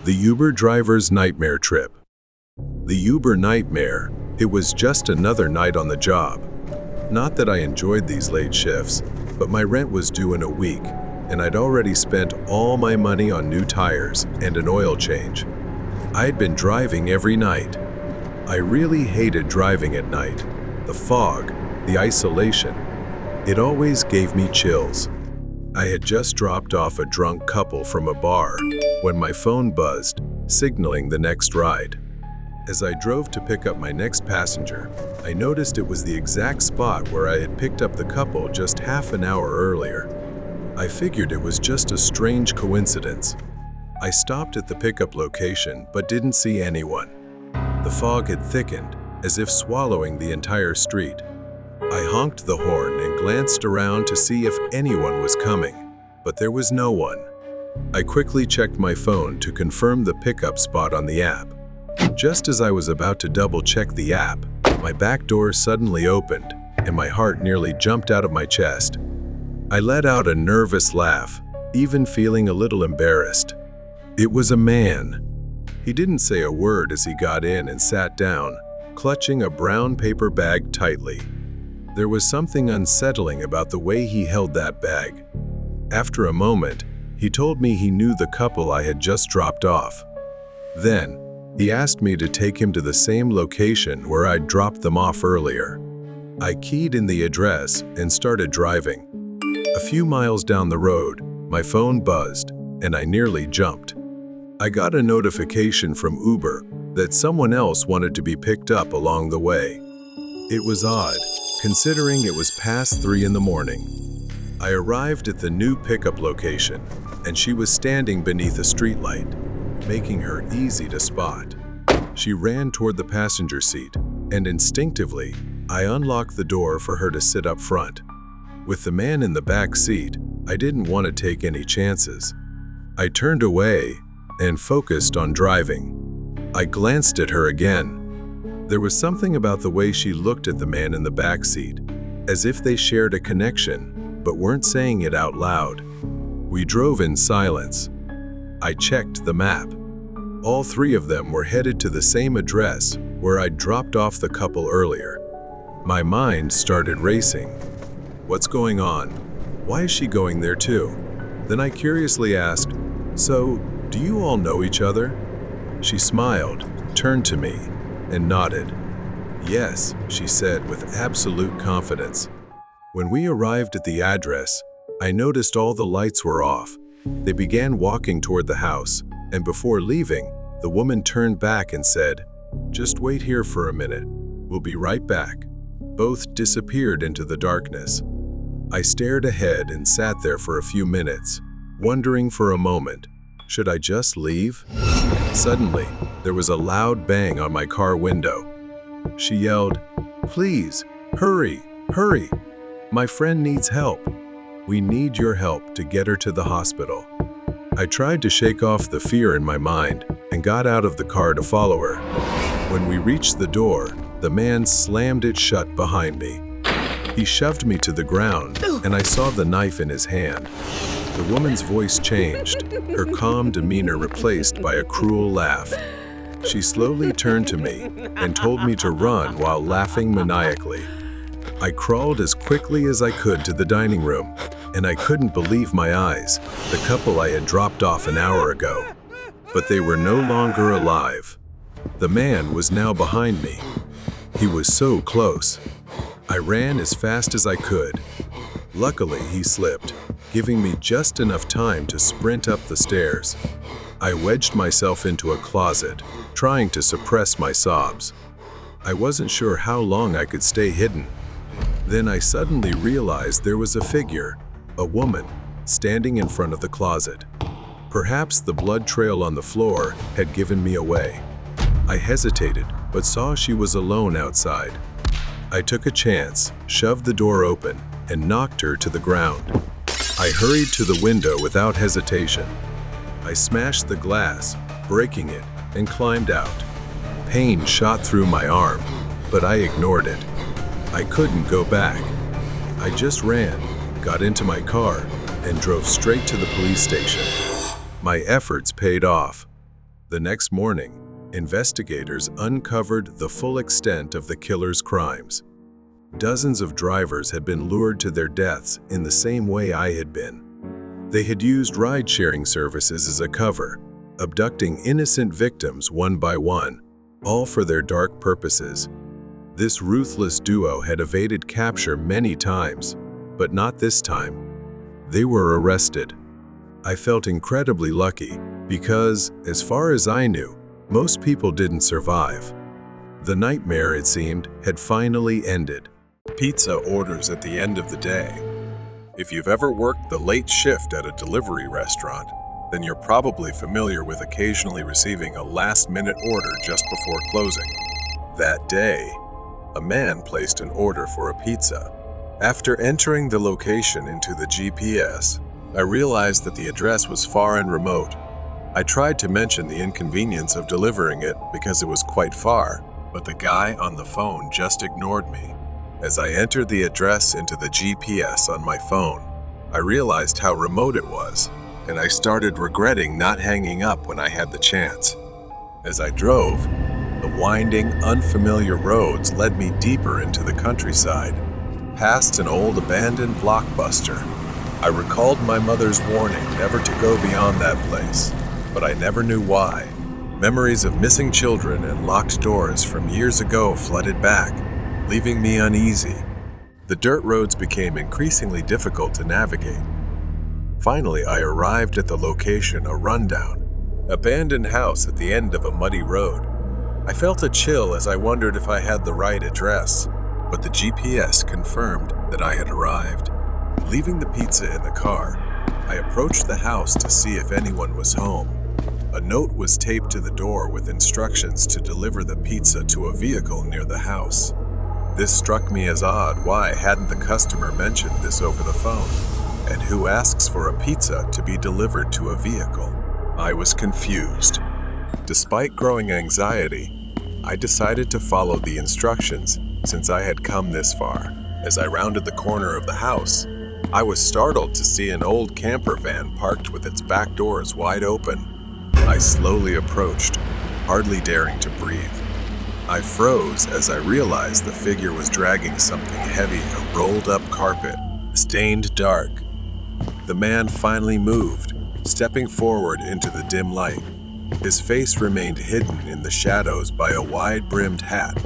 The Uber driver's nightmare trip. The Uber nightmare. It was just another night on the job. Not that I enjoyed these late shifts, but my rent was due in a week, and I'd already spent all my money on new tires and an oil change. I'd been driving every night. I really hated driving at night. The fog, the isolation. It always gave me chills. I had just dropped off a drunk couple from a bar when my phone buzzed, signaling the next ride. As I drove to pick up my next passenger, I noticed it was the exact spot where I had picked up the couple just half an hour earlier. I figured it was just a strange coincidence. I stopped at the pickup location but didn't see anyone. The fog had thickened, as if swallowing the entire street. I honked the horn and glanced around to see if anyone was coming, but there was no one. I quickly checked my phone to confirm the pickup spot on the app. Just as I was about to double-check the app, my back door suddenly opened, and my heart nearly jumped out of my chest. I let out a nervous laugh, even feeling a little embarrassed. It was a man. He didn't say a word as he got in and sat down, clutching a brown paper bag tightly. There was something unsettling about the way he held that bag. After a moment, he told me he knew the couple I had just dropped off. Then, he asked me to take him to the same location where I'd dropped them off earlier. I keyed in the address and started driving. A few miles down the road, my phone buzzed, and I nearly jumped. I got a notification from Uber that someone else wanted to be picked up along the way. It was odd, considering it was past 3 in the morning. I arrived at the new pickup location, and she was standing beneath a streetlight, making her easy to spot. She ran toward the passenger seat, and instinctively, I unlocked the door for her to sit up front. With the man in the back seat, I didn't want to take any chances. I turned away and focused on driving. I glanced at her again. There was something about the way she looked at the man in the back seat, as if they shared a connection, but weren't saying it out loud. We drove in silence. I checked the map. All 3 of them were headed to the same address where I'd dropped off the couple earlier. My mind started racing. What's going on? Why is she going there too? Then I curiously asked, "So, do you all know each other?" She smiled, turned to me, and nodded. "Yes," she said with absolute confidence. When we arrived at the address, I noticed all the lights were off. They began walking toward the house, and before leaving, the woman turned back and said, "Just wait here for a minute. We'll be right back." Both disappeared into the darkness. I stared ahead and sat there for a few minutes, wondering for a moment, should I just leave? Suddenly, there was a loud bang on my car window. She yelled, "Please, hurry, hurry. My friend needs help. We need your help to get her to the hospital." I tried to shake off the fear in my mind and got out of the car to follow her. When we reached the door, the man slammed it shut behind me. He shoved me to the ground, and I saw the knife in his hand. The woman's voice changed, her calm demeanor replaced by a cruel laugh. She slowly turned to me and told me to run while laughing maniacally. I crawled as quickly as I could to the dining room, and I couldn't believe my eyes, the couple I had dropped off an hour ago. But they were no longer alive. The man was now behind me. He was so close. I ran as fast as I could. Luckily, he slipped, giving me just enough time to sprint up the stairs. I wedged myself into a closet, trying to suppress my sobs. I wasn't sure how long I could stay hidden. Then I suddenly realized there was a figure, a woman, standing in front of the closet. Perhaps the blood trail on the floor had given me away. I hesitated, but saw she was alone outside. I took a chance, shoved the door open, and knocked her to the ground. I hurried to the window without hesitation. I smashed the glass, breaking it, and climbed out. Pain shot through my arm, but I ignored it. I couldn't go back. I just ran, got into my car, and drove straight to the police station. My efforts paid off. The next morning, investigators uncovered the full extent of the killer's crimes. Dozens of drivers had been lured to their deaths in the same way I had been. They had used ride-sharing services as a cover, abducting innocent victims one by one, all for their dark purposes. This ruthless duo had evaded capture many times, but not this time. They were arrested. I felt incredibly lucky because, as far as I knew, most people didn't survive. The nightmare, it seemed, had finally ended. Pizza orders at the end of the day. If you've ever worked the late shift at a delivery restaurant, then you're probably familiar with occasionally receiving a last-minute order just before closing. That day, a man placed an order for a pizza. After entering the location into the GPS, I realized that the address was far and remote. I tried to mention the inconvenience of delivering it because it was quite far, but the guy on the phone just ignored me. As I entered the address into the GPS on my phone, I realized how remote it was, and I started regretting not hanging up when I had the chance. As I drove, the winding, unfamiliar roads led me deeper into the countryside, past an old abandoned Blockbuster. I recalled my mother's warning never to go beyond that place, but I never knew why. Memories of missing children and locked doors from years ago flooded back, leaving me uneasy. The dirt roads became increasingly difficult to navigate. Finally, I arrived at the location, a rundown, abandoned house at the end of a muddy road. I felt a chill as I wondered if I had the right address, but the GPS confirmed that I had arrived. Leaving the pizza in the car, I approached the house to see if anyone was home. A note was taped to the door with instructions to deliver the pizza to a vehicle near the house. This struck me as odd. Why hadn't the customer mentioned this over the phone? And who asks for a pizza to be delivered to a vehicle? I was confused. Despite growing anxiety, I decided to follow the instructions since I had come this far. As I rounded the corner of the house, I was startled to see an old camper van parked with its back doors wide open. I slowly approached, hardly daring to breathe. I froze as I realized the figure was dragging something heavy, a rolled-up carpet, stained dark. The man finally moved, stepping forward into the dim light. His face remained hidden in the shadows by a wide-brimmed hat,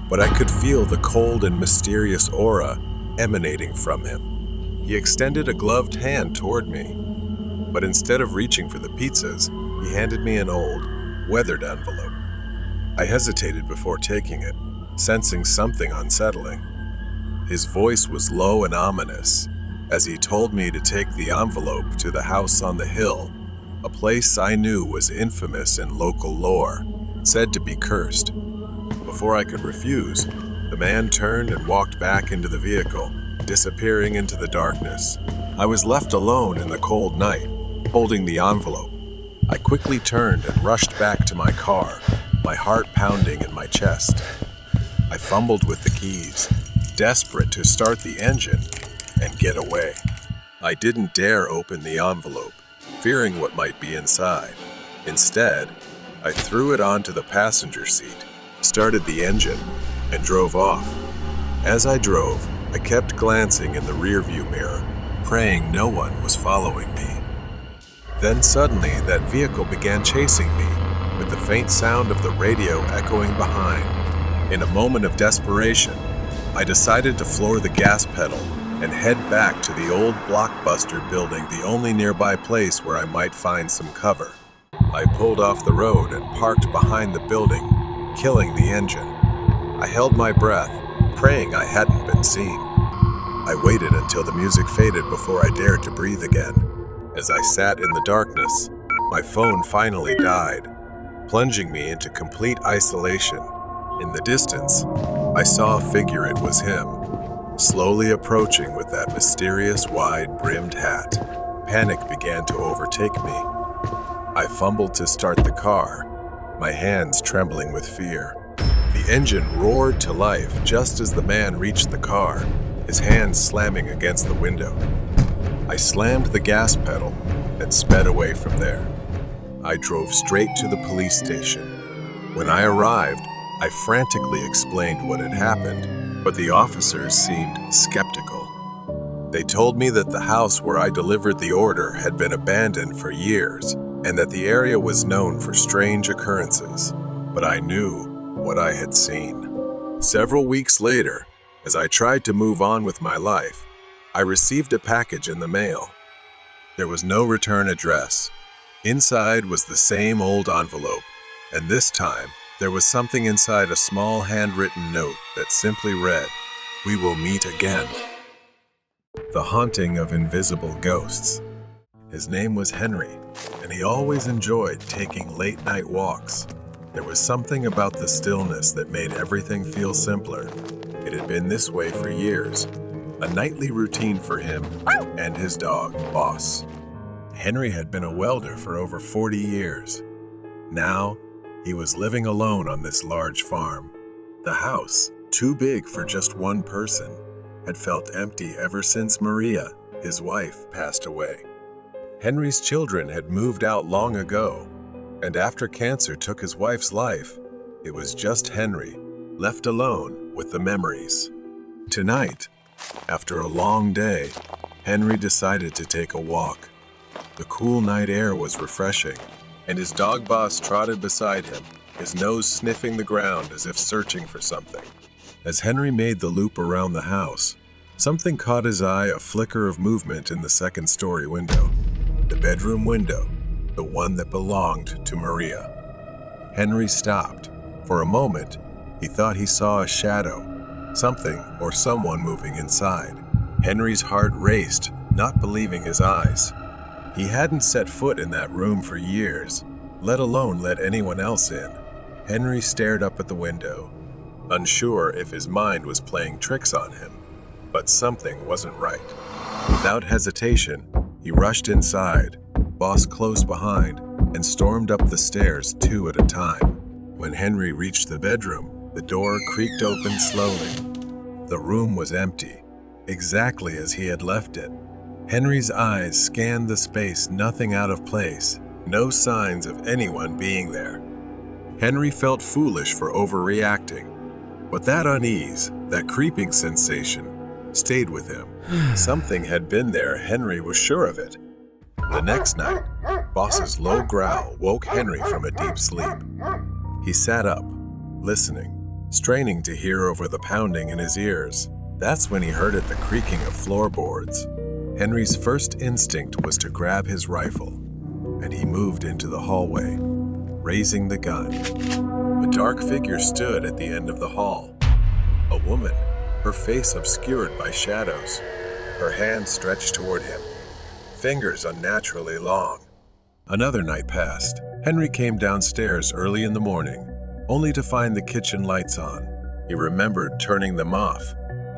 but I could feel the cold and mysterious aura emanating from him. He extended a gloved hand toward me, but instead of reaching for the pizzas, he handed me an old, weathered envelope. I hesitated before taking it, sensing something unsettling. His voice was low and ominous as he told me to take the envelope to the house on the hill, a place I knew was infamous in local lore, said to be cursed. Before I could refuse, the man turned and walked back into the vehicle, disappearing into the darkness. I was left alone in the cold night, holding the envelope. I quickly turned and rushed back to my car, my heart pounding in my chest. I fumbled with the keys, desperate to start the engine and get away. I didn't dare open the envelope, fearing what might be inside. Instead, I threw it onto the passenger seat, started the engine, and drove off. As I drove, I kept glancing in the rearview mirror, praying no one was following me. Then suddenly, that vehicle began chasing me, with the faint sound of the radio echoing behind. In a moment of desperation, I decided to floor the gas pedal and head back to the old Blockbuster building, the only nearby place where I might find some cover. I pulled off the road and parked behind the building, killing the engine. I held my breath, praying I hadn't been seen. I waited until the music faded before I dared to breathe again. As I sat in the darkness, my phone finally died, plunging me into complete isolation. In the distance, I saw a figure. It was him, slowly approaching with that mysterious wide-brimmed hat. Panic began to overtake me. I fumbled to start the car, my hands trembling with fear. The engine roared to life just as the man reached the car, his hands slamming against the window. I slammed the gas pedal and sped away from there. I drove straight to the police station. When I arrived, I frantically explained what had happened, but the officers seemed skeptical. They told me that the house where I delivered the order had been abandoned for years and that the area was known for strange occurrences, but I knew what I had seen. Several weeks later, as I tried to move on with my life, I received a package in the mail. There was no return address. Inside was the same old envelope, and this time there was something inside a small handwritten note that simply read, "We will meet again." The haunting of invisible ghosts. His name was Henry, and he always enjoyed taking late-night walks. There was something about the stillness that made everything feel simpler. It had been this way for years, a nightly routine for him and his dog, Boss. Henry had been a welder for over 40 years. Now, he was living alone on this large farm. The house, too big for just one person, had felt empty ever since Maria, his wife, passed away. Henry's children had moved out long ago, and after cancer took his wife's life, it was just Henry, left alone with the memories. Tonight, after a long day, Henry decided to take a walk. The cool night air was refreshing, and his dog Boss trotted beside him, his nose sniffing the ground as if searching for something. As Henry made the loop around the house, something caught his eye, a flicker of movement in the second-story window. The bedroom window, the one that belonged to Maria. Henry stopped. For a moment, he thought he saw a shadow, something or someone moving inside. Henry's heart raced, not believing his eyes. He hadn't set foot in that room for years, let alone let anyone else in. Henry stared up at the window, unsure if his mind was playing tricks on him, but something wasn't right. Without hesitation, he rushed inside, Boss close behind, and stormed up the stairs 2 at a time. When Henry reached the bedroom, the door creaked open slowly. The room was empty, exactly as he had left it. Henry's eyes scanned the space, nothing out of place, no signs of anyone being there. Henry felt foolish for overreacting, but that unease, that creeping sensation, stayed with him. Something had been there, Henry was sure of it. The next night, Boss's low growl woke Henry from a deep sleep. He sat up, listening, straining to hear over the pounding in his ears. That's when he heard the creaking of floorboards. Henry's first instinct was to grab his rifle, and he moved into the hallway, raising the gun. A dark figure stood at the end of the hall. A woman, her face obscured by shadows, her hand stretched toward him, fingers unnaturally long. Another night passed. Henry came downstairs early in the morning, only to find the kitchen lights on. He remembered turning them off.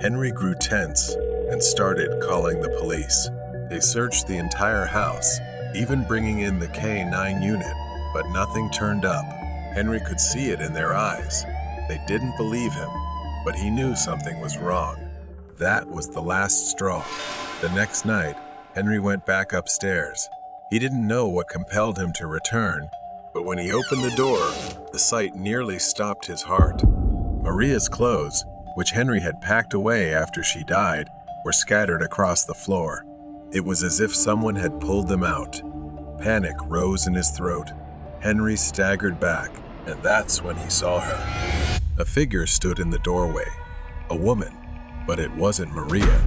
Henry grew tense and started calling the police. They searched the entire house, even bringing in the K-9 unit, but nothing turned up. Henry could see it in their eyes. They didn't believe him, but he knew something was wrong. That was the last straw. The next night, Henry went back upstairs. He didn't know what compelled him to return, but when he opened the door, the sight nearly stopped his heart. Maria's clothes, which Henry had packed away after she died, were scattered across the floor. It was as if someone had pulled them out. Panic rose in his throat. Henry staggered back, and that's when he saw her. A figure stood in the doorway. A woman, but it wasn't Maria.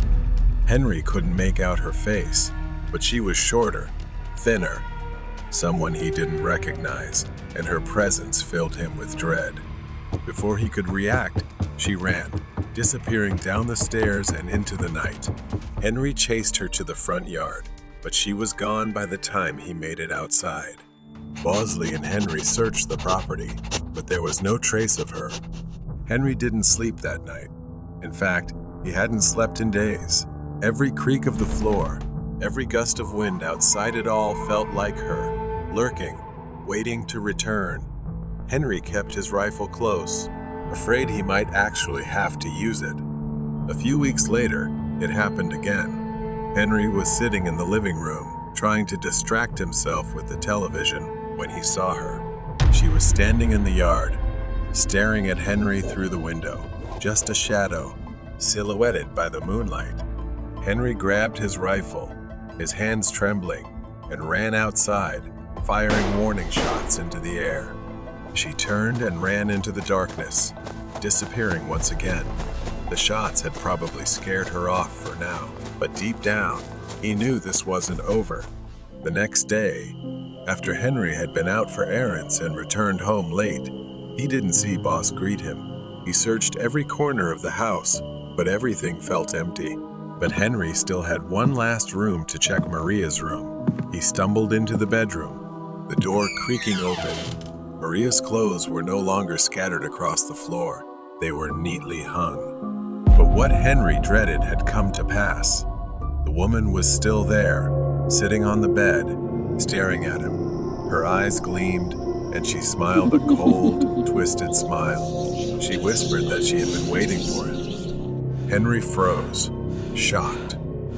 Henry couldn't make out her face, but she was shorter, thinner, someone he didn't recognize, and her presence filled him with dread. Before he could react, she ran, disappearing down the stairs and into the night. Henry chased her to the front yard, but she was gone by the time he made it outside. Bosley and Henry searched the property, but there was no trace of her. Henry didn't sleep that night. In fact, he hadn't slept in days. Every creak of the floor, every gust of wind outside it all felt like her, lurking, waiting to return. Henry kept his rifle close, afraid he might actually have to use it. A few weeks later, it happened again. Henry was sitting in the living room, trying to distract himself with the television, when he saw her. She was standing in the yard, staring at Henry through the window, just a shadow, silhouetted by the moonlight. Henry grabbed his rifle, his hands trembling, and ran outside, firing warning shots into the air. She turned and ran into the darkness, disappearing once again. The shots had probably scared her off for now, but deep down, he knew this wasn't over. The next day, after Henry had been out for errands and returned home late, he didn't see Boss greet him. He searched every corner of the house, but everything felt empty. But Henry still had one last room to check, Maria's room. He stumbled into the bedroom, the door creaking open. Maria's clothes were no longer scattered across the floor. They were neatly hung. But what Henry dreaded had come to pass. The woman was still there, sitting on the bed, staring at him. Her eyes gleamed, and she smiled a cold, twisted smile. She whispered that she had been waiting for him. Henry froze, shocked.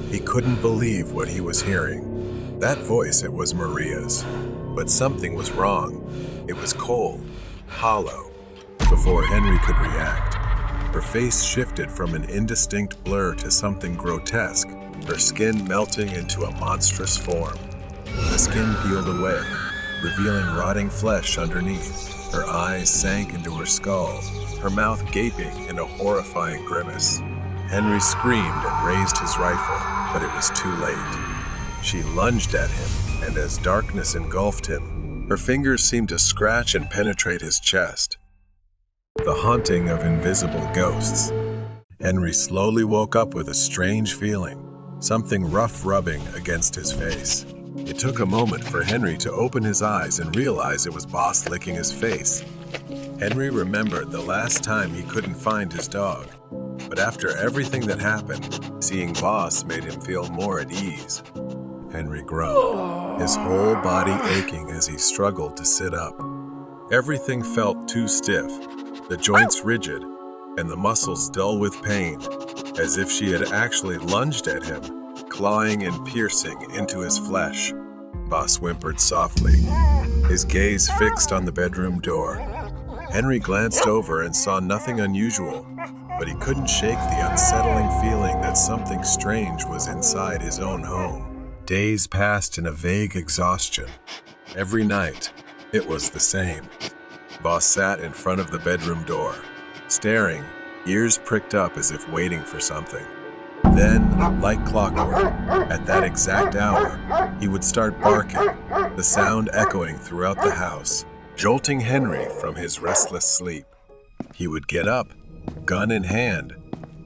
He couldn't believe what he was hearing. That voice, it was Maria's. But something was wrong. It was cold, hollow. Before Henry could react, her face shifted from an indistinct blur to something grotesque, her skin melting into a monstrous form. The skin peeled away, revealing rotting flesh underneath. Her eyes sank into her skull, her mouth gaping in a horrifying grimace. Henry screamed and raised his rifle, but it was too late. She lunged at him, and as darkness engulfed him, her fingers seemed to scratch and penetrate his chest. The haunting of invisible ghosts. Henry slowly woke up with a strange feeling, something rough rubbing against his face. It took a moment for Henry to open his eyes and realize it was Boss licking his face. Henry remembered the last time he couldn't find his dog, but after everything that happened, seeing Boss made him feel more at ease. Henry groaned, his whole body aching as he struggled to sit up. Everything felt too stiff, the joints rigid, and the muscles dull with pain, as if she had actually lunged at him, clawing and piercing into his flesh. Boss whimpered softly, his gaze fixed on the bedroom door. Henry glanced over and saw nothing unusual, but he couldn't shake the unsettling feeling that something strange was inside his own home. Days passed in a vague exhaustion. Every night, it was the same. Boss sat in front of the bedroom door, staring, ears pricked up as if waiting for something. Then, like clockwork, at that exact hour, he would start barking, the sound echoing throughout the house, jolting Henry from his restless sleep. He would get up, gun in hand,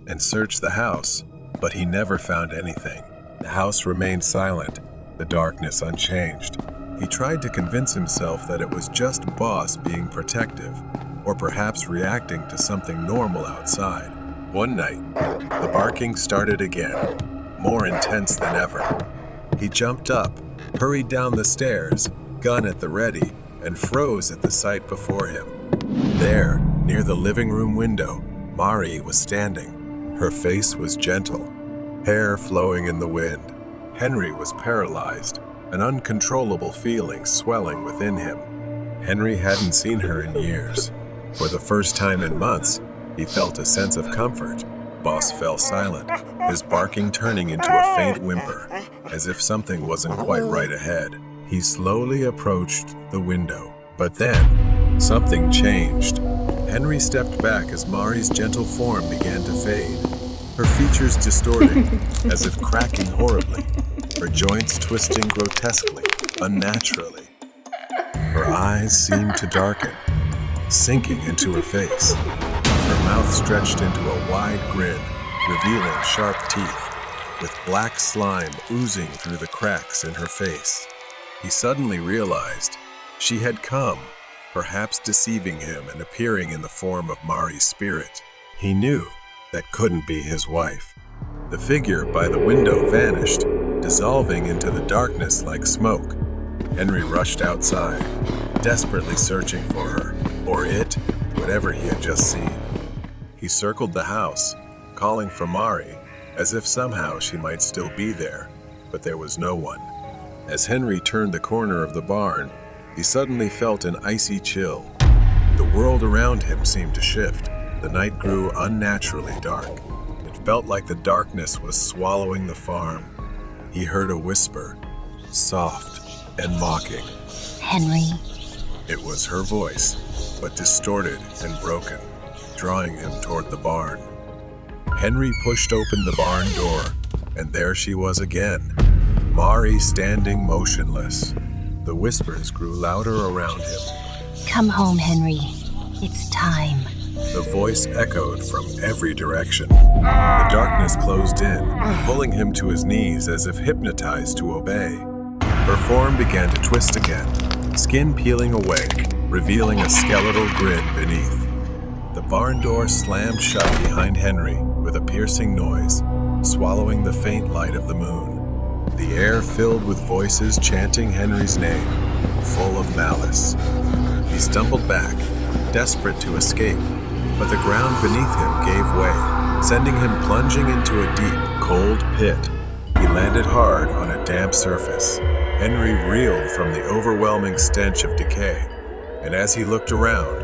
and search the house, but he never found anything. The house remained silent, the darkness unchanged. He tried to convince himself that it was just Boss being protective, or perhaps reacting to something normal outside. One night, the barking started again, more intense than ever. He jumped up, hurried down the stairs, gun at the ready, and froze at the sight before him. There, near the living room window, Mari was standing. Her face was gentle, hair flowing in the wind. Henry was paralyzed, an uncontrollable feeling swelling within him. Henry hadn't seen her in years. For the first time in months, he felt a sense of comfort. Boss fell silent, his barking turning into a faint whimper, as if something wasn't quite right ahead. He slowly approached the window, but then something changed. Henry stepped back as Mari's gentle form began to fade, her features distorting, as if cracking horribly, her joints twisting grotesquely, unnaturally. Her eyes seemed to darken, sinking into her face. Her mouth stretched into a wide grin, revealing sharp teeth, with black slime oozing through the cracks in her face. He suddenly realized she had come, perhaps deceiving him and appearing in the form of Mari's spirit. He knew that couldn't be his wife. The figure by the window vanished, dissolving into the darkness like smoke. Henry rushed outside, desperately searching for her, or it, whatever he had just seen. He circled the house, calling for Mari, as if somehow she might still be there, but there was no one. As Henry turned the corner of the barn, He suddenly felt an icy chill. The world around him seemed to shift. The night grew unnaturally dark. It felt like the darkness was swallowing the farm. He heard a whisper, soft and mocking. Henry. It was her voice, but distorted and broken, drawing him toward the barn. Henry pushed open the barn door, and there she was again, Mari standing motionless. The whispers grew louder around him. Come home, Henry. It's time. The voice echoed from every direction. The darkness closed in, pulling him to his knees as if hypnotized to obey. Her form began to twist again, skin peeling away, revealing a skeletal grin beneath. The barn door slammed shut behind Henry with a piercing noise, swallowing the faint light of the moon. The air filled with voices chanting Henry's name, full of malice. He stumbled back, desperate to escape, but the ground beneath him gave way, sending him plunging into a deep, cold pit. He landed hard on a damp surface. Henry reeled from the overwhelming stench of decay, and as he looked around,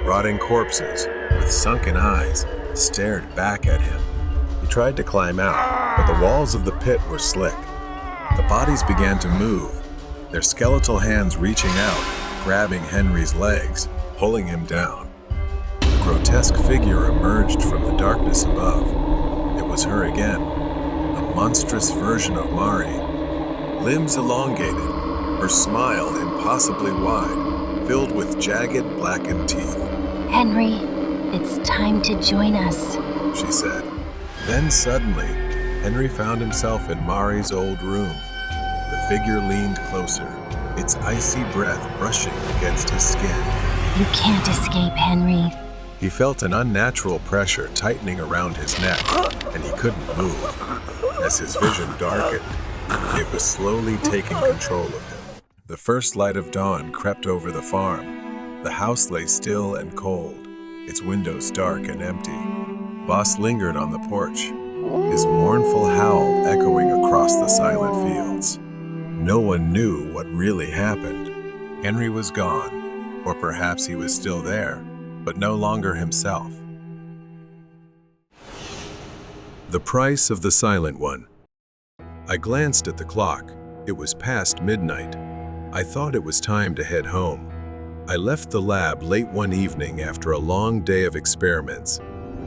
rotting corpses with sunken eyes stared back at him. He tried to climb out, but the walls of the pit were slick. The bodies began to move, their skeletal hands reaching out, grabbing Henry's legs, pulling him down. A grotesque figure emerged from the darkness above. It was her again, a monstrous version of Mari. Limbs elongated, her smile impossibly wide, filled with jagged, blackened teeth. Henry, it's time to join us, she said. Then suddenly, Henry found himself in Mari's old room. The figure leaned closer, its icy breath brushing against his skin. You can't escape, Henry. He felt an unnatural pressure tightening around his neck, and he couldn't move. As his vision darkened, it was slowly taking control of him. The first light of dawn crept over the farm. The house lay still and cold, its windows dark and empty. Boss lingered on the porch, his mournful howl echoing across the silent fields. No one knew what really happened. Henry was gone, or perhaps he was still there, but no longer himself. The price of the silent one. I glanced at the clock. It was past midnight. I thought it was time to head home. I left the lab late one evening after a long day of experiments.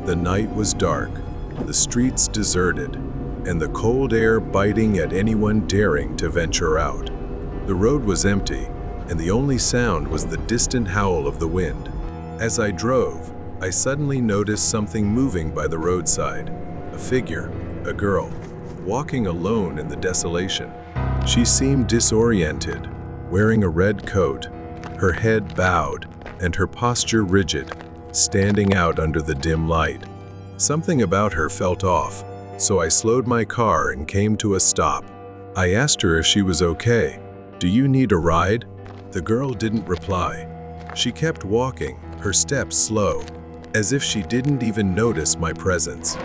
The night was dark, the streets deserted, and the cold air biting at anyone daring to venture out. The road was empty, and the only sound was the distant howl of the wind. As I drove, I suddenly noticed something moving by the roadside. A figure, a girl, walking alone in the desolation. She seemed disoriented, wearing a red coat, her head bowed, and her posture rigid, standing out under the dim light. Something about her felt off, so I slowed my car and came to a stop. I asked her if she was okay. "Do you need a ride?" The girl didn't reply. She kept walking, her steps slow, as if she didn't even notice my presence.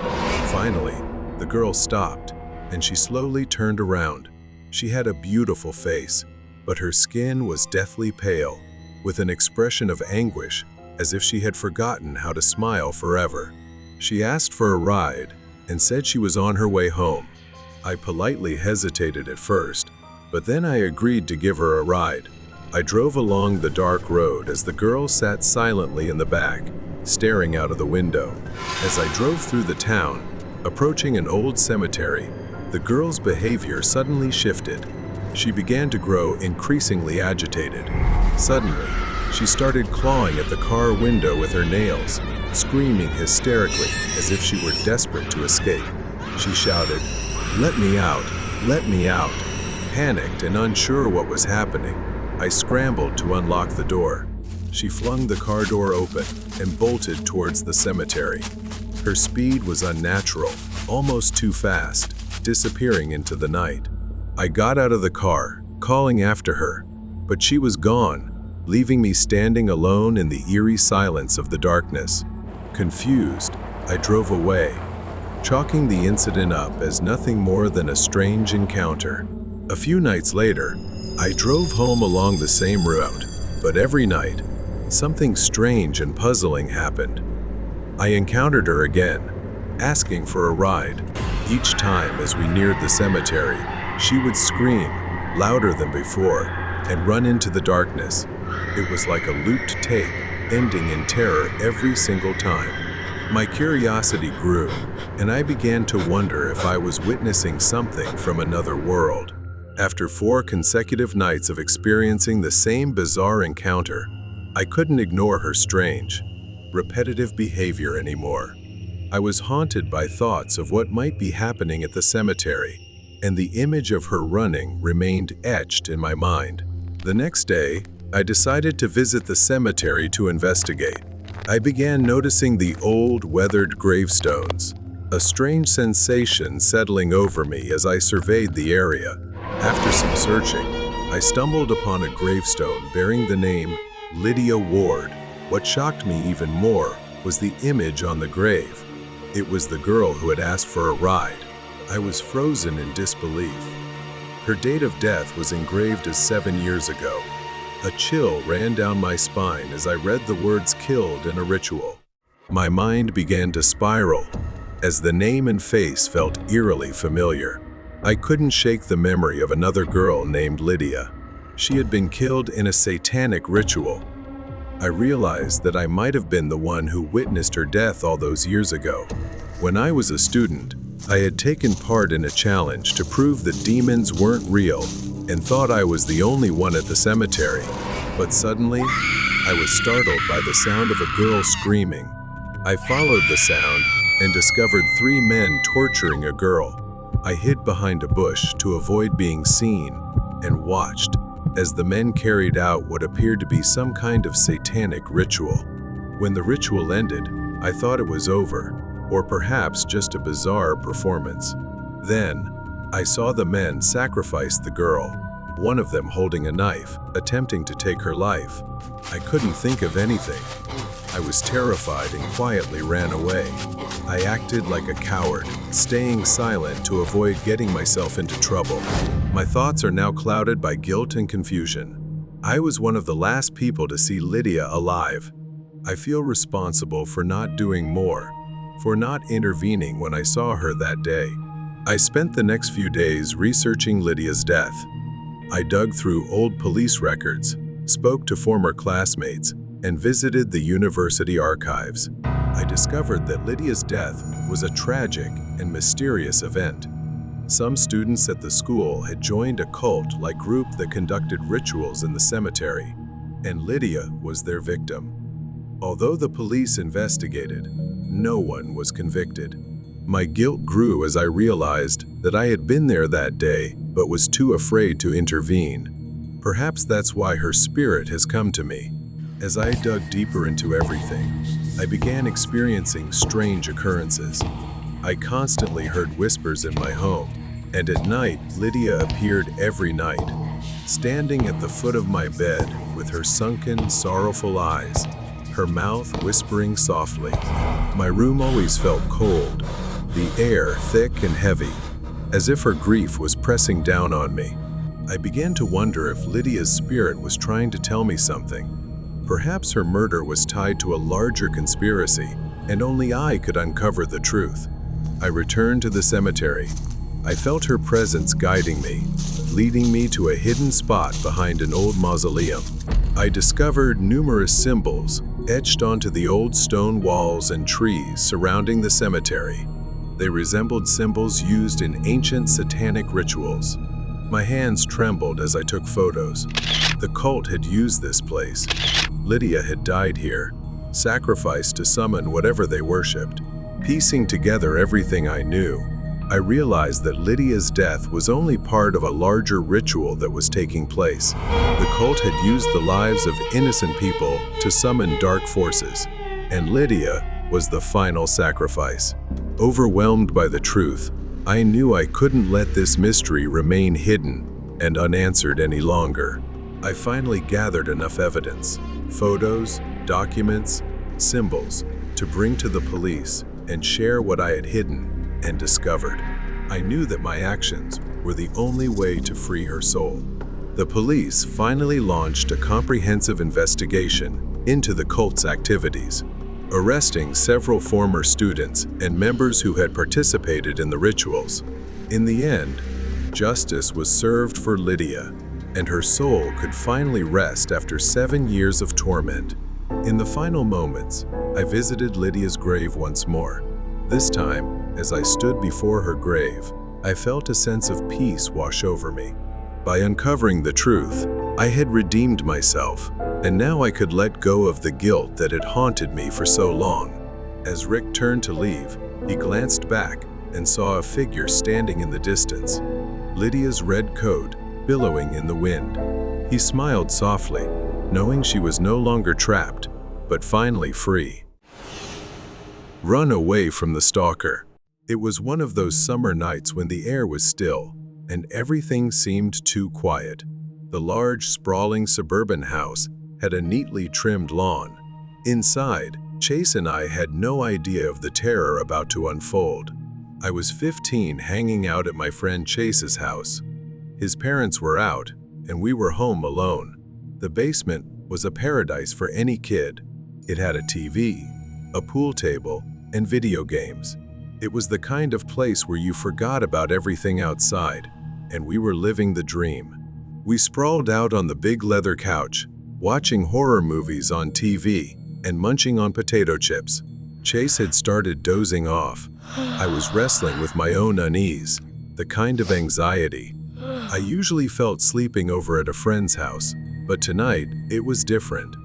Finally, the girl stopped, and she slowly turned around. She had a beautiful face, but her skin was deathly pale, with an expression of anguish, as if she had forgotten how to smile forever. She asked for a ride and said she was on her way home. I politely hesitated at first, but then I agreed to give her a ride. I drove along the dark road as the girl sat silently in the back, staring out of the window. As I drove through the town, approaching an old cemetery, the girl's behavior suddenly shifted. She began to grow increasingly agitated. Suddenly, she started clawing at the car window with her nails, screaming hysterically as if she were desperate to escape. She shouted, "Let me out! Let me out!" Panicked and unsure what was happening, I scrambled to unlock the door. She flung the car door open and bolted towards the cemetery. Her speed was unnatural, almost too fast, disappearing into the night. I got out of the car, calling after her, but she was gone, leaving me standing alone in the eerie silence of the darkness. Confused, I drove away, chalking the incident up as nothing more than a strange encounter. A few nights later, I drove home along the same route, but every night, something strange and puzzling happened. I encountered her again, asking for a ride. Each time as we neared the cemetery, she would scream, louder than before, and run into the darkness. It was like a looped tape, ending in terror every single time. My curiosity grew, and I began to wonder if I was witnessing something from another world. After 4 consecutive nights of experiencing the same bizarre encounter, I couldn't ignore her strange, repetitive behavior anymore. I was haunted by thoughts of what might be happening at the cemetery, and the image of her running remained etched in my mind. The next day, I decided to visit the cemetery to investigate. I began noticing the old, weathered gravestones, a strange sensation settling over me as I surveyed the area. After some searching, I stumbled upon a gravestone bearing the name Lydia Ward. What shocked me even more was the image on the grave. It was the girl who had asked for a ride. I was frozen in disbelief. Her date of death was engraved as 7 years ago. A chill ran down my spine as I read the words "killed in a ritual." My mind began to spiral as the name and face felt eerily familiar. I couldn't shake the memory of another girl named Lydia. She had been killed in a satanic ritual. I realized that I might have been the one who witnessed her death all those years ago. When I was a student, I had taken part in a challenge to prove that demons weren't real and thought I was the only one at the cemetery. But suddenly, I was startled by the sound of a girl screaming. I followed the sound and discovered 3 men torturing a girl. I hid behind a bush to avoid being seen and watched as the men carried out what appeared to be some kind of satanic ritual. When the ritual ended, I thought it was over, or perhaps just a bizarre performance. Then, I saw the men sacrifice the girl, one of them holding a knife, attempting to take her life. I couldn't think of anything. I was terrified and quietly ran away. I acted like a coward, staying silent to avoid getting myself into trouble. My thoughts are now clouded by guilt and confusion. I was one of the last people to see Lydia alive. I feel responsible for not doing more, for not intervening when I saw her that day. I spent the next few days researching Lydia's death. I dug through old police records, spoke to former classmates, and visited the university archives. I discovered that Lydia's death was a tragic and mysterious event. Some students at the school had joined a cult-like group that conducted rituals in the cemetery, and Lydia was their victim. Although the police investigated, no one was convicted. My guilt grew as I realized that I had been there that day but was too afraid to intervene. Perhaps that's why her spirit has come to me. As I dug deeper into everything, I began experiencing strange occurrences. I constantly heard whispers in my home, and at night, Lydia appeared every night, standing at the foot of my bed with her sunken, sorrowful eyes, her mouth whispering softly. My room always felt cold, the air thick and heavy, as if her grief was pressing down on me. I began to wonder if Lydia's spirit was trying to tell me something. Perhaps her murder was tied to a larger conspiracy, and only I could uncover the truth. I returned to the cemetery. I felt her presence guiding me, leading me to a hidden spot behind an old mausoleum. I discovered numerous symbols etched onto the old stone walls and trees surrounding the cemetery. They resembled symbols used in ancient satanic rituals. My hands trembled as I took photos. The cult had used this place. Lydia had died here, sacrificed to summon whatever they worshipped. Piecing together everything I knew, I realized that Lydia's death was only part of a larger ritual that was taking place. The cult had used the lives of innocent people to summon dark forces, and Lydia was the final sacrifice. Overwhelmed by the truth, I knew I couldn't let this mystery remain hidden and unanswered any longer. I finally gathered enough evidence, photos, documents, symbols, to bring to the police and share what I had hidden and discovered. I knew that my actions were the only way to free her soul. The police finally launched a comprehensive investigation into the cult's activities, arresting several former students and members who had participated in the rituals. In the end, justice was served for Lydia, and her soul could finally rest after 7 years of torment. In the final moments, I visited Lydia's grave once more. This time, as I stood before her grave, I felt a sense of peace wash over me. By uncovering the truth, I had redeemed myself, and now I could let go of the guilt that had haunted me for so long. As Rick turned to leave, he glanced back and saw a figure standing in the distance, Lydia's red coat billowing in the wind. He smiled softly, knowing she was no longer trapped, but finally free. Run away from the stalker. It was one of those summer nights when the air was still, and everything seemed too quiet. The large, sprawling suburban house had a neatly trimmed lawn. Inside, Chase and I had no idea of the terror about to unfold. I was 15, hanging out at my friend Chase's house. His parents were out, and we were home alone. The basement was a paradise for any kid. It had a TV, a pool table, and video games. It was the kind of place where you forgot about everything outside, and we were living the dream. We sprawled out on the big leather couch, watching horror movies on TV and munching on potato chips. Chase had started dozing off. I was wrestling with my own unease, the kind of anxiety I usually felt sleeping over at a friend's house, but tonight it was different.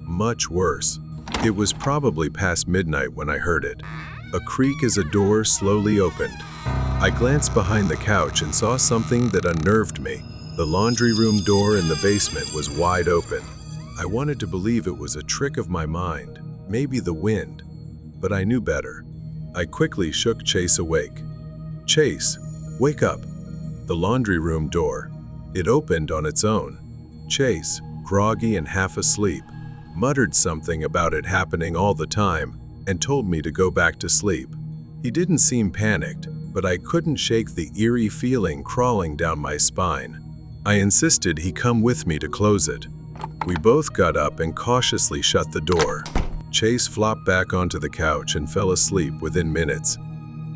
Much worse. It was probably past midnight when I heard it. A creak as a door slowly opened. I glanced behind the couch and saw something that unnerved me. The laundry room door in the basement was wide open. I wanted to believe it was a trick of my mind, maybe the wind, but I knew better. I quickly shook Chase awake. "Chase, wake up." The laundry room door. It opened on its own. Chase, groggy and half asleep, muttered something about it happening all the time and told me to go back to sleep. He didn't seem panicked, but I couldn't shake the eerie feeling crawling down my spine. I insisted he come with me to close it. We both got up and cautiously shut the door. Chase flopped back onto the couch and fell asleep within minutes.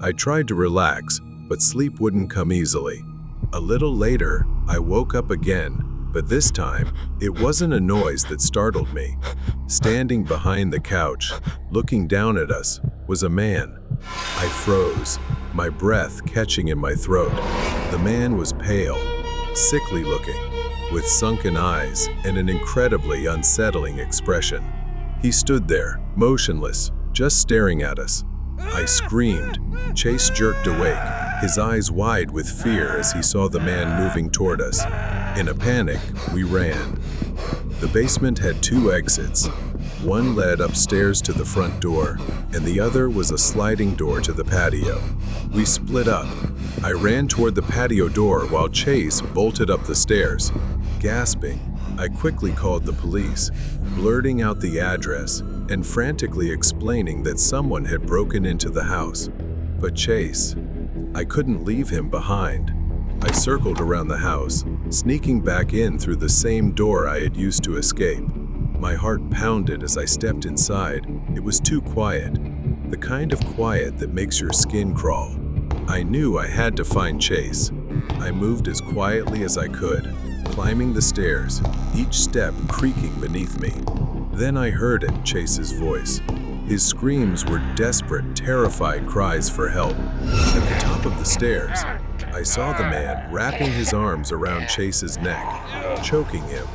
I tried to relax, but sleep wouldn't come easily. A little later, I woke up again, but this time, it wasn't a noise that startled me. Standing behind the couch, looking down at us, was a man. I froze, my breath catching in my throat. The man was pale, sickly looking, with sunken eyes and an incredibly unsettling expression. He stood there, motionless, just staring at us. I screamed. Chase jerked awake, his eyes wide with fear as he saw the man moving toward us. In a panic, we ran. The basement had 2 exits. One led upstairs to the front door, and the other was a sliding door to the patio. We split up. I ran toward the patio door while Chase bolted up the stairs. Gasping, I quickly called the police, blurting out the address and frantically explaining that someone had broken into the house. But Chase, I couldn't leave him behind. I circled around the house, sneaking back in through the same door I had used to escape. My heart pounded as I stepped inside. It was too quiet, the kind of quiet that makes your skin crawl. I knew I had to find Chase. I moved as quietly as I could, climbing the stairs, each step creaking beneath me. Then I heard it, Chase's voice. His screams were desperate, terrified cries for help. At the top of the stairs, I saw the man wrapping his arms around Chase's neck, choking him.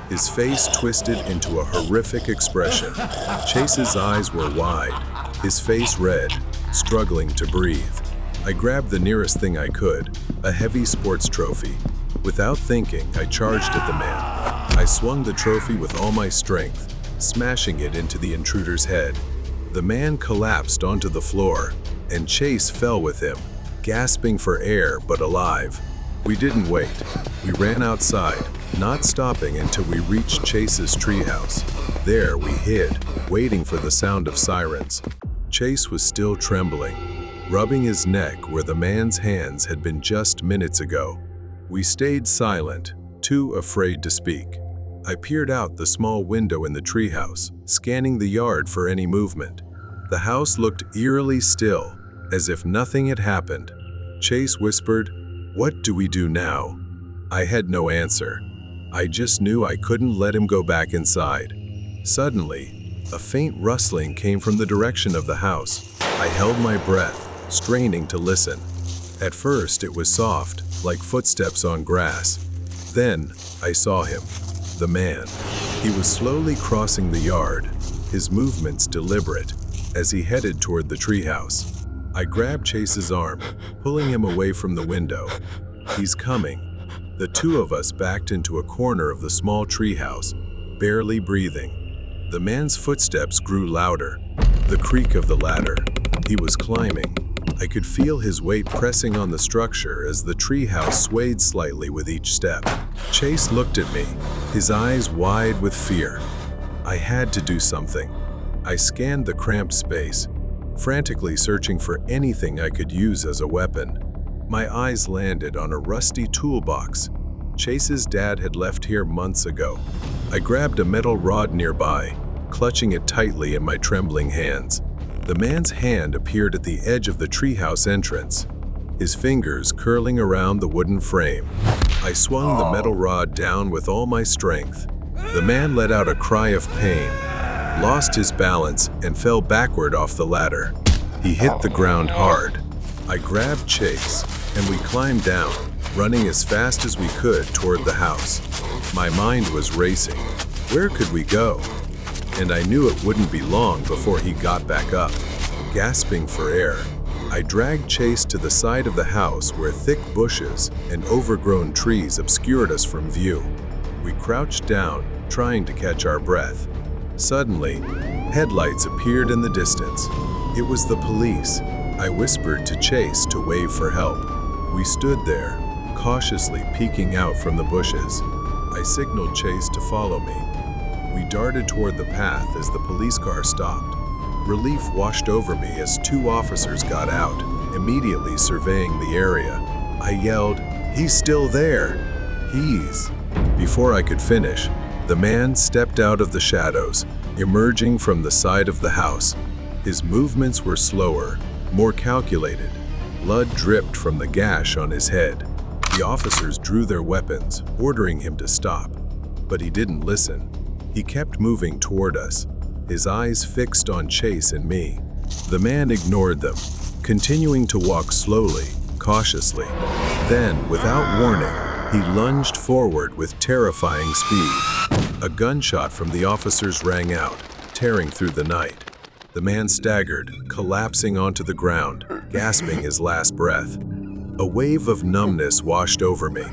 His face twisted into a horrific expression. Chase's eyes were wide, his face red, struggling to breathe. I grabbed the nearest thing I could, a heavy sports trophy. Without thinking, I charged at the man. I swung the trophy with all my strength, smashing it into the intruder's head. The man collapsed onto the floor, and Chase fell with him, gasping for air but alive. We didn't wait. We ran outside, not stopping until we reached Chase's treehouse. There we hid, waiting for the sound of sirens. Chase was still trembling, rubbing his neck where the man's hands had been just minutes ago. We stayed silent, too afraid to speak. I peered out the small window in the treehouse, scanning the yard for any movement. The house looked eerily still, as if nothing had happened. Chase whispered, "What do we do now?" I had no answer. I just knew I couldn't let him go back inside. Suddenly, a faint rustling came from the direction of the house. I held my breath, straining to listen. At first, it was soft, like footsteps on grass. Then, I saw him, the man. He was slowly crossing the yard, his movements deliberate, as he headed toward the treehouse. I grabbed Chase's arm, pulling him away from the window. "He's coming." The two of us backed into a corner of the small treehouse, barely breathing. The man's footsteps grew louder, the creak of the ladder. He was climbing. I could feel his weight pressing on the structure as the treehouse swayed slightly with each step. Chase looked at me, his eyes wide with fear. I had to do something. I scanned the cramped space, frantically searching for anything I could use as a weapon. My eyes landed on a rusty toolbox. Chase's dad had left here months ago. I grabbed a metal rod nearby, clutching it tightly in my trembling hands. The man's hand appeared at the edge of the treehouse entrance, his fingers curling around the wooden frame. I swung the metal rod down with all my strength. The man let out a cry of pain, lost his balance, and fell backward off the ladder. He hit the ground hard. I grabbed Chase, and we climbed down, running as fast as we could toward the house. My mind was racing. Where could we go? And I knew it wouldn't be long before he got back up. Gasping for air, I dragged Chase to the side of the house where thick bushes and overgrown trees obscured us from view. We crouched down, trying to catch our breath. Suddenly, headlights appeared in the distance. It was the police. I whispered to Chase to wave for help. We stood there, cautiously peeking out from the bushes. I signaled Chase to follow me. We darted toward the path as the police car stopped. Relief washed over me as two officers got out, immediately surveying the area. I yelled, "He's still there! He's..." Before I could finish, the man stepped out of the shadows, emerging from the side of the house. His movements were slower, more calculated. Blood dripped from the gash on his head. The officers drew their weapons, ordering him to stop. But he didn't listen. He kept moving toward us, his eyes fixed on Chase and me. The man ignored them, continuing to walk slowly, cautiously. Then, without warning, he lunged forward with terrifying speed. A gunshot from the officers rang out, tearing through the night. The man staggered, collapsing onto the ground, gasping his last breath. A wave of numbness washed over me.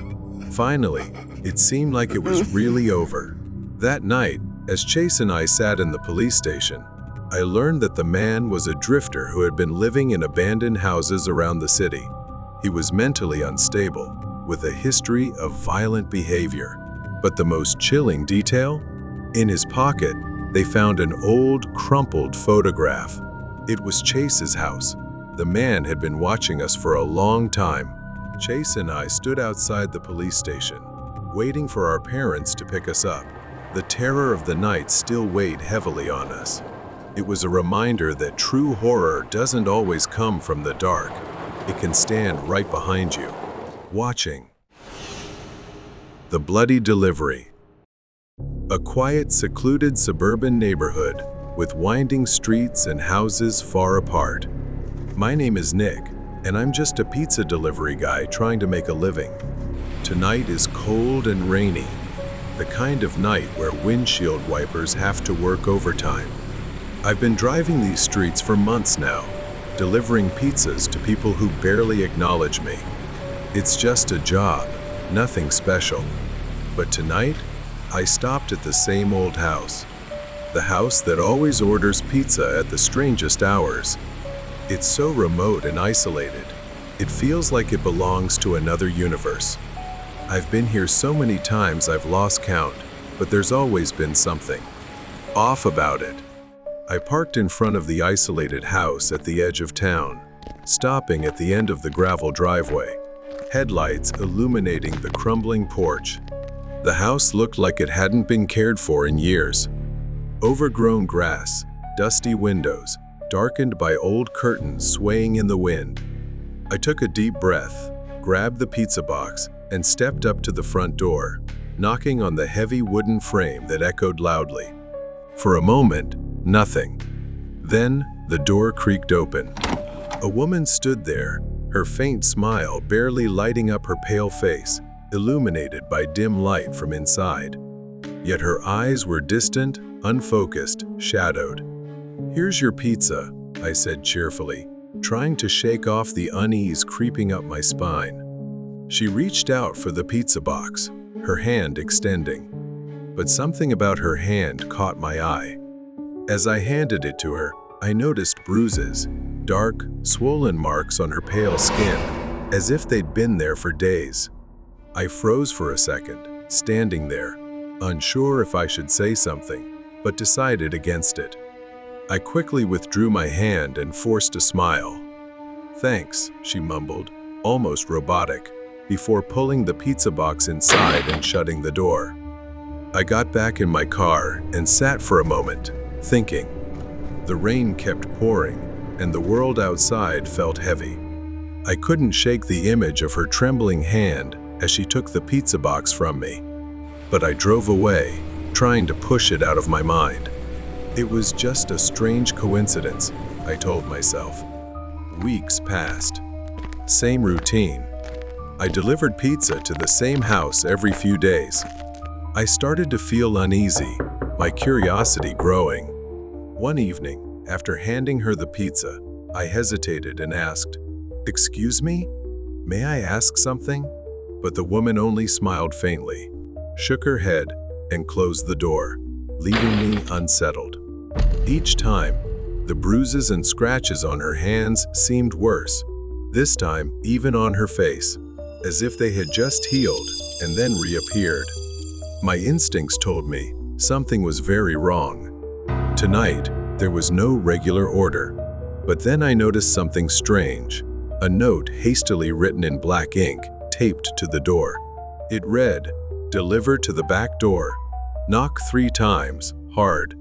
Finally, it seemed like it was really over. That night, as Chase and I sat in the police station, I learned that the man was a drifter who had been living in abandoned houses around the city. He was mentally unstable, with a history of violent behavior. But the most chilling detail? In his pocket, they found an old, crumpled photograph. It was Chase's house. The man had been watching us for a long time. Chase and I stood outside the police station, waiting for our parents to pick us up. The terror of the night still weighed heavily on us. It was a reminder that true horror doesn't always come from the dark. It can stand right behind you, watching. The Bloody Delivery. A quiet, secluded suburban neighborhood with winding streets and houses far apart. My name is Nick, and I'm just a pizza delivery guy trying to make a living. Tonight is cold and rainy, the kind of night where windshield wipers have to work overtime. I've been driving these streets for months now, delivering pizzas to people who barely acknowledge me. It's just a job, nothing special. But tonight, I stopped at the same old house. The house that always orders pizza at the strangest hours. It's so remote and isolated. It feels like it belongs to another universe. I've been here so many times I've lost count, but there's always been something off about it. I parked in front of the isolated house at the edge of town, stopping at the end of the gravel driveway, headlights illuminating the crumbling porch. The house looked like it hadn't been cared for in years. Overgrown grass, dusty windows, darkened by old curtains swaying in the wind. I took a deep breath, grabbed the pizza box, and stepped up to the front door, knocking on the heavy wooden frame that echoed loudly. For a moment, nothing. Then, the door creaked open. A woman stood there, her faint smile barely lighting up her pale face, illuminated by dim light from inside. Yet her eyes were distant, unfocused, shadowed. "Here's your pizza," I said cheerfully, trying to shake off the unease creeping up my spine. She reached out for the pizza box, her hand extending. But something about her hand caught my eye. As I handed it to her, I noticed bruises, dark, swollen marks on her pale skin, as if they'd been there for days. I froze for a second, standing there, unsure if I should say something, but decided against it. I quickly withdrew my hand and forced a smile. "Thanks," she mumbled, almost robotic, before pulling the pizza box inside and shutting the door. I got back in my car and sat for a moment, thinking. The rain kept pouring, and the world outside felt heavy. I couldn't shake the image of her trembling hand as she took the pizza box from me. But I drove away, trying to push it out of my mind. It was just a strange coincidence, I told myself. Weeks passed. Same routine. I delivered pizza to the same house every few days. I started to feel uneasy, my curiosity growing. One evening, after handing her the pizza, I hesitated and asked, "Excuse me? May I ask something?" But the woman only smiled faintly, shook her head, and closed the door, leaving me unsettled. Each time, the bruises and scratches on her hands seemed worse, this time even on her face, as if they had just healed and then reappeared. My instincts told me something was very wrong. Tonight, there was no regular order, but then I noticed something strange, a note hastily written in black ink taped to the door. It read, "Deliver to the back door. Knock 3 times, hard."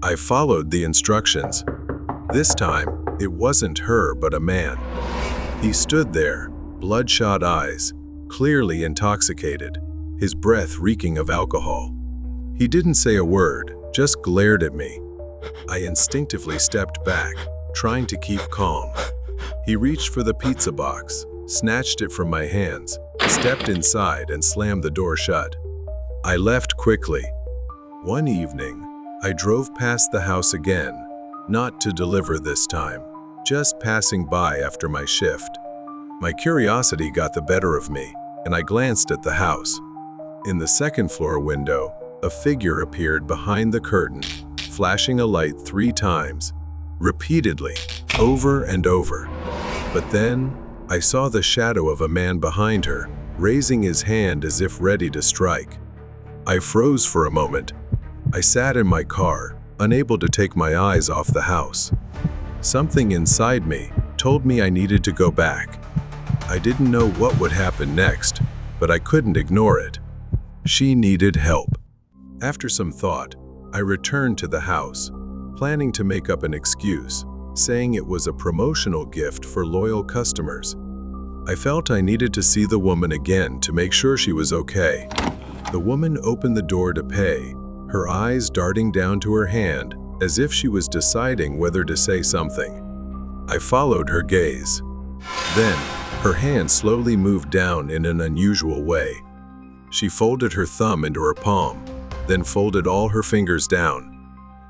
I followed the instructions. This time, it wasn't her but a man. He stood there, bloodshot eyes, clearly intoxicated, his breath reeking of alcohol. He didn't say a word, just glared at me. I instinctively stepped back, trying to keep calm. He reached for the pizza box, snatched it from my hands, stepped inside and slammed the door shut. I left quickly. One evening, I drove past the house again, not to deliver this time, just passing by after my shift. My curiosity got the better of me, and I glanced at the house. In the second-floor window, a figure appeared behind the curtain, flashing a light 3 times, repeatedly, over and over. But then, I saw the shadow of a man behind her, raising his hand as if ready to strike. I froze for a moment. I sat in my car, unable to take my eyes off the house. Something inside me told me I needed to go back. I didn't know what would happen next, but I couldn't ignore it. She needed help. After some thought, I returned to the house, planning to make up an excuse, saying it was a promotional gift for loyal customers. I felt I needed to see the woman again to make sure she was okay. The woman opened the door to pay, her eyes darting down to her hand as if she was deciding whether to say something. I followed her gaze. Then, her hand slowly moved down in an unusual way. She folded her thumb into her palm, then folded all her fingers down.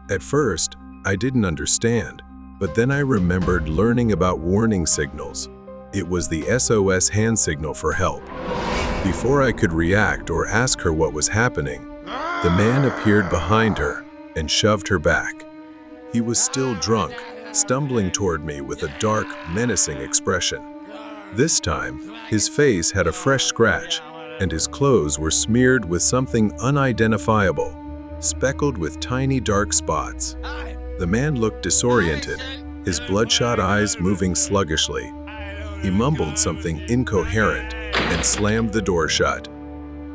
At first, I didn't understand, but then I remembered learning about warning signals. It was the SOS hand signal for help. Before I could react or ask her what was happening, the man appeared behind her and shoved her back. He was still drunk, stumbling toward me with a dark, menacing expression. This time, his face had a fresh scratch, and his clothes were smeared with something unidentifiable, speckled with tiny dark spots. The man looked disoriented, his bloodshot eyes moving sluggishly. He mumbled something incoherent and slammed the door shut.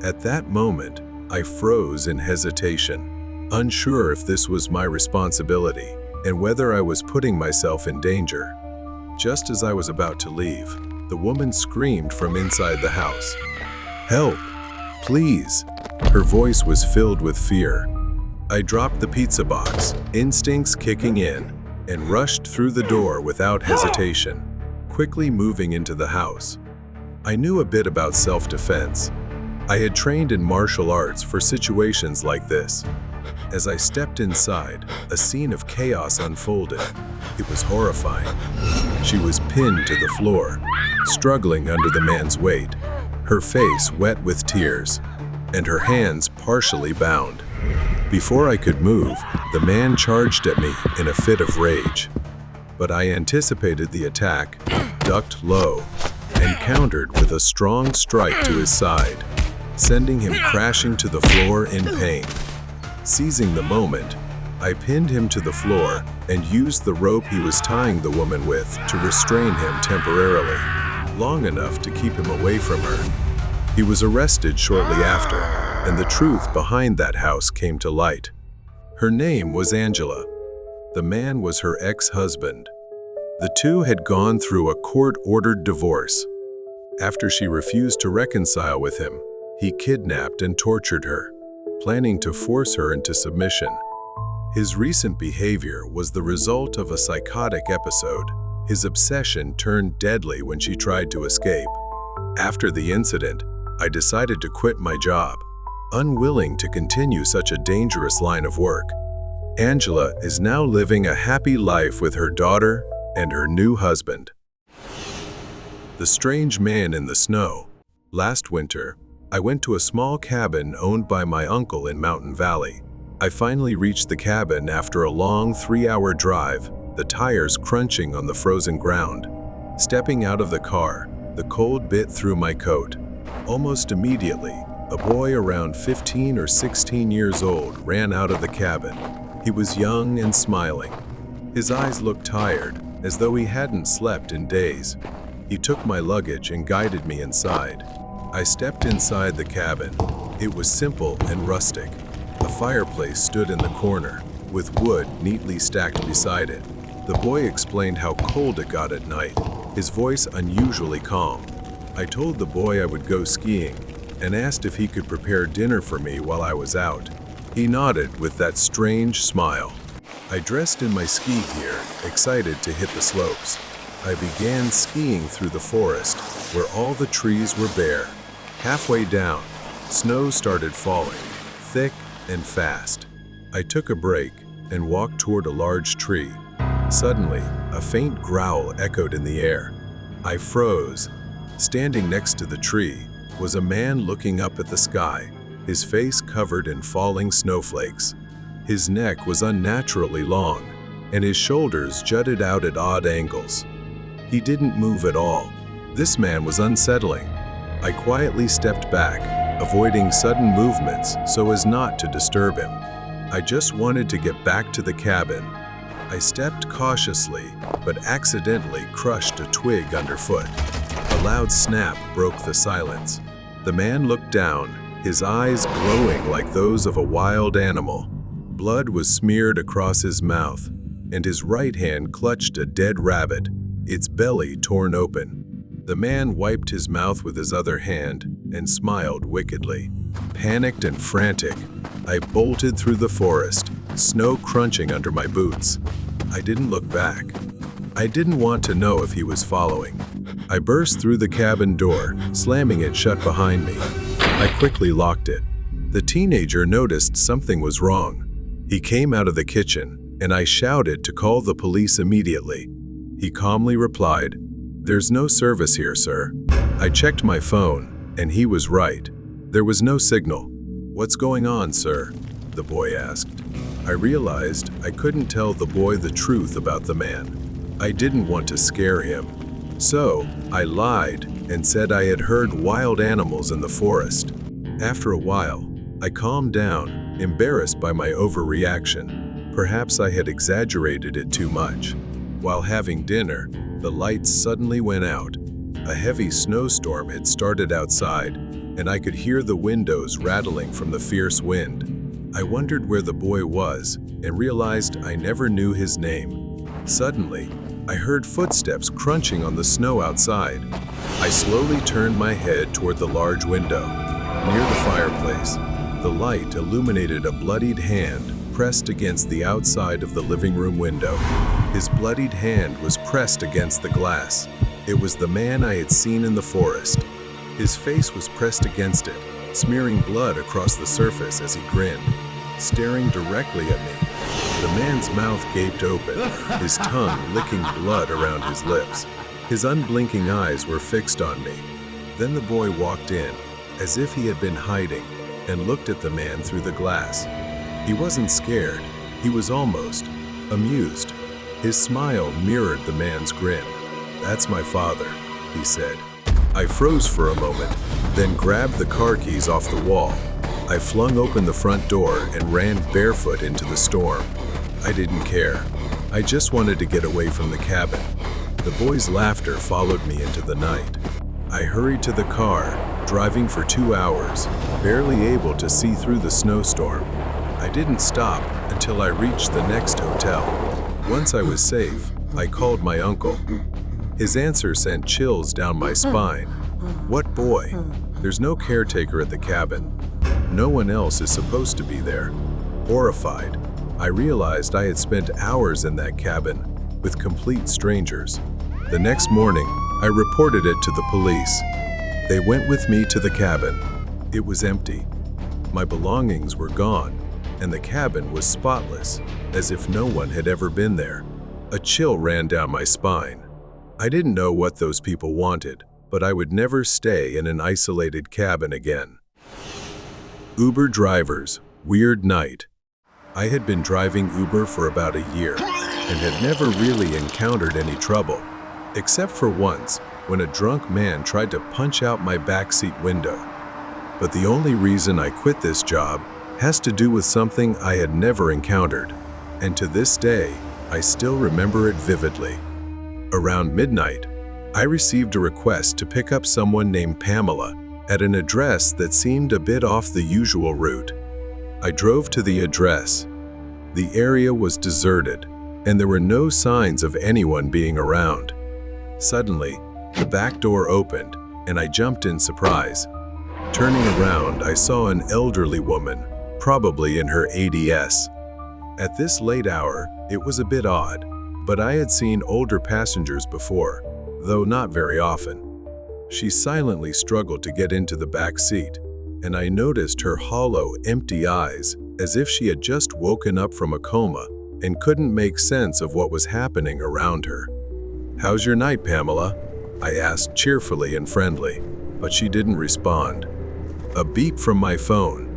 At that moment, I froze in hesitation, unsure if this was my responsibility and whether I was putting myself in danger. Just as I was about to leave, the woman screamed from inside the house. "Help! Please!" Her voice was filled with fear. I dropped the pizza box, instincts kicking in, and rushed through the door without hesitation, quickly moving into the house. I knew a bit about self-defense. I had trained in martial arts for situations like this. As I stepped inside, a scene of chaos unfolded. It was horrifying. She was pinned to the floor, struggling under the man's weight, her face wet with tears, and her hands partially bound. Before I could move, the man charged at me in a fit of rage. But I anticipated the attack, ducked low, and countered with a strong strike to his side, sending him crashing to the floor in pain. Seizing the moment, I pinned him to the floor and used the rope he was tying the woman with to restrain him temporarily, long enough to keep him away from her. He was arrested shortly after, and the truth behind that house came to light. Her name was Angela. The man was her ex-husband. The two had gone through a court-ordered divorce. After she refused to reconcile with him, he kidnapped and tortured her, planning to force her into submission. His recent behavior was the result of a psychotic episode. His obsession turned deadly when she tried to escape. After the incident, I decided to quit my job, unwilling to continue such a dangerous line of work. Angela is now living a happy life with her daughter and her new husband. The strange man in the snow. Last winter, I went to a small cabin owned by my uncle in Mountain Valley. I finally reached the cabin after a long 3-hour drive, the tires crunching on the frozen ground. Stepping out of the car, the cold bit through my coat. Almost immediately, a boy around 15 or 16 years old ran out of the cabin. He was young and smiling. His eyes looked tired, as though he hadn't slept in days. He took my luggage and guided me inside. I stepped inside the cabin. It was simple and rustic. A fireplace stood in the corner, with wood neatly stacked beside it. The boy explained how cold it got at night, his voice unusually calm. I told the boy I would go skiing and asked if he could prepare dinner for me while I was out. He nodded with that strange smile. I dressed in my ski gear, excited to hit the slopes. I began skiing through the forest, where all the trees were bare. Halfway down, snow started falling, thick and fast. I took a break and walked toward a large tree. Suddenly, a faint growl echoed in the air. I froze. Standing next to the tree was a man looking up at the sky, his face covered in falling snowflakes. His neck was unnaturally long, and his shoulders jutted out at odd angles. He didn't move at all. This man was unsettling. I quietly stepped back, avoiding sudden movements so as not to disturb him. I just wanted to get back to the cabin. I stepped cautiously, but accidentally crushed a twig underfoot. A loud snap broke the silence. The man looked down, his eyes glowing like those of a wild animal. Blood was smeared across his mouth, and his right hand clutched a dead rabbit, its belly torn open. The man wiped his mouth with his other hand and smiled wickedly. Panicked and frantic, I bolted through the forest, snow crunching under my boots. I didn't look back. I didn't want to know if he was following. I burst through the cabin door, slamming it shut behind me. I quickly locked it. The teenager noticed something was wrong. He came out of the kitchen, and I shouted to call the police immediately. He calmly replied, "There's no service here, sir." I checked my phone, and he was right. There was no signal. "What's going on, sir?" the boy asked. I realized I couldn't tell the boy the truth about the man. I didn't want to scare him. So, I lied and said I had heard wild animals in the forest. After a while, I calmed down, embarrassed by my overreaction. Perhaps I had exaggerated it too much. While having dinner, the lights suddenly went out. A heavy snowstorm had started outside, and I could hear the windows rattling from the fierce wind. I wondered where the boy was and realized I never knew his name. Suddenly, I heard footsteps crunching on the snow outside. I slowly turned my head toward the large window. Near the fireplace, the light illuminated a bloodied hand pressed against the outside of the living room window. His bloodied hand was pressed against the glass. It was the man I had seen in the forest. His face was pressed against it, smearing blood across the surface as he grinned, staring directly at me. The man's mouth gaped open, his tongue licking blood around his lips. His unblinking eyes were fixed on me. Then the boy walked in, as if he had been hiding, and looked at the man through the glass. He wasn't scared. He was almost amused. His smile mirrored the man's grin. "That's my father," he said. I froze for a moment, then grabbed the car keys off the wall. I flung open the front door and ran barefoot into the storm. I didn't care. I just wanted to get away from the cabin. The boy's laughter followed me into the night. I hurried to the car, driving for 2 hours, barely able to see through the snowstorm. I didn't stop until I reached the next hotel. Once I was safe, I called my uncle. His answer sent chills down my spine. "What boy? There's no caretaker at the cabin. No one else is supposed to be there." Horrified, I realized I had spent hours in that cabin with complete strangers. The next morning, I reported it to the police. They went with me to the cabin. It was empty. My belongings were gone, and the cabin was spotless, as if no one had ever been there. A chill ran down my spine. I didn't know what those people wanted, but I would never stay in an isolated cabin again. Uber drivers, weird night. I had been driving Uber for about a year and had never really encountered any trouble, except for once when a drunk man tried to punch out my backseat window. But the only reason I quit this job has to do with something I had never encountered, and to this day, I still remember it vividly. Around midnight, I received a request to pick up someone named Pamela at an address that seemed a bit off the usual route. I drove to the address. The area was deserted, and there were no signs of anyone being around. Suddenly, the back door opened, and I jumped in surprise. Turning around, I saw an elderly woman, probably in her 80s. At this late hour, it was a bit odd, but I had seen older passengers before, though not very often. She silently struggled to get into the back seat, and I noticed her hollow, empty eyes, as if she had just woken up from a coma and couldn't make sense of what was happening around her. "How's your night, Pamela?" I asked cheerfully and friendly, but she didn't respond. A beep from my phone.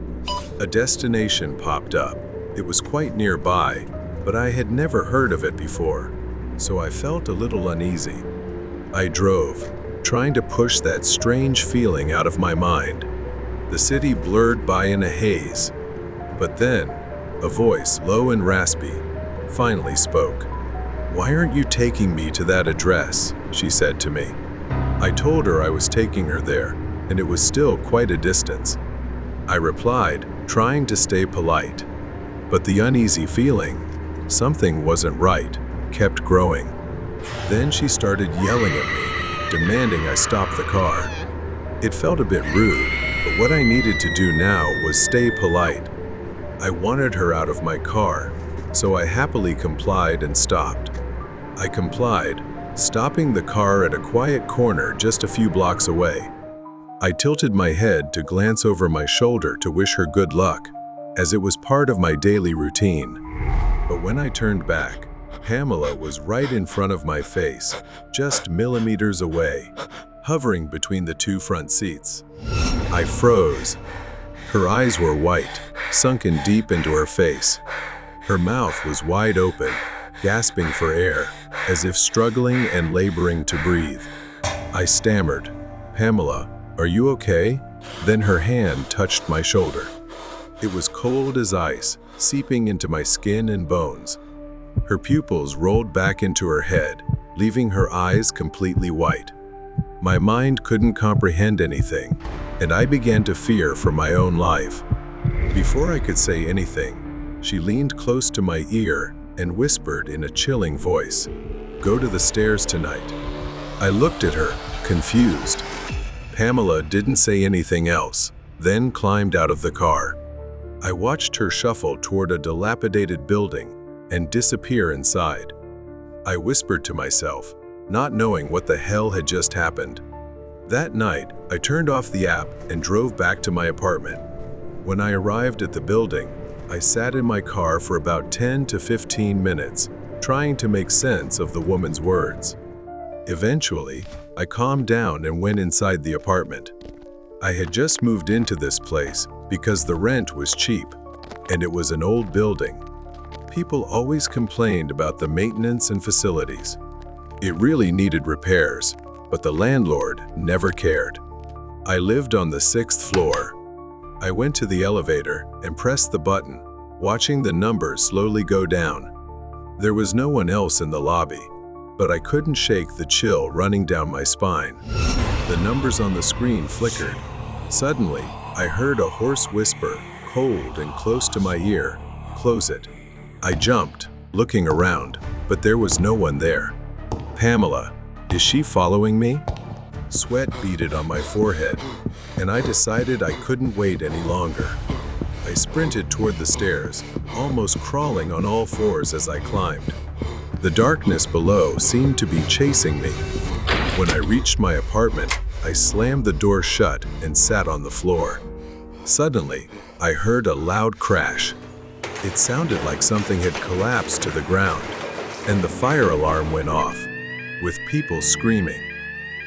A destination popped up. It was quite nearby, but I had never heard of it before, so I felt a little uneasy. I drove, trying to push that strange feeling out of my mind. The city blurred by in a haze, but then a voice, low and raspy, finally spoke. "Why aren't you taking me to that address?" she said to me. I told her I was taking her there, and it was still quite a distance. I replied, trying to stay polite. But the uneasy feeling, something wasn't right, kept growing. Then she started yelling at me, demanding I stop the car. It felt a bit rude, but what I needed to do now was stay polite. I wanted her out of my car, so I happily complied and stopped. I complied, stopping the car at a quiet corner just a few blocks away. I tilted my head to glance over my shoulder to wish her good luck, as it was part of my daily routine. But when I turned back, Pamela was right in front of my face, just millimeters away, hovering between the two front seats. I froze. Her eyes were white, sunken deep into her face. Her mouth was wide open, gasping for air, as if struggling and laboring to breathe. I stammered, "Pamela, are you okay?" Then her hand touched my shoulder. It was cold as ice, seeping into my skin and bones. Her pupils rolled back into her head, leaving her eyes completely white. My mind couldn't comprehend anything. and I began to fear for my own life. Before I could say anything, she leaned close to my ear and whispered in a chilling voice, "Go to the stairs tonight." I looked at her, confused. Pamela didn't say anything else, then climbed out of the car. I watched her shuffle toward a dilapidated building and disappear inside. I whispered to myself, not knowing what the hell had just happened. That night, I turned off the app and drove back to my apartment. When I arrived at the building, I sat in my car for about 10 to 15 minutes, trying to make sense of the woman's words. Eventually, I calmed down and went inside the apartment. I had just moved into this place because the rent was cheap, and it was an old building. People always complained about the maintenance and facilities. It really needed repairs, but the landlord never cared. I lived on the 6th floor. I went to the elevator and pressed the button, watching the numbers slowly go down. There was no one else in the lobby, but I couldn't shake the chill running down my spine. The numbers on the screen flickered. Suddenly, I heard a hoarse whisper, cold and close to my ear, "Close it." I jumped, looking around, but there was no one there. Pamela, is she following me? Sweat beaded on my forehead, and I decided I couldn't wait any longer. I sprinted toward the stairs, almost crawling on all fours as I climbed. The darkness below seemed to be chasing me. When I reached my apartment, I slammed the door shut and sat on the floor. Suddenly, I heard a loud crash. It sounded like something had collapsed to the ground, and the fire alarm went off, with people screaming.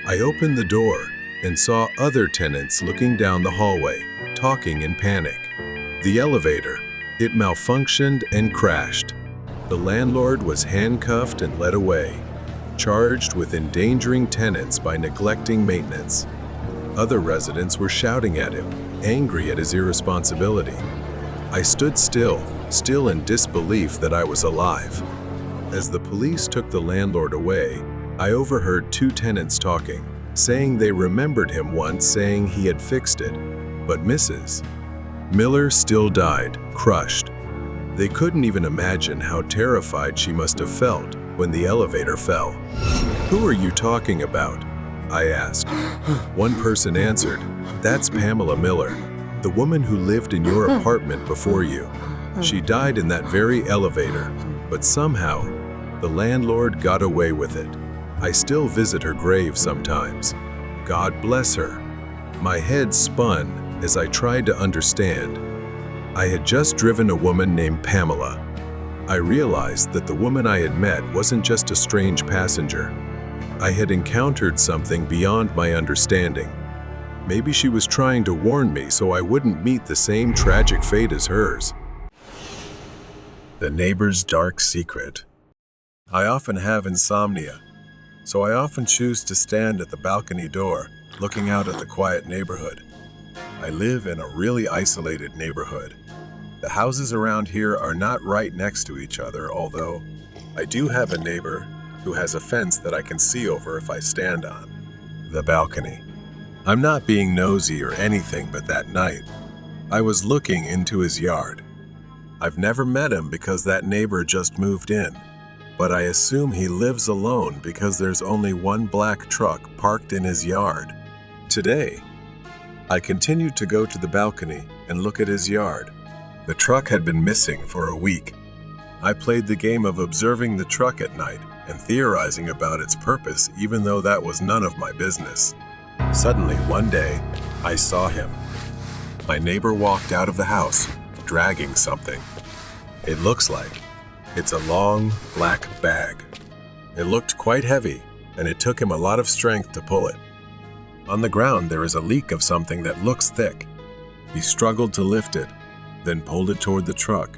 I opened the door and saw other tenants looking down the hallway, talking in panic. The elevator, it malfunctioned and crashed. The landlord was handcuffed and led away, charged with endangering tenants by neglecting maintenance. Other residents were shouting at him, angry at his irresponsibility. I stood still in disbelief that I was alive. As the police took the landlord away, I overheard two tenants talking, saying they remembered him once saying he had fixed it, but Mrs. Miller still died, crushed. They couldn't even imagine how terrified she must have felt when the elevator fell. "Who are you talking about?" I asked. One person answered, "That's Pamela Miller, the woman who lived in your apartment before you. She died in that very elevator, but somehow, the landlord got away with it. I still visit her grave sometimes. God bless her." My head spun as I tried to understand. I had just driven a woman named Pamela. I realized that the woman I had met wasn't just a strange passenger. I had encountered something beyond my understanding. Maybe she was trying to warn me so I wouldn't meet the same tragic fate as hers. The neighbor's dark secret. I often have insomnia, so I often choose to stand at the balcony door, looking out at the quiet neighborhood. I live in a really isolated neighborhood. The houses around here are not right next to each other, although I do have a neighbor who has a fence that I can see over if I stand on the balcony. I'm not being nosy or anything, but that night, I was looking into his yard. I've never met him because that neighbor just moved in, but I assume he lives alone because there's only one black truck parked in his yard. Today, I continued to go to the balcony and look at his yard. The truck had been missing for a week. I played the game of observing the truck at night and theorizing about its purpose, even though that was none of my business. Suddenly, one day, I saw him. My neighbor walked out of the house, dragging something. It looks like it's a long, black bag. It looked quite heavy, and it took him a lot of strength to pull it. On the ground, there is a leak of something that looks thick. He struggled to lift it, then pulled it toward the truck,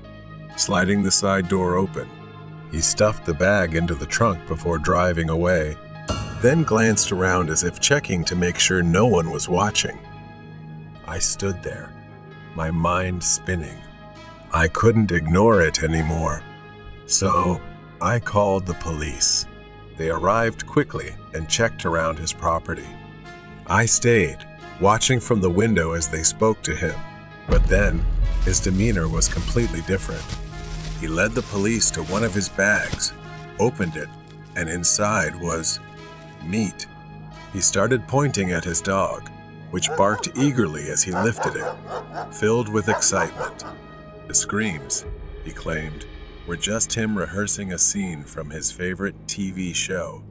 sliding the side door open. He stuffed the bag into the trunk before driving away, then glanced around as if checking to make sure no one was watching. I stood there, my mind spinning. I couldn't ignore it anymore. So I called the police. They arrived quickly and checked around his property. I stayed, watching from the window as they spoke to him. But then, his demeanor was completely different. He led the police to one of his bags, opened it, and inside was meat. He started pointing at his dog, which barked eagerly as he lifted it, filled with excitement. The screams, he claimed, were just him rehearsing a scene from his favorite TV show.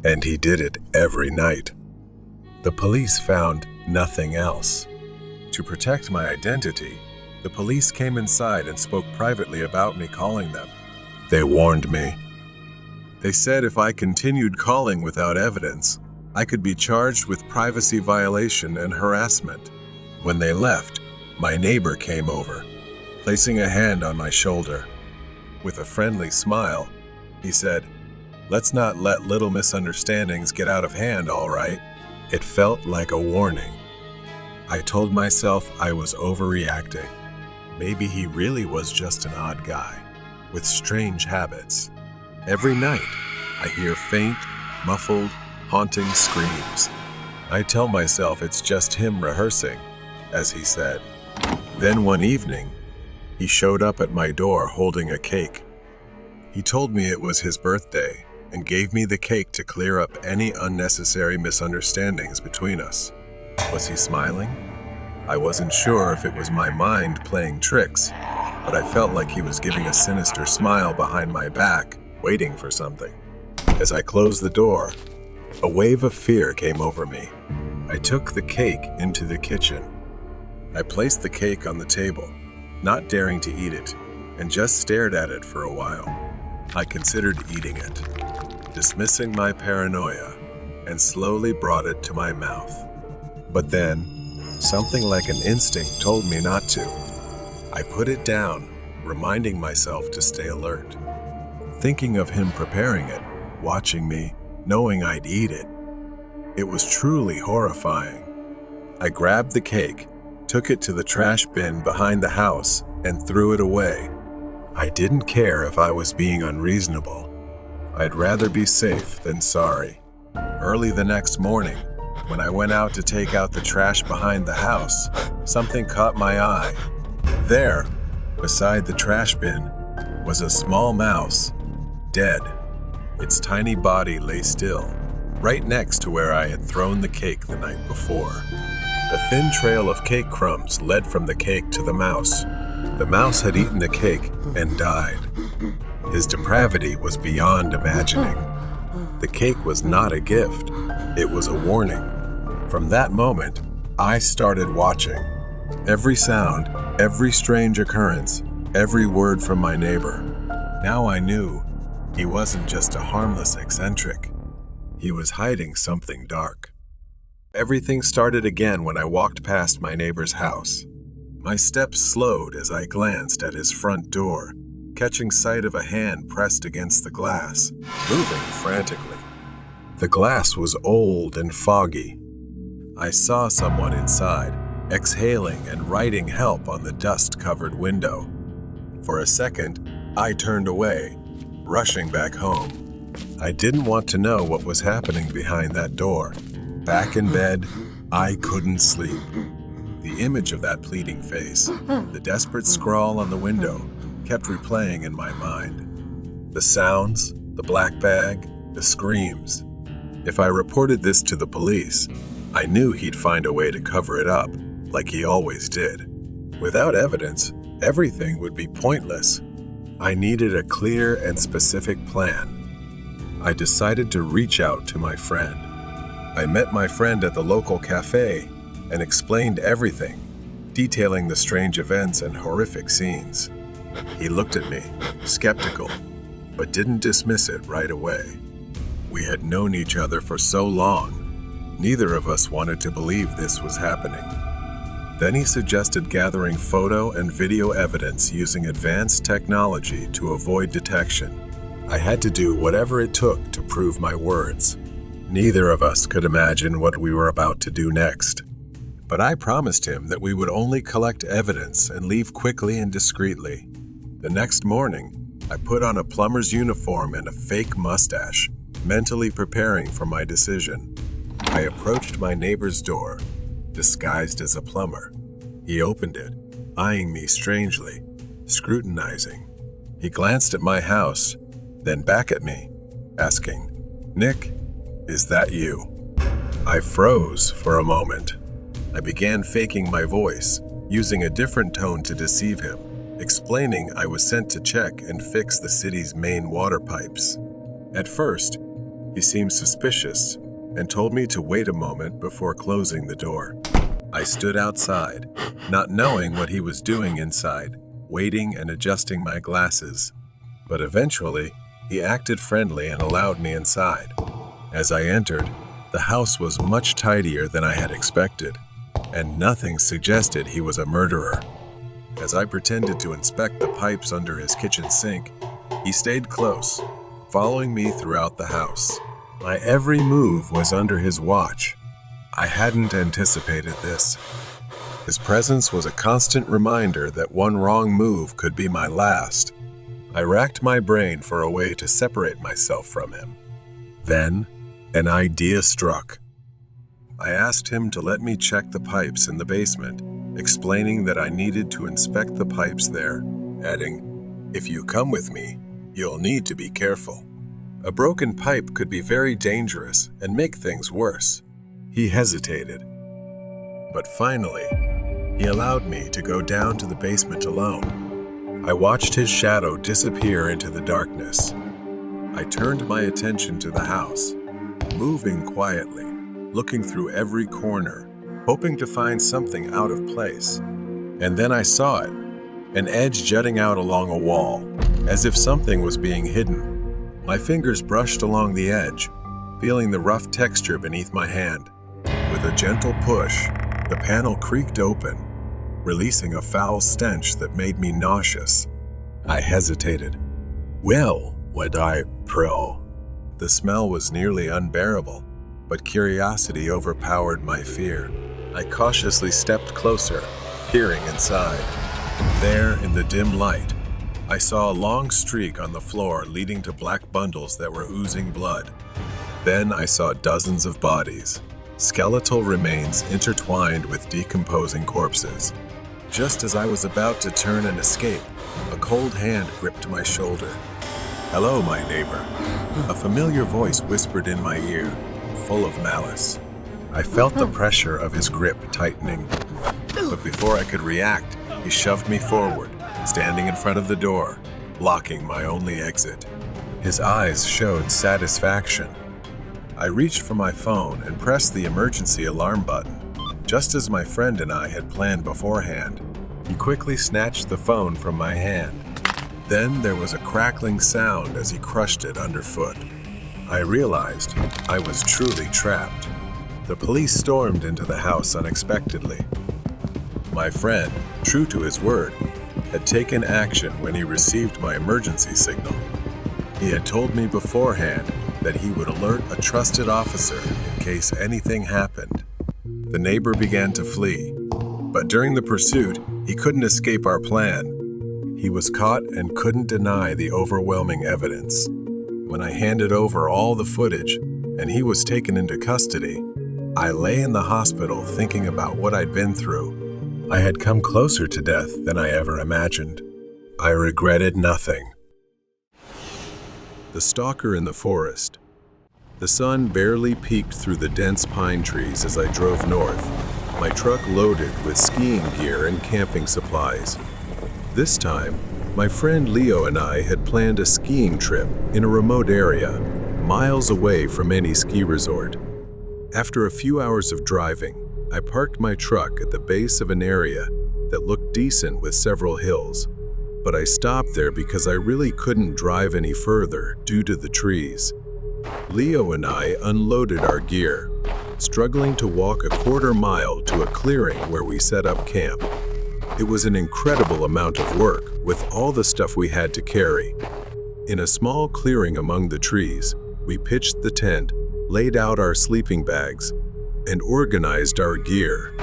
And he did it every night. The police found nothing else. To protect my identity, the police came inside and spoke privately about me calling them. They warned me. They said if I continued calling without evidence, I could be charged with privacy violation and harassment. When they left, my neighbor came over, placing a hand on my shoulder. With a friendly smile, he said, "Let's not let little misunderstandings get out of hand, all right?" It felt like a warning. I told myself I was overreacting. Maybe he really was just an odd guy, with strange habits. Every night, I hear faint, muffled, haunting screams. I tell myself it's just him rehearsing, as he said. Then one evening, he showed up at my door holding a cake. He told me it was his birthday and gave me the cake to clear up any unnecessary misunderstandings between us. Was he smiling? I wasn't sure if it was my mind playing tricks, but I felt like he was giving a sinister smile behind my back, waiting for something. As I closed the door, a wave of fear came over me. I took the cake into the kitchen. I placed the cake on the table, not daring to eat it, and just stared at it for a while. I considered eating it, dismissing my paranoia, and slowly brought it to my mouth. But then, something like an instinct told me not to. I put it down, reminding myself to stay alert. Thinking of him preparing it, watching me, knowing I'd eat it. It was truly horrifying. I grabbed the cake, took it to the trash bin behind the house, and threw it away. I didn't care if I was being unreasonable. I'd rather be safe than sorry. Early the next morning, when I went out to take out the trash behind the house, something caught my eye. There, beside the trash bin, was a small mouse, dead. Its tiny body lay still, right next to where I had thrown the cake the night before. A thin trail of cake crumbs led from the cake to the mouse. The mouse had eaten the cake and died. His depravity was beyond imagining. The cake was not a gift, it was a warning. From that moment, I started watching. Every sound, every strange occurrence, every word from my neighbor. Now I knew he wasn't just a harmless eccentric. He was hiding something dark. Everything started again when I walked past my neighbor's house. My steps slowed as I glanced at his front door, catching sight of a hand pressed against the glass, moving frantically. The glass was old and foggy. I saw someone inside, exhaling and writing help on the dust-covered window. For a second, I turned away, rushing back home. I didn't want to know what was happening behind that door. Back in bed, I couldn't sleep. The image of that pleading face, the desperate scrawl on the window, kept replaying in my mind. The sounds, the black bag, the screams. If I reported this to the police, I knew he'd find a way to cover it up, like he always did. Without evidence, everything would be pointless. I needed a clear and specific plan. I decided to reach out to my friend. I met my friend at the local cafe and explained everything, detailing the strange events and horrific scenes. He looked at me, skeptical, but didn't dismiss it right away. We had known each other for so long, neither of us wanted to believe this was happening. Then he suggested gathering photo and video evidence using advanced technology to avoid detection. I had to do whatever it took to prove my words. Neither of us could imagine what we were about to do next. But I promised him that we would only collect evidence and leave quickly and discreetly. The next morning, I put on a plumber's uniform and a fake mustache, mentally preparing for my decision. I approached my neighbor's door, disguised as a plumber. He opened it, eyeing me strangely, scrutinizing. He glanced at my house, then back at me, asking, "Nick, is that you?" I froze for a moment. I began faking my voice, using a different tone to deceive him, explaining I was sent to check and fix the city's main water pipes. At first, he seemed suspicious and told me to wait a moment before closing the door. I stood outside, not knowing what he was doing inside, waiting and adjusting my glasses. But eventually, he acted friendly and allowed me inside. As I entered, the house was much tidier than I had expected, and nothing suggested he was a murderer. As I pretended to inspect the pipes under his kitchen sink, he stayed close, following me throughout the house. My every move was under his watch. I hadn't anticipated this. His presence was a constant reminder that one wrong move could be my last. I racked my brain for a way to separate myself from him. Then, an idea struck. I asked him to let me check the pipes in the basement, explaining that I needed to inspect the pipes there, adding, "If you come with me, you'll need to be careful. A broken pipe could be very dangerous and make things worse." He hesitated, but finally, he allowed me to go down to the basement alone. I watched his shadow disappear into the darkness. I turned my attention to the house, moving quietly, looking through every corner, hoping to find something out of place. And then I saw it, an edge jutting out along a wall, as if something was being hidden. My fingers brushed along the edge, feeling the rough texture beneath my hand. With a gentle push, the panel creaked open, releasing a foul stench that made me nauseous. I hesitated. Well, would I pro? The smell was nearly unbearable, but curiosity overpowered my fear. I cautiously stepped closer, peering inside. There, in the dim light, I saw a long streak on the floor leading to black bundles that were oozing blood. Then I saw dozens of bodies, skeletal remains intertwined with decomposing corpses. Just as I was about to turn and escape, a cold hand gripped my shoulder. "Hello, my neighbor," a familiar voice whispered in my ear, full of malice. I felt the pressure of his grip tightening, but before I could react, he shoved me forward, standing in front of the door, blocking my only exit. His eyes showed satisfaction. I reached for my phone and pressed the emergency alarm button, just as my friend and I had planned beforehand. He quickly snatched the phone from my hand. Then there was a crackling sound as he crushed it underfoot. I realized I was truly trapped. The police stormed into the house unexpectedly. My friend, true to his word, had taken action when he received my emergency signal. He had told me beforehand that he would alert a trusted officer in case anything happened. The neighbor began to flee, but during the pursuit, he couldn't escape our plan. He was caught and couldn't deny the overwhelming evidence. When I handed over all the footage and he was taken into custody, I lay in the hospital thinking about what I'd been through. I had come closer to death than I ever imagined. I regretted nothing. The stalker in the forest. The sun barely peeked through the dense pine trees as I drove north, my truck loaded with skiing gear and camping supplies. This time, my friend Leo and I had planned a skiing trip in a remote area, miles away from any ski resort. After a few hours of driving, I parked my truck at the base of an area that looked decent with several hills. But I stopped there because I really couldn't drive any further due to the trees. Leo and I unloaded our gear, struggling to walk a quarter mile to a clearing where we set up camp. It was an incredible amount of work with all the stuff we had to carry. In a small clearing among the trees, we pitched the tent, laid out our sleeping bags, and organized our gear.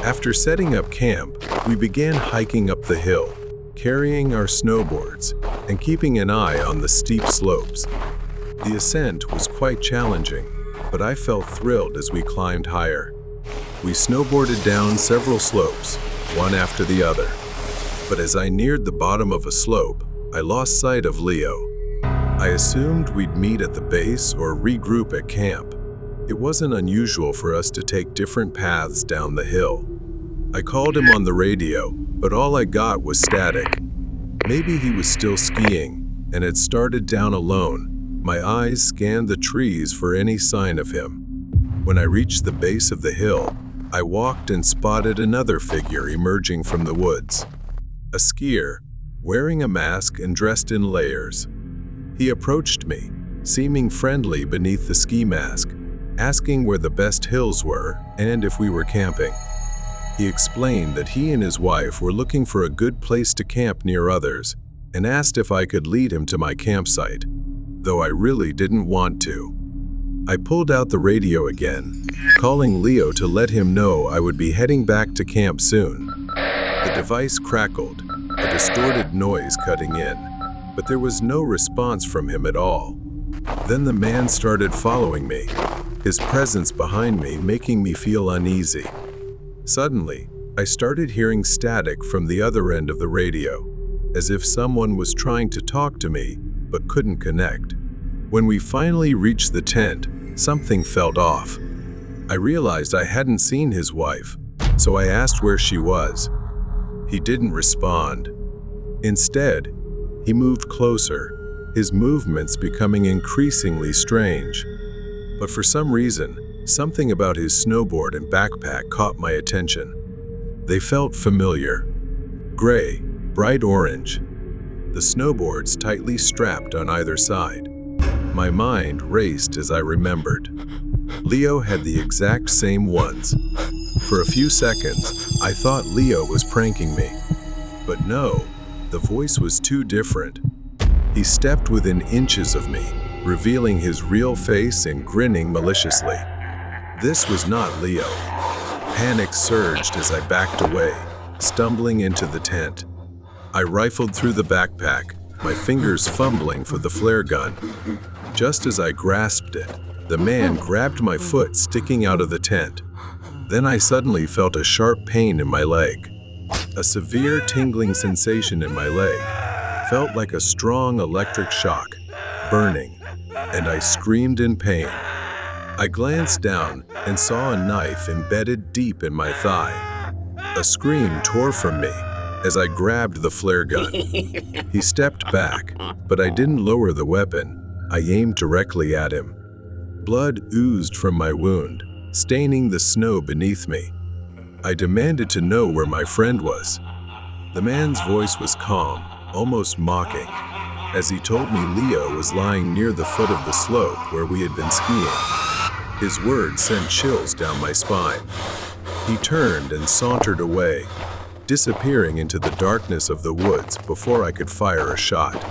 After setting up camp, we began hiking up the hill, carrying our snowboards and keeping an eye on the steep slopes. The ascent was quite challenging, but I felt thrilled as we climbed higher. We snowboarded down several slopes, one after the other. But as I neared the bottom of a slope, I lost sight of Leo. I assumed we'd meet at the base or regroup at camp. It wasn't unusual for us to take different paths down the hill. I called him on the radio, but all I got was static. Maybe he was still skiing and had started down alone. My eyes scanned the trees for any sign of him. When I reached the base of the hill, I walked and spotted another figure emerging from the woods. A skier, wearing a mask and dressed in layers. He approached me, seeming friendly beneath the ski mask, asking where the best hills were and if we were camping. He explained that he and his wife were looking for a good place to camp near others and asked if I could lead him to my campsite, though I really didn't want to. I pulled out the radio again, calling Leo to let him know I would be heading back to camp soon. The device crackled, a distorted noise cutting in, but there was no response from him at all. Then the man started following me, his presence behind me making me feel uneasy. Suddenly, I started hearing static from the other end of the radio, as if someone was trying to talk to me but couldn't connect. When we finally reached the tent, something felt off. I realized I hadn't seen his wife, so I asked where she was. He didn't respond. Instead, he moved closer, his movements becoming increasingly strange. But for some reason, something about his snowboard and backpack caught my attention. They felt familiar. Gray, bright orange. The snowboards tightly strapped on either side. My mind raced as I remembered. Leo had the exact same ones. For a few seconds, I thought Leo was pranking me. But no, the voice was too different. He stepped within inches of me, revealing his real face and grinning maliciously. This was not Leo. Panic surged as I backed away, stumbling into the tent. I rifled through the backpack, my fingers fumbling for the flare gun. Just as I grasped it, the man grabbed my foot sticking out of the tent. Then I suddenly felt a sharp pain in my leg. A severe tingling sensation in my leg felt like a strong electric shock, burning, and I screamed in pain. I glanced down and saw a knife embedded deep in my thigh. A scream tore from me as I grabbed the flare gun. He stepped back, but I didn't lower the weapon. I aimed directly at him. Blood oozed from my wound, staining the snow beneath me. I demanded to know where my friend was. The man's voice was calm, almost mocking, as he told me Leo was lying near the foot of the slope where we had been skiing. His words sent chills down my spine. He turned and sauntered away, disappearing into the darkness of the woods before I could fire a shot.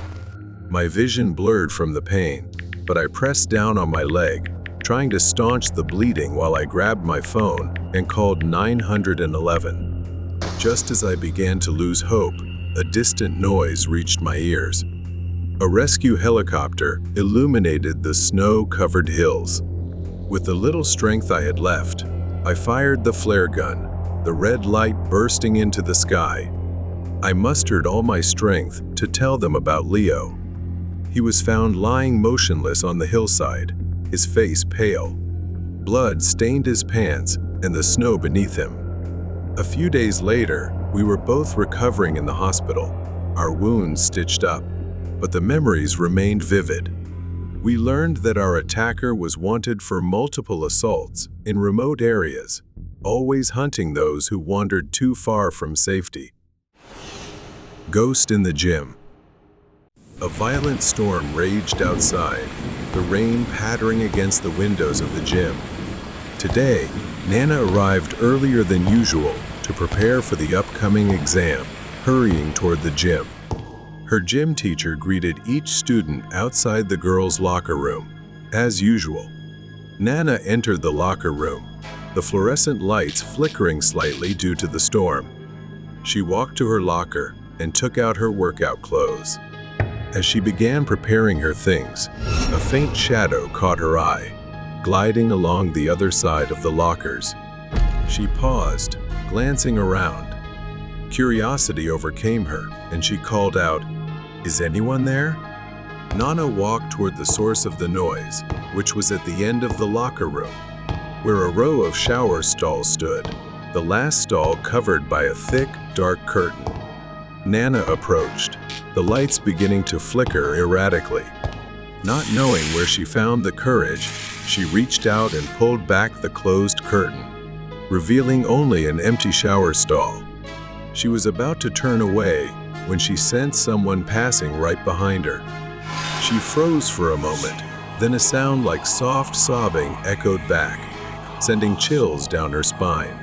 My vision blurred from the pain, but I pressed down on my leg, trying to staunch the bleeding while I grabbed my phone and called 911. Just as I began to lose hope, a distant noise reached my ears. A rescue helicopter illuminated the snow-covered hills. With the little strength I had left, I fired the flare gun, the red light bursting into the sky. I mustered all my strength to tell them about Leo. He was found lying motionless on the hillside, his face pale. Blood stained his pants and the snow beneath him. A few days later, we were both recovering in the hospital, our wounds stitched up, but the memories remained vivid. We learned that our attacker was wanted for multiple assaults in remote areas, always hunting those who wandered too far from safety. Ghost in the gym. A violent storm raged outside, the rain pattering against the windows of the gym. Today, Nana arrived earlier than usual to prepare for the upcoming exam, hurrying toward the gym. Her gym teacher greeted each student outside the girls' locker room, as usual. Nana entered the locker room, the fluorescent lights flickering slightly due to the storm. She walked to her locker and took out her workout clothes. As she began preparing her things, a faint shadow caught her eye, gliding along the other side of the lockers. She paused, glancing around. Curiosity overcame her, and she called out, "Is anyone there?" Nana walked toward the source of the noise, which was at the end of the locker room, where a row of shower stalls stood, the last stall covered by a thick, dark curtain. Nana approached, the lights beginning to flicker erratically. Not knowing where she found the courage, she reached out and pulled back the closed curtain, revealing only an empty shower stall. She was about to turn away when she sensed someone passing right behind her. She froze for a moment, then a sound like soft sobbing echoed back, sending chills down her spine.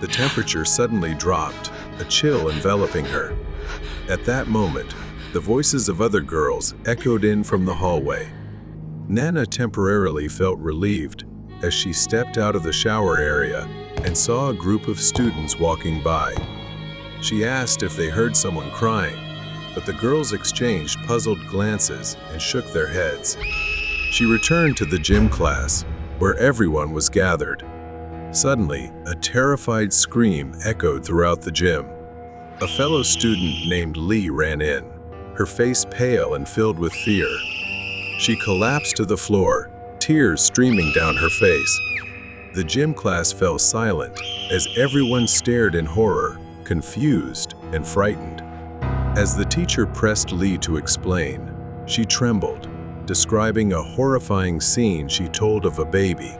The temperature suddenly dropped, a chill enveloping her. At that moment, the voices of other girls echoed in from the hallway. Nana temporarily felt relieved as she stepped out of the shower area and saw a group of students walking by. She asked if they heard someone crying, but the girls exchanged puzzled glances and shook their heads. She returned to the gym class, where everyone was gathered. Suddenly, a terrified scream echoed throughout the gym. A fellow student named Lee ran in, her face pale and filled with fear. She collapsed to the floor, tears streaming down her face. The gym class fell silent as everyone stared in horror, confused and frightened. As the teacher pressed Lee to explain, she trembled, describing a horrifying scene she told of a baby,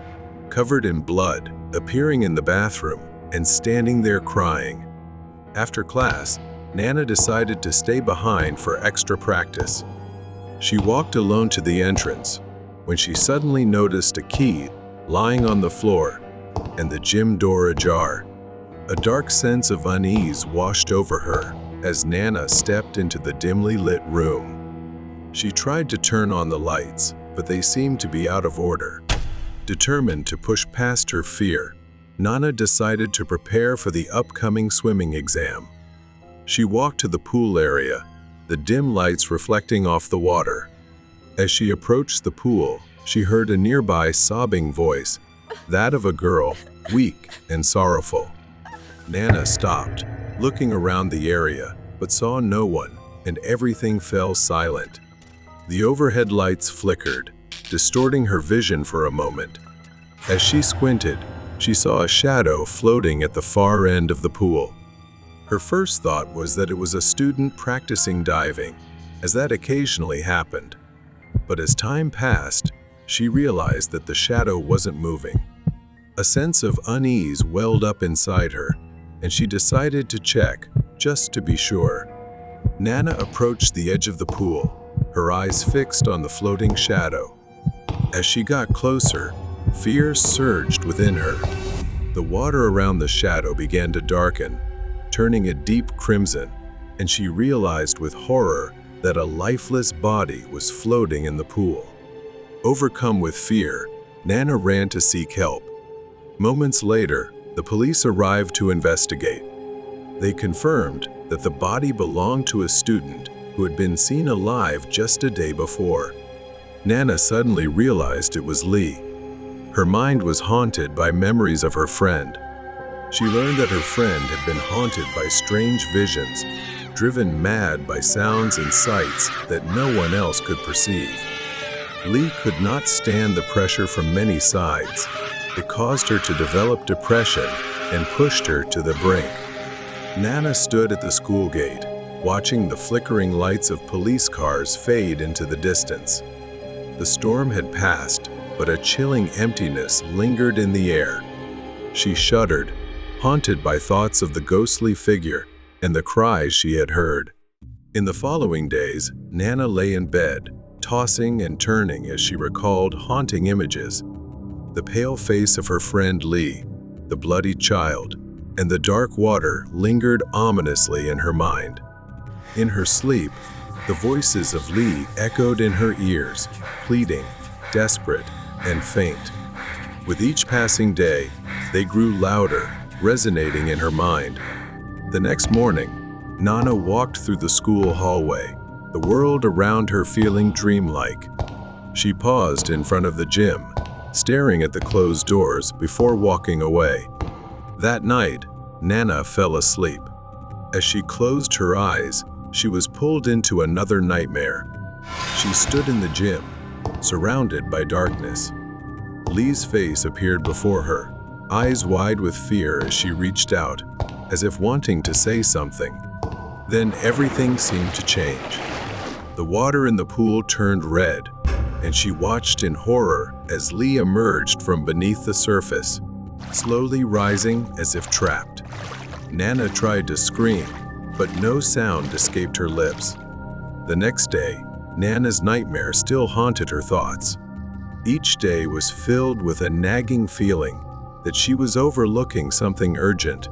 covered in blood, appearing in the bathroom and standing there crying. After class, Nana decided to stay behind for extra practice. She walked alone to the entrance when she suddenly noticed a key lying on the floor and the gym door ajar. A dark sense of unease washed over her as Nana stepped into the dimly lit room. She tried to turn on the lights, but they seemed to be out of order. Determined to push past her fear, Nana decided to prepare for the upcoming swimming exam. She walked to the pool area, the dim lights reflecting off the water. As she approached the pool, she heard a nearby sobbing voice, that of a girl, weak and sorrowful. Nana stopped, looking around the area, but saw no one, and everything fell silent. The overhead lights flickered, distorting her vision for a moment. As she squinted, she saw a shadow floating at the far end of the pool. Her first thought was that it was a student practicing diving, as that occasionally happened. But as time passed, she realized that the shadow wasn't moving. A sense of unease welled up inside her, and she decided to check, just to be sure. Nana approached the edge of the pool, her eyes fixed on the floating shadow. As she got closer, fear surged within her. The water around the shadow began to darken, turning a deep crimson, and she realized with horror that a lifeless body was floating in the pool. Overcome with fear, Nana ran to seek help. Moments later, the police arrived to investigate. They confirmed that the body belonged to a student who had been seen alive just a day before. Nana suddenly realized it was Lee. Her mind was haunted by memories of her friend. She learned that her friend had been haunted by strange visions, driven mad by sounds and sights that no one else could perceive. Lee could not stand the pressure from many sides. It caused her to develop depression and pushed her to the brink. Nana stood at the school gate, watching the flickering lights of police cars fade into the distance. The storm had passed, but a chilling emptiness lingered in the air. She shuddered, haunted by thoughts of the ghostly figure and the cries she had heard. In the following days, Nana lay in bed, tossing and turning as she recalled haunting images. The pale face of her friend Lee, the bloodied child, and the dark water lingered ominously in her mind. In her sleep, the voices of Lee echoed in her ears, pleading, desperate, and faint. With each passing day, they grew louder, resonating in her mind. The next morning, Nana walked through the school hallway, the world around her feeling dreamlike. She paused in front of the gym, staring at the closed doors before walking away. That night, Nana fell asleep. As she closed her eyes, she was pulled into another nightmare. She stood in the gym, surrounded by darkness. Lee's face appeared before her, eyes wide with fear as she reached out, as if wanting to say something. Then everything seemed to change. The water in the pool turned red, and she watched in horror as Lee emerged from beneath the surface, slowly rising as if trapped. Nana tried to scream, but no sound escaped her lips. The next day, Nana's nightmare still haunted her thoughts. Each day was filled with a nagging feeling that she was overlooking something urgent,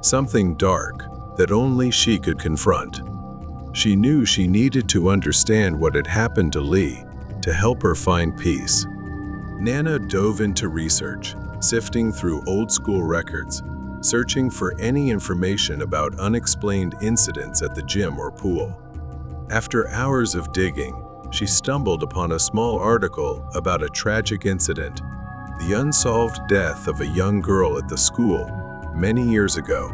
something dark that only she could confront. She knew she needed to understand what had happened to Lee to help her find peace. Nana dove into research, sifting through old-school records, searching for any information about unexplained incidents at the gym or pool. After hours of digging, she stumbled upon a small article about a tragic incident, the unsolved death of a young girl at the school many years ago.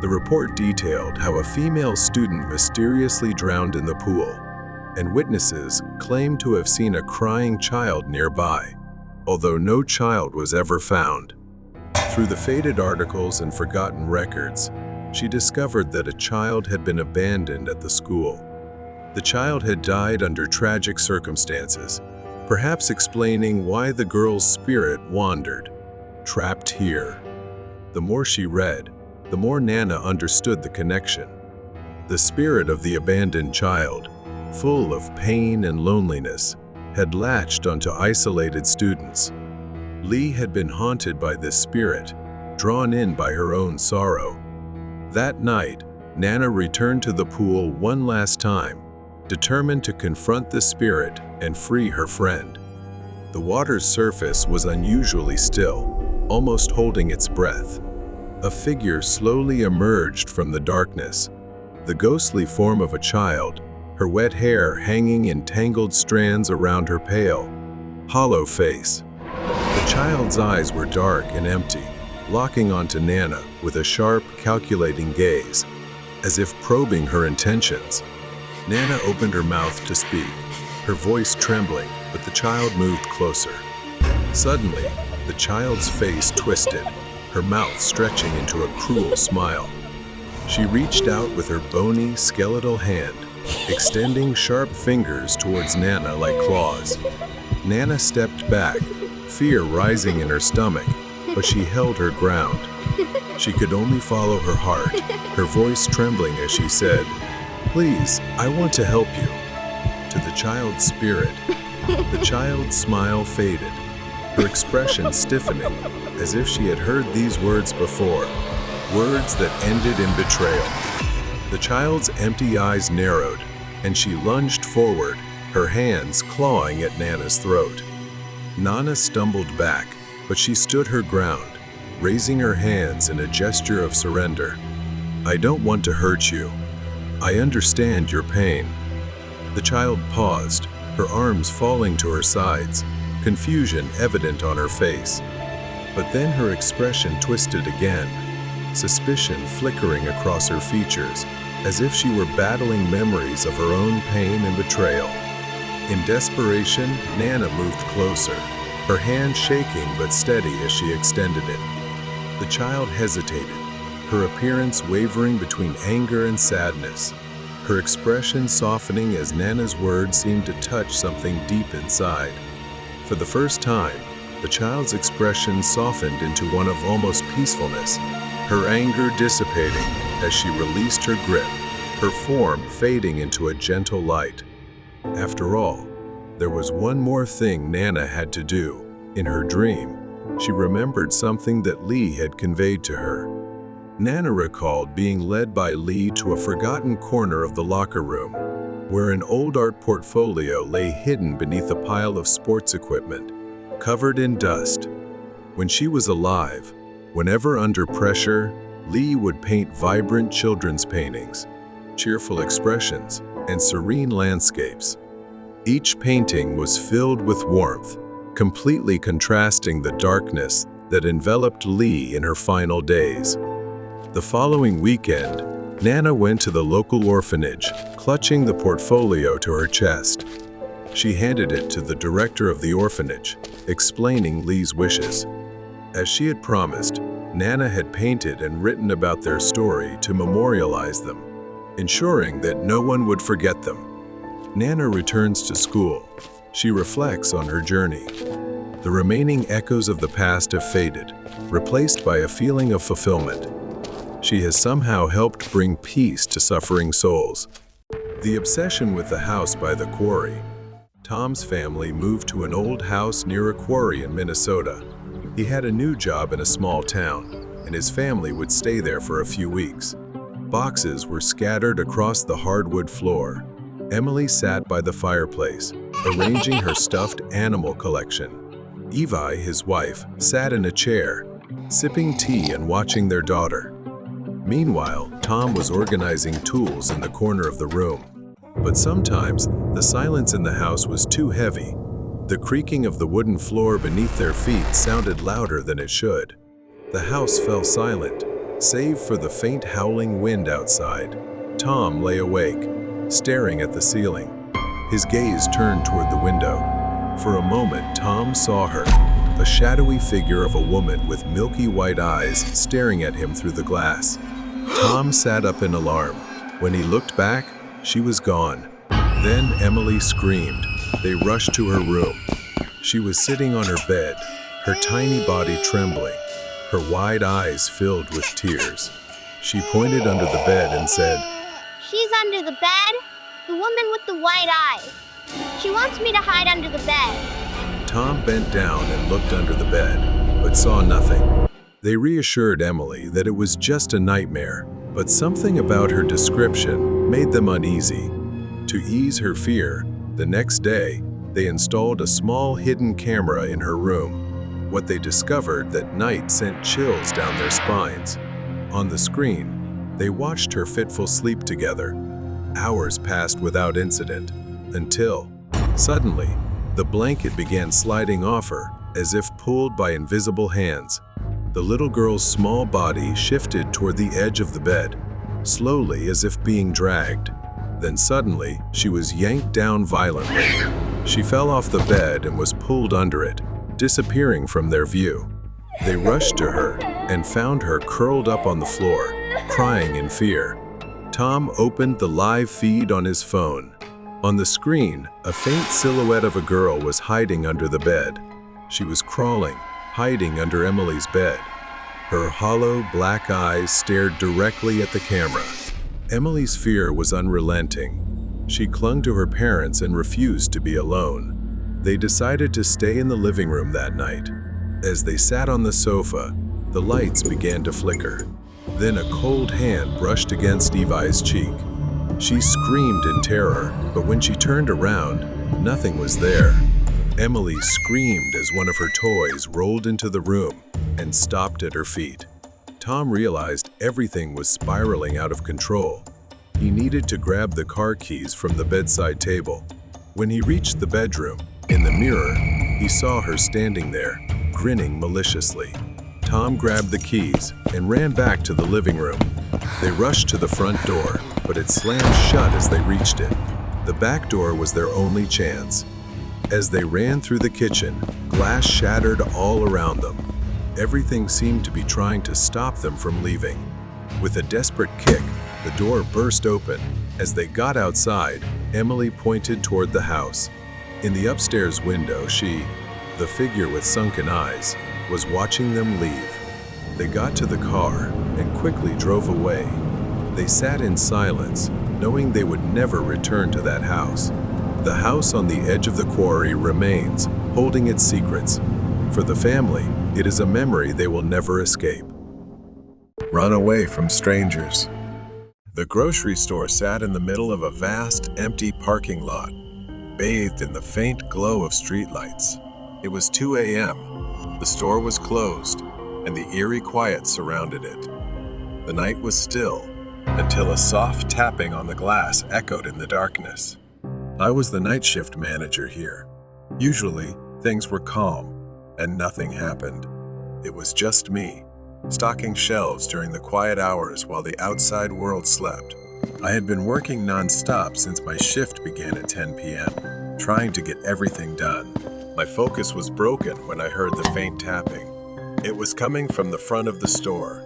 The report detailed how a female student mysteriously drowned in the pool, and witnesses claimed to have seen a crying child nearby, although no child was ever found. Through the faded articles and forgotten records, she discovered that a child had been abandoned at the school. The child had died under tragic circumstances, perhaps explaining why the girl's spirit wandered, trapped here. The more she read, the more Nana understood the connection. The spirit of the abandoned child, full of pain and loneliness, had latched onto isolated students. Lee had been haunted by this spirit, drawn in by her own sorrow. That night, Nana returned to the pool one last time, determined to confront the spirit and free her friend. The water's surface was unusually still, almost holding its breath. A figure slowly emerged from the darkness, the ghostly form of a child, her wet hair hanging in tangled strands around her pale, hollow face. The child's eyes were dark and empty, locking onto Nana with a sharp, calculating gaze, as if probing her intentions. Nana opened her mouth to speak, her voice trembling, but the child moved closer. Suddenly, the child's face twisted, her mouth stretching into a cruel smile. She reached out with her bony, skeletal hand, extending sharp fingers towards Nana like claws. Nana stepped back, fear rising in her stomach, but she held her ground. She could only follow her heart, her voice trembling as she said, "Please, I want to help you." To the child's spirit, the child's smile faded, her expression stiffening, as if she had heard these words before, words that ended in betrayal. The child's empty eyes narrowed, and she lunged forward, her hands clawing at Nana's throat. Nana stumbled back, but she stood her ground, raising her hands in a gesture of surrender. "I don't want to hurt you. I understand your pain." The child paused, her arms falling to her sides, confusion evident on her face. But then her expression twisted again, suspicion flickering across her features, as if she were battling memories of her own pain and betrayal. In desperation, Nana moved closer, her hand shaking but steady as she extended it. The child hesitated, her appearance wavering between anger and sadness, her expression softening as Nana's words seemed to touch something deep inside. For the first time, the child's expression softened into one of almost peacefulness, her anger dissipating as she released her grip, her form fading into a gentle light. After all, there was one more thing Nana had to do. In her dream, she remembered something that Lee had conveyed to her. Nana recalled being led by Lee to a forgotten corner of the locker room, where an old art portfolio lay hidden beneath a pile of sports equipment, covered in dust. When she was alive, whenever under pressure, Lee would paint vibrant children's paintings, cheerful expressions, and serene landscapes. Each painting was filled with warmth, completely contrasting the darkness that enveloped Lee in her final days. The following weekend, Nana went to the local orphanage, clutching the portfolio to her chest. She handed it to the director of the orphanage, explaining Lee's wishes. As she had promised, Nana had painted and written about their story to memorialize them, ensuring that no one would forget them. Nana returns to school. She reflects on her journey. The remaining echoes of the past have faded, replaced by a feeling of fulfillment. She has somehow helped bring peace to suffering souls. The obsession with the house by the quarry. Tom's family moved to an old house near a quarry in Minnesota. He had a new job in a small town, and his family would stay there for a few weeks. Boxes were scattered across the hardwood floor. Emily sat by the fireplace, arranging her stuffed animal collection. Evi, his wife, sat in a chair, sipping tea and watching their daughter. Meanwhile, Tom was organizing tools in the corner of the room. But sometimes, the silence in the house was too heavy. The creaking of the wooden floor beneath their feet sounded louder than it should. The house fell silent, save for the faint howling wind outside. Tom lay awake, staring at the ceiling. His gaze turned toward the window. For a moment, Tom saw her, a shadowy figure of a woman with milky white eyes staring at him through the glass. Tom sat up in alarm. When he looked back, she was gone. Then Emily screamed. They rushed to her room. She was sitting on her bed, her tiny body trembling, her wide eyes filled with tears. She pointed under the bed and said, "She's under the bed? The woman with the white eyes. She wants me to hide under the bed." Tom bent down and looked under the bed, but saw nothing. They reassured Emily that it was just a nightmare, but something about her description made them uneasy. To ease her fear, the next day, they installed a small hidden camera in her room. What they discovered that night sent chills down their spines. On the screen, they watched her fitful sleep together. Hours passed without incident, until, suddenly, the blanket began sliding off her, as if pulled by invisible hands. The little girl's small body shifted toward the edge of the bed, slowly as if being dragged. Then suddenly, she was yanked down violently. She fell off the bed and was pulled under it, disappearing from their view. They rushed to her and found her curled up on the floor, crying in fear. Tom opened the live feed on his phone. On the screen, a faint silhouette of a girl was hiding under the bed. She was crawling, hiding under Emily's bed. Her hollow, black eyes stared directly at the camera. Emily's fear was unrelenting. She clung to her parents and refused to be alone. They decided to stay in the living room that night. As they sat on the sofa, the lights began to flicker. Then a cold hand brushed against Evi's cheek. She screamed in terror, but when she turned around, nothing was there. Emily screamed as one of her toys rolled into the room and stopped at her feet. Tom realized everything was spiraling out of control. He needed to grab the car keys from the bedside table. When he reached the bedroom, in the mirror, he saw her standing there, grinning maliciously. Tom grabbed the keys and ran back to the living room. They rushed to the front door, but it slammed shut as they reached it. The back door was their only chance. As they ran through the kitchen, glass shattered all around them. Everything seemed to be trying to stop them from leaving. With a desperate kick, the door burst open. As they got outside, Emily pointed toward the house. In the upstairs window, she, the figure with sunken eyes, was watching them leave. They got to the car and quickly drove away. They sat in silence, knowing they would never return to that house. The house on the edge of the quarry remains, holding its secrets. For the family, it is a memory they will never escape. Run away from strangers. The grocery store sat in the middle of a vast, empty parking lot, bathed in the faint glow of streetlights. It was 2 a.m. The store was closed, and the eerie quiet surrounded it. The night was still, until a soft tapping on the glass echoed in the darkness. I was the night shift manager here. Usually, things were calm, and nothing happened. It was just me, stocking shelves during the quiet hours while the outside world slept. I had been working non-stop since my shift began at 10 p.m., trying to get everything done. My focus was broken when I heard the faint tapping. It was coming from the front of the store.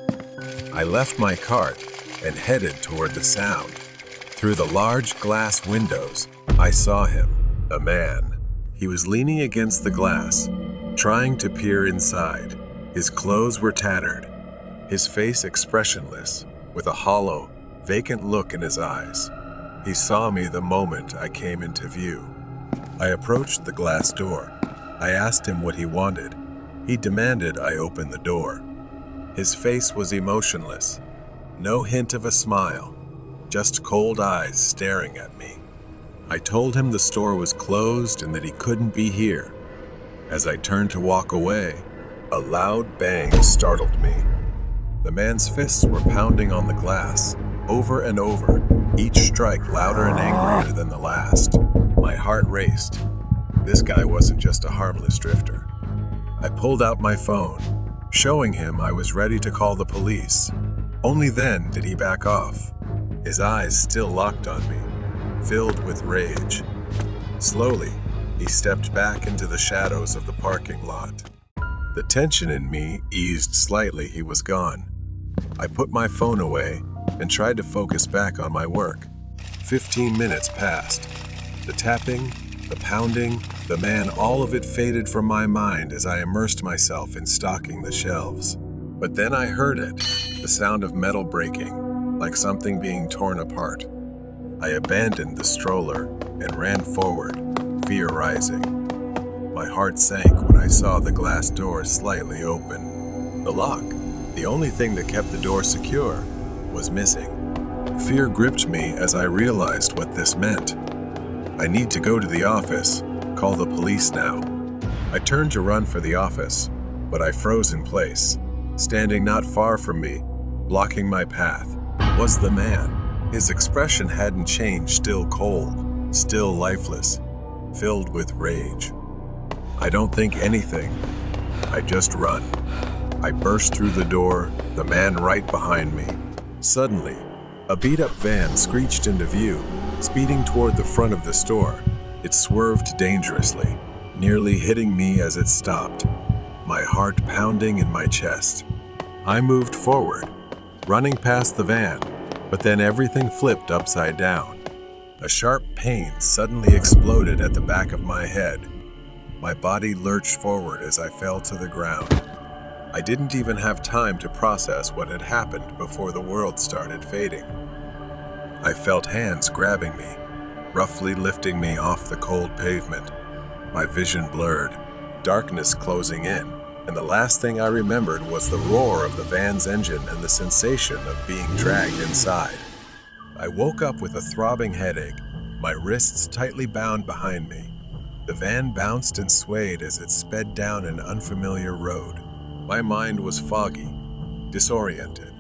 I left my cart and headed toward the sound. Through the large glass windows, I saw him, a man. He was leaning against the glass, trying to peer inside. His clothes were tattered, his face expressionless, with a hollow, vacant look in his eyes. He saw me the moment I came into view. I approached the glass door. I asked him what he wanted. He demanded I open the door. His face was emotionless. No hint of a smile, just cold eyes staring at me. I told him the store was closed and that he couldn't be here. As I turned to walk away, a loud bang startled me. The man's fists were pounding on the glass, over and over, each strike louder and angrier than the last. My heart raced. This guy wasn't just a harmless drifter. I pulled out my phone, showing him I was ready to call the police. Only then did he back off, his eyes still locked on me, filled with rage. Slowly, he stepped back into the shadows of the parking lot. The tension in me eased slightly. He was gone. I put my phone away and tried to focus back on my work. 15 minutes passed. The tapping, the pounding, the man, all of it faded from my mind as I immersed myself in stocking the shelves. But then I heard it, the sound of metal breaking, like something being torn apart. I abandoned the stroller and ran forward, fear rising. My heart sank when I saw the glass door slightly open. The lock, the only thing that kept the door secure, was missing. Fear gripped me as I realized what this meant. I need to go to the office, call the police now. I turned to run for the office, but I froze in place. Standing not far from me, blocking my path, was the man. His expression hadn't changed, still cold, still lifeless, filled with rage. I don't think anything. I just run. I burst through the door, the man right behind me. Suddenly, a beat-up van screeched into view, speeding toward the front of the store. It swerved dangerously, nearly hitting me as it stopped, my heart pounding in my chest. I moved forward, running past the van, but then everything flipped upside down. A sharp pain suddenly exploded at the back of my head. My body lurched forward as I fell to the ground. I didn't even have time to process what had happened before the world started fading. I felt hands grabbing me, roughly lifting me off the cold pavement. My vision blurred, darkness closing in, and the last thing I remembered was the roar of the van's engine and the sensation of being dragged inside. I woke up with a throbbing headache, my wrists tightly bound behind me. The van bounced and swayed as it sped down an unfamiliar road. My mind was foggy, disoriented.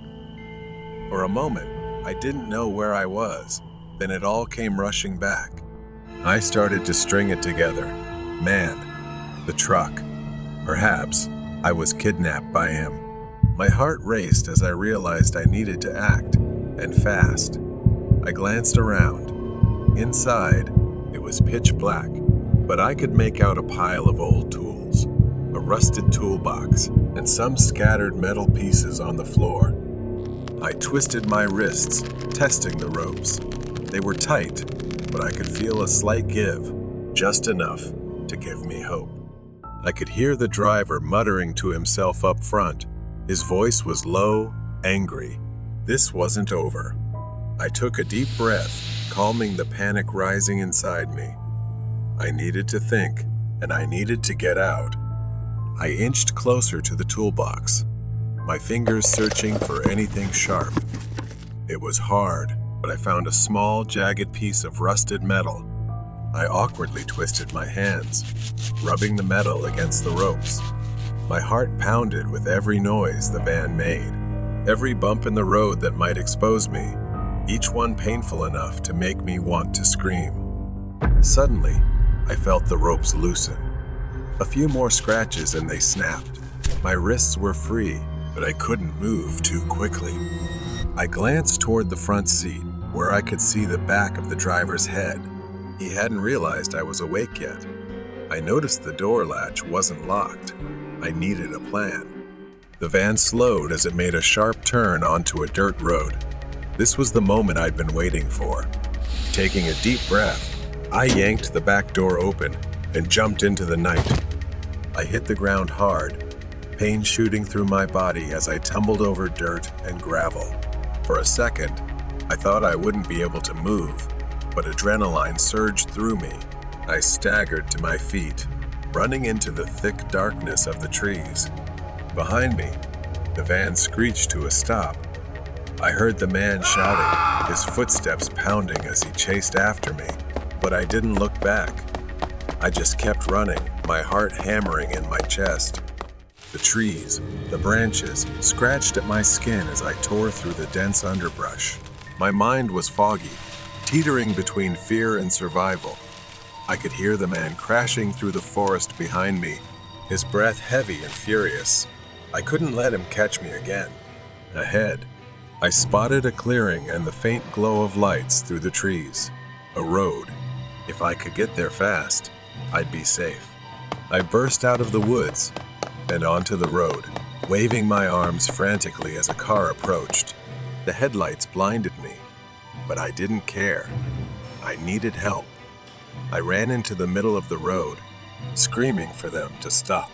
For a moment, I didn't know where I was. Then it all came rushing back. I started to string it together. Man, the truck. Perhaps I was kidnapped by him. My heart raced as I realized I needed to act, and fast. I glanced around. Inside, it was pitch black, but I could make out a pile of old tools, a rusted toolbox, and some scattered metal pieces on the floor. I twisted my wrists, testing the ropes. They were tight, but I could feel a slight give, just enough to give me hope. I could hear the driver muttering to himself up front. His voice was low, angry. This wasn't over. I took a deep breath, calming the panic rising inside me. I needed to think, and I needed to get out. I inched closer to the toolbox, my fingers searching for anything sharp. It was hard, but I found a small, jagged piece of rusted metal. I awkwardly twisted my hands, rubbing the metal against the ropes. My heart pounded with every noise the van made, every bump in the road that might expose me, each one painful enough to make me want to scream. Suddenly, I felt the ropes loosen. A few more scratches and they snapped. My wrists were free, but I couldn't move too quickly. I glanced toward the front seat, where I could see the back of the driver's head. He hadn't realized I was awake yet. I noticed the door latch wasn't locked. I needed a plan. The van slowed as it made a sharp turn onto a dirt road. This was the moment I'd been waiting for. Taking a deep breath, I yanked the back door open and jumped into the night. I hit the ground hard, pain shooting through my body as I tumbled over dirt and gravel. For a second, I thought I wouldn't be able to move, but adrenaline surged through me. I staggered to my feet, running into the thick darkness of the trees. Behind me, the van screeched to a stop. I heard the man shouting, his footsteps pounding as he chased after me, but I didn't look back. I just kept running, my heart hammering in my chest. The trees, the branches, scratched at my skin as I tore through the dense underbrush. My mind was foggy, teetering between fear and survival. I could hear the man crashing through the forest behind me, his breath heavy and furious. I couldn't let him catch me again. Ahead, I spotted a clearing and the faint glow of lights through the trees. A road. If I could get there fast, I'd be safe. I burst out of the woods and onto the road, waving my arms frantically as a car approached. The headlights blinded me, but I didn't care. I needed help. I ran into the middle of the road, screaming for them to stop.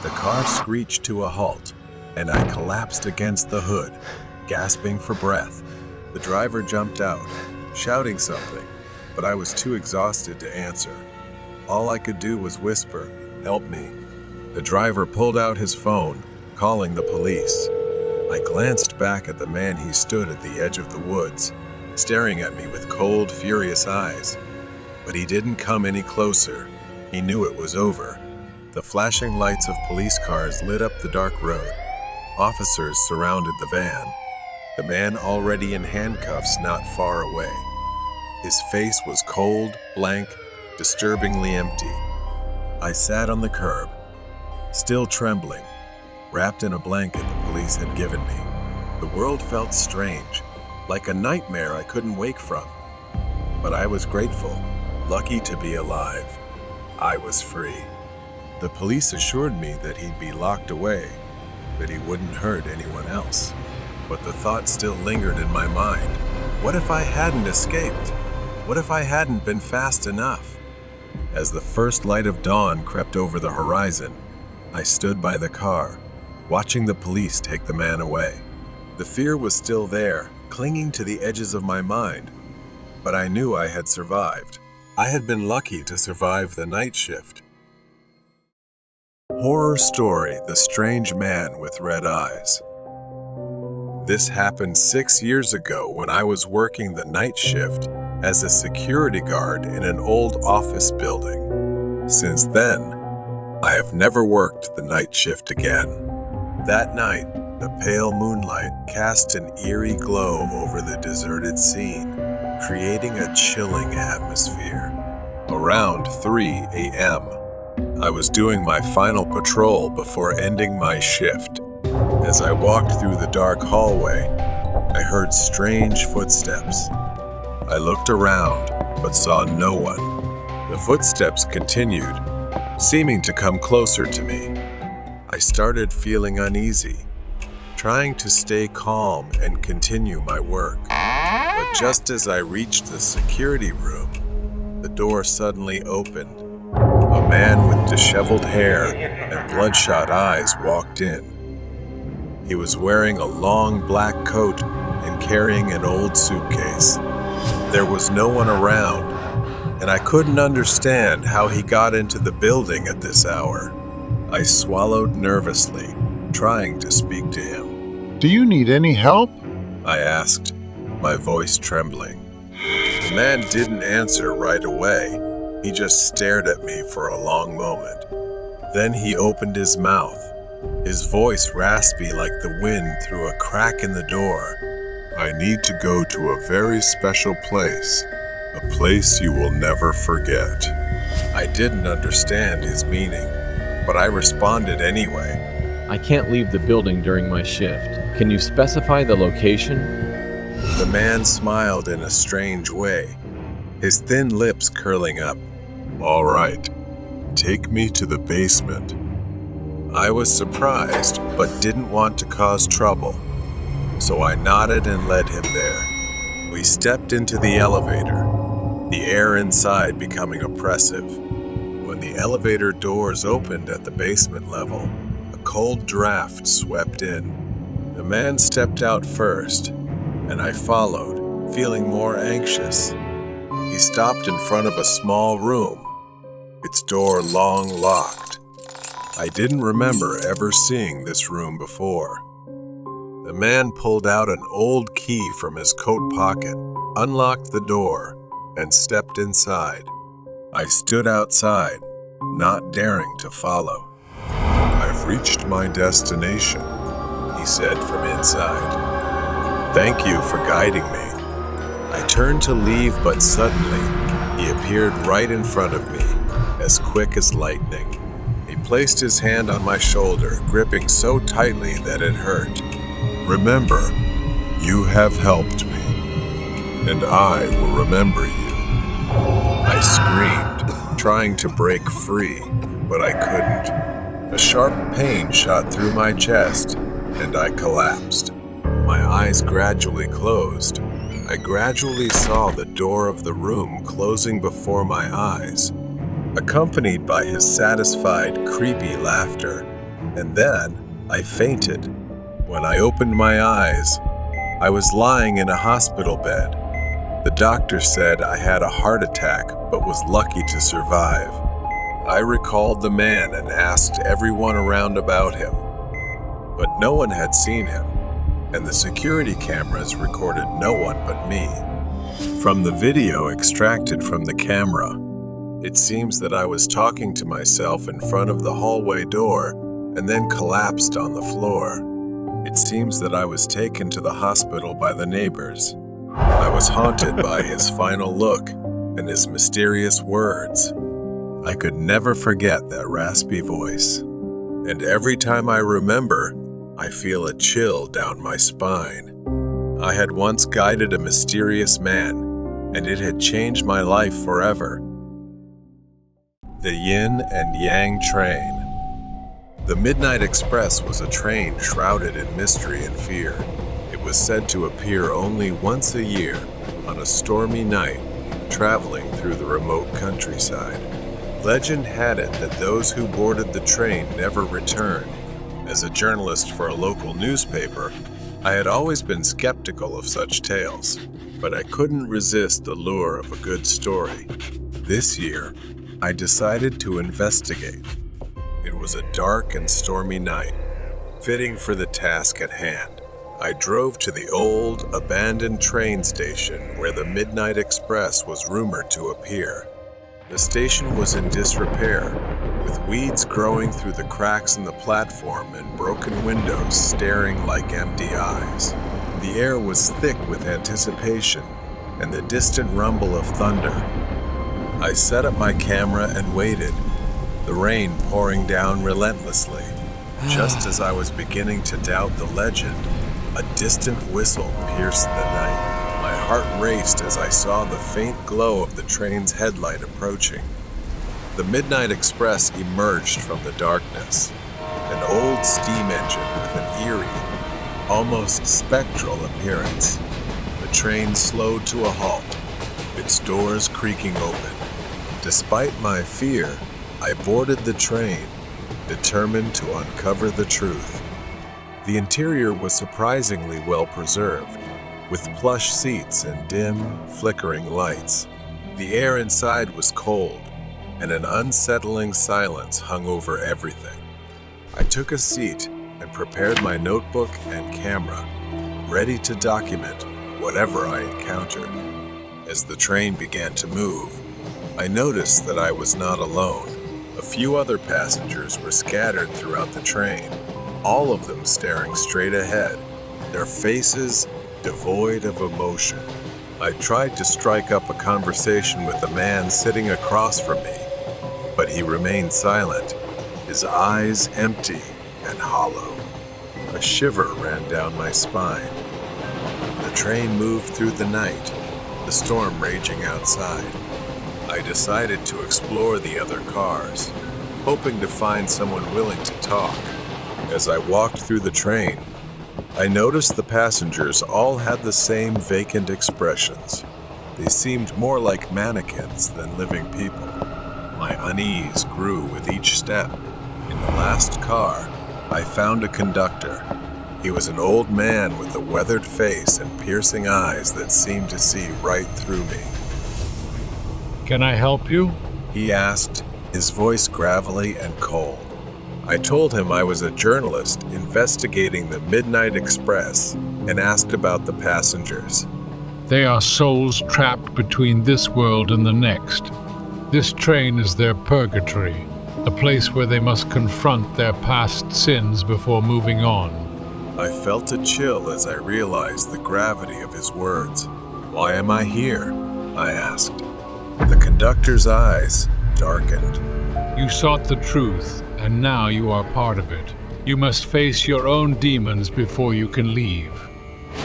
The car screeched to a halt, and I collapsed against the hood, gasping for breath. The driver jumped out, shouting something, but I was too exhausted to answer. All I could do was whisper, "Help me." The driver pulled out his phone, calling the police. I glanced back at the man. He stood at the edge of the woods, staring at me with cold, furious eyes. But he didn't come any closer. He knew it was over. The flashing lights of police cars lit up the dark road. Officers surrounded the van. The man already in handcuffs not far away. His face was cold, blank, disturbingly empty. I sat on the curb, still trembling, wrapped in a blanket the police had given me. The world felt strange, like a nightmare I couldn't wake from. But I was grateful, lucky to be alive. I was free. The police assured me that he'd be locked away, that he wouldn't hurt anyone else. But the thought still lingered in my mind. What if I hadn't escaped? What if I hadn't been fast enough? As the first light of dawn crept over the horizon, I stood by the car, watching the police take the man away. The fear was still there, clinging to the edges of my mind, but I knew I had survived. I had been lucky to survive the night shift. Horror story: The Strange Man with Red Eyes. This happened 6 years ago when I was working the night shift as a security guard in an old office building. Since then, I have never worked the night shift again. That night, the pale moonlight cast an eerie glow over the deserted scene, creating a chilling atmosphere. Around 3 a.m., I was doing my final patrol before ending my shift. As I walked through the dark hallway, I heard strange footsteps. I looked around, but saw no one. The footsteps continued, seeming to come closer to me. I started feeling uneasy, trying to stay calm and continue my work. But just as I reached the security room, the door suddenly opened. A man with disheveled hair and bloodshot eyes walked in. He was wearing a long black coat and carrying an old suitcase. There was no one around, and I couldn't understand how he got into the building at this hour. I swallowed nervously, trying to speak to him. Do you need any help? I asked, my voice trembling. The man didn't answer right away. He just stared at me for a long moment. Then he opened his mouth, his voice raspy like the wind through a crack in the door. I need to go to a very special place, a place you will never forget. I didn't understand his meaning, but I responded anyway. I can't leave the building during my shift. Can you specify the location? The man smiled in a strange way, his thin lips curling up. All right, take me to the basement. I was surprised, but didn't want to cause trouble, so I nodded and led him there. We stepped into the elevator, the air inside becoming oppressive. When the elevator doors opened at the basement level, a cold draft swept in. The man stepped out first, and I followed, feeling more anxious. He stopped in front of a small room, its door long locked. I didn't remember ever seeing this room before. The man pulled out an old key from his coat pocket, unlocked the door, and stepped inside. I stood outside, not daring to follow. I've reached my destination, he said from inside. Thank you for guiding me. I turned to leave, but suddenly he appeared right in front of me, as quick as lightning. He placed his hand on my shoulder, gripping so tightly that it hurt. Remember, you have helped me, and I will remember you. I screamed, trying to break free, but I couldn't. A sharp pain shot through my chest, and I collapsed. My eyes gradually closed. I gradually saw the door of the room closing before my eyes, accompanied by his satisfied, creepy laughter. And then I fainted. When I opened my eyes, I was lying in a hospital bed. The doctor said I had a heart attack, but was lucky to survive. I recalled the man and asked everyone around about him, but no one had seen him, and the security cameras recorded no one but me. From the video extracted from the camera, it seems that I was talking to myself in front of the hallway door and then collapsed on the floor. It seems that I was taken to the hospital by the neighbors. I was haunted by his final look and his mysterious words. I could never forget that raspy voice. And every time I remember, I feel a chill down my spine. I had once guided a mysterious man, and it had changed my life forever. The Yin and Yang Train. The Midnight Express was a train shrouded in mystery and fear. It was said to appear only once a year on a stormy night, traveling through the remote countryside. Legend had it that those who boarded the train never returned. As a journalist for a local newspaper, I had always been skeptical of such tales, but I couldn't resist the lure of a good story. This year, I decided to investigate. It was a dark and stormy night, fitting for the task at hand. I drove to the old, abandoned train station where the Midnight Express was rumored to appear. The station was in disrepair, with weeds growing through the cracks in the platform and broken windows staring like empty eyes. The air was thick with anticipation and the distant rumble of thunder. I set up my camera and waited, the rain pouring down relentlessly. Just as I was beginning to doubt the legend, a distant whistle pierced the night. My heart raced as I saw the faint glow of the train's headlight approaching. The Midnight Express emerged from the darkness, an old steam engine with an eerie, almost spectral appearance. The train slowed to a halt, its doors creaking open. Despite my fear, I boarded the train, determined to uncover the truth. The interior was surprisingly well preserved, with plush seats and dim, flickering lights. The air inside was cold, and an unsettling silence hung over everything. I took a seat and prepared my notebook and camera, ready to document whatever I encountered. As the train began to move, I noticed that I was not alone. A few other passengers were scattered throughout the train, all of them staring straight ahead, their faces devoid of emotion. I tried to strike up a conversation with the man sitting across from me, but he remained silent, his eyes empty and hollow. A shiver ran down my spine. The train moved through the night, the storm raging outside. I decided to explore the other cars, hoping to find someone willing to talk. As I walked through the train, I noticed the passengers all had the same vacant expressions. They seemed more like mannequins than living people. My unease grew with each step. In the last car, I found a conductor. He was an old man with a weathered face and piercing eyes that seemed to see right through me. Can I help you? He asked, his voice gravelly and cold. I told him I was a journalist investigating the Midnight Express and asked about the passengers. They are souls trapped between this world and the next. This train is their purgatory, a place where they must confront their past sins before moving on. I felt a chill as I realized the gravity of his words. Why am I here? I asked. The conductor's eyes darkened. You sought the truth, and now you are part of it. You must face your own demons before you can leave.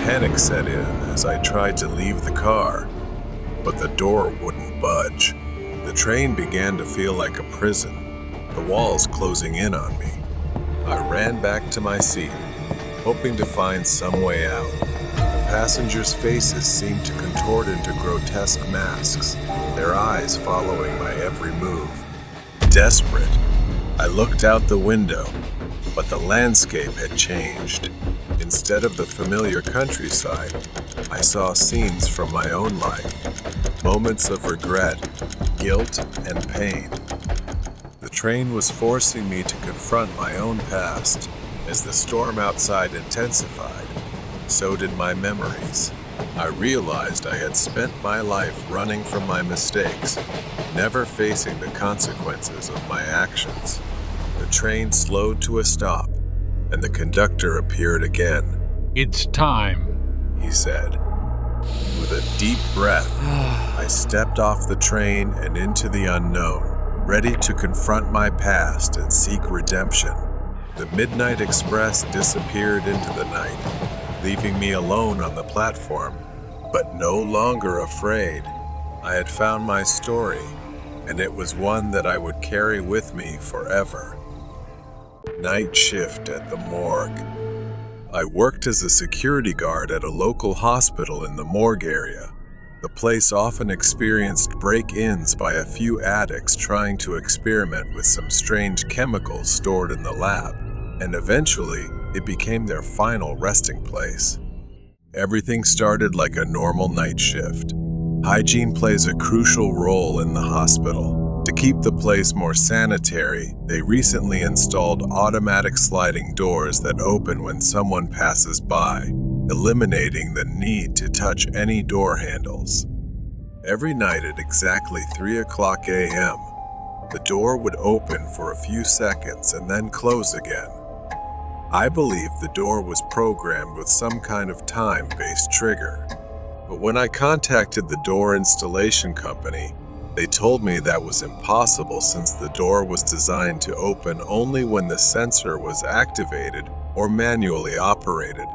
Panic set in as I tried to leave the car, but the door wouldn't budge. The train began to feel like a prison, the walls closing in on me. I ran back to my seat, hoping to find some way out. The passengers' faces seemed to contort into grotesque masks, their eyes following my every move. Desperate, I looked out the window, but the landscape had changed. Instead of the familiar countryside, I saw scenes from my own life, moments of regret, guilt, and pain. The train was forcing me to confront my own past. As the storm outside intensified, so did my memories. I realized I had spent my life running from my mistakes, never facing the consequences of my actions. The train slowed to a stop, and the conductor appeared again. It's time, He said. With a deep breath, I stepped off the train and into the unknown, ready to confront my past and seek redemption. The Midnight Express disappeared into the night, leaving me alone on the platform, but no longer afraid. I had found my story, and it was one that I would carry with me forever. Night shift at the morgue. I worked as a security guard at a local hospital in the morgue area. The place often experienced break-ins by a few addicts trying to experiment with some strange chemicals stored in the lab, and eventually it became their final resting place. Everything started like a normal night shift. Hygiene plays a crucial role in the hospital. To keep the place more sanitary, they recently installed automatic sliding doors that open when someone passes by, eliminating the need to touch any door handles. Every night at exactly 3:00 a.m., the door would open for a few seconds and then close again. I believe the door was programmed with some kind of time-based trigger. But when I contacted the door installation company, they told me that was impossible since the door was designed to open only when the sensor was activated or manually operated.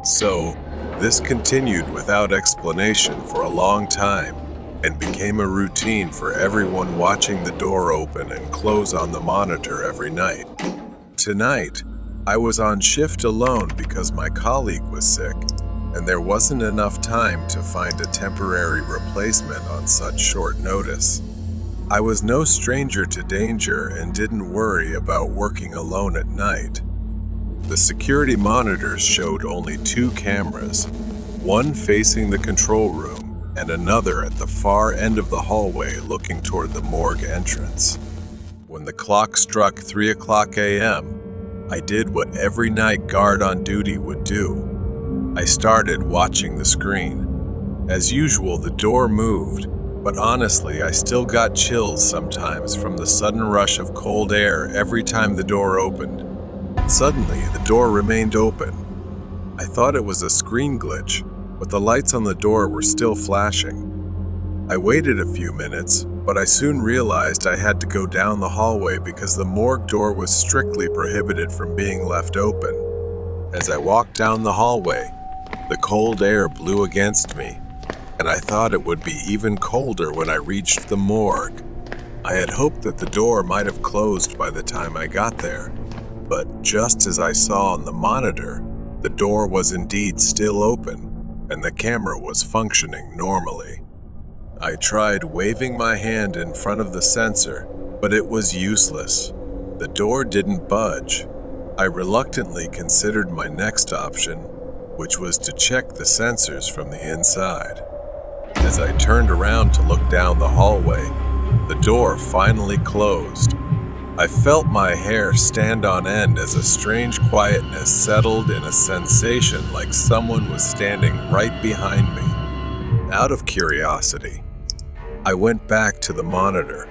So, this continued without explanation for a long time and became a routine for everyone watching the door open and close on the monitor every night. Tonight, I was on shift alone because my colleague was sick, and there wasn't enough time to find a temporary replacement on such short notice. I was no stranger to danger and didn't worry about working alone at night. The security monitors showed only 2 cameras, one facing the control room and another at the far end of the hallway looking toward the morgue entrance. When the clock struck 3:00 a.m., I did what every night guard on duty would do. I started watching the screen. As usual, the door moved, but honestly, I still got chills sometimes from the sudden rush of cold air every time the door opened. Suddenly, the door remained open. I thought it was a screen glitch, but the lights on the door were still flashing. I waited a few minutes, but I soon realized I had to go down the hallway because the morgue door was strictly prohibited from being left open. As I walked down the hallway, the cold air blew against me, and I thought it would be even colder when I reached the morgue. I had hoped that the door might have closed by the time I got there, but just as I saw on the monitor, the door was indeed still open, and the camera was functioning normally. I tried waving my hand in front of the sensor, but it was useless. The door didn't budge. I reluctantly considered my next option, which was to check the sensors from the inside. As I turned around to look down the hallway, the door finally closed. I felt my hair stand on end as a strange quietness settled in a sensation like someone was standing right behind me. Out of curiosity, I went back to the monitor.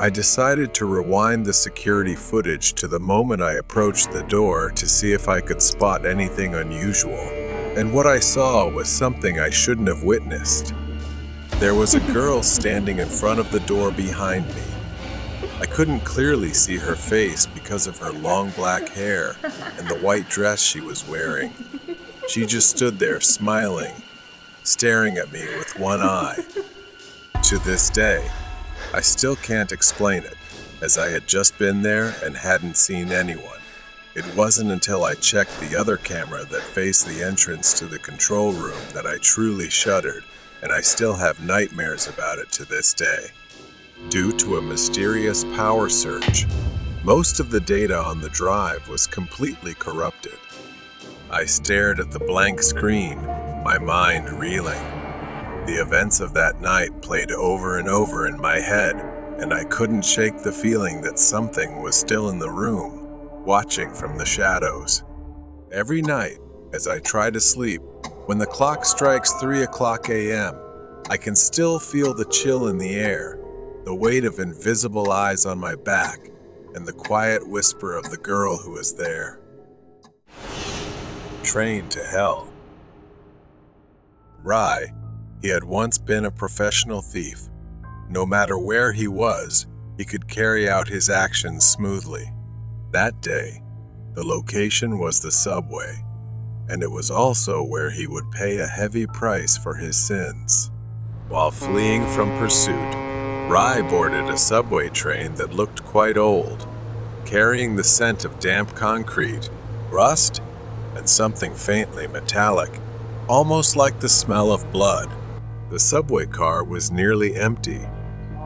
I decided to rewind the security footage to the moment I approached the door to see if I could spot anything unusual. And what I saw was something I shouldn't have witnessed. There was a girl standing in front of the door behind me. I couldn't clearly see her face because of her long black hair and the white dress she was wearing. She just stood there smiling, staring at me with one eye. To this day, I still can't explain it, as I had just been there and hadn't seen anyone. It wasn't until I checked the other camera that faced the entrance to the control room that I truly shuddered, and I still have nightmares about it to this day. Due to a mysterious power surge, most of the data on the drive was completely corrupted. I stared at the blank screen, my mind reeling. The events of that night played over and over in my head, and I couldn't shake the feeling that something was still in the room, watching from the shadows. Every night, as I try to sleep, when the clock strikes 3:00 a.m., I can still feel the chill in the air, the weight of invisible eyes on my back, and the quiet whisper of the girl who was there. Trained to hell. Rai, he had once been a professional thief. No matter where he was, he could carry out his actions smoothly. That day, the location was the subway, and it was also where he would pay a heavy price for his sins. While fleeing from pursuit, Rai boarded a subway train that looked quite old, carrying the scent of damp concrete, rust, and something faintly metallic, almost like the smell of blood. The subway car was nearly empty,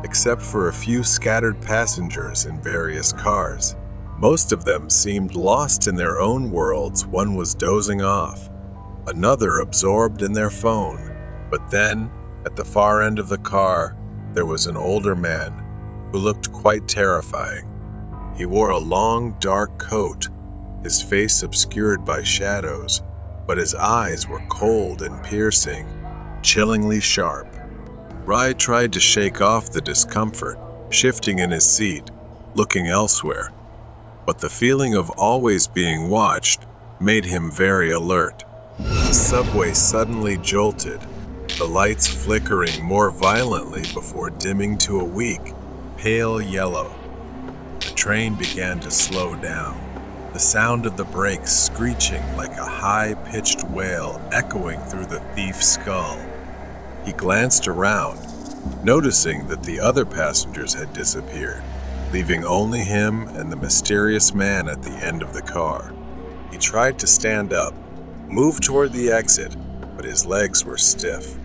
except for a few scattered passengers in various cars. Most of them seemed lost in their own worlds. One was dozing off, another absorbed in their phone. But then, at the far end of the car, there was an older man who looked quite terrifying. He wore a long, dark coat, his face obscured by shadows, but his eyes were cold and piercing, chillingly sharp. Rai tried to shake off the discomfort, shifting in his seat, looking elsewhere. But the feeling of always being watched made him very alert. The subway suddenly jolted, the lights flickering more violently before dimming to a weak, pale yellow. The train began to slow down, the sound of the brakes screeching like a high-pitched wail echoing through the thief's skull. He glanced around, noticing that the other passengers had disappeared, leaving only him and the mysterious man at the end of the car. He tried to stand up, move toward the exit, but his legs were stiff.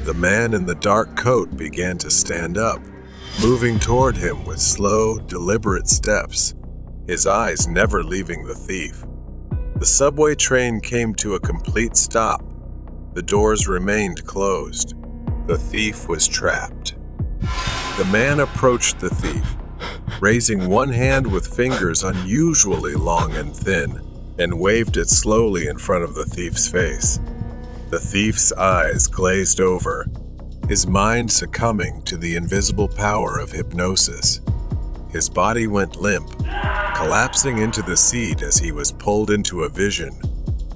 The man in the dark coat began to stand up, moving toward him with slow, deliberate steps, his eyes never leaving the thief. The subway train came to a complete stop. The doors remained closed. The thief was trapped. The man approached the thief, raising one hand with fingers unusually long and thin, and waved it slowly in front of the thief's face. The thief's eyes glazed over, his mind succumbing to the invisible power of hypnosis. His body went limp, collapsing into the seat as he was pulled into a vision,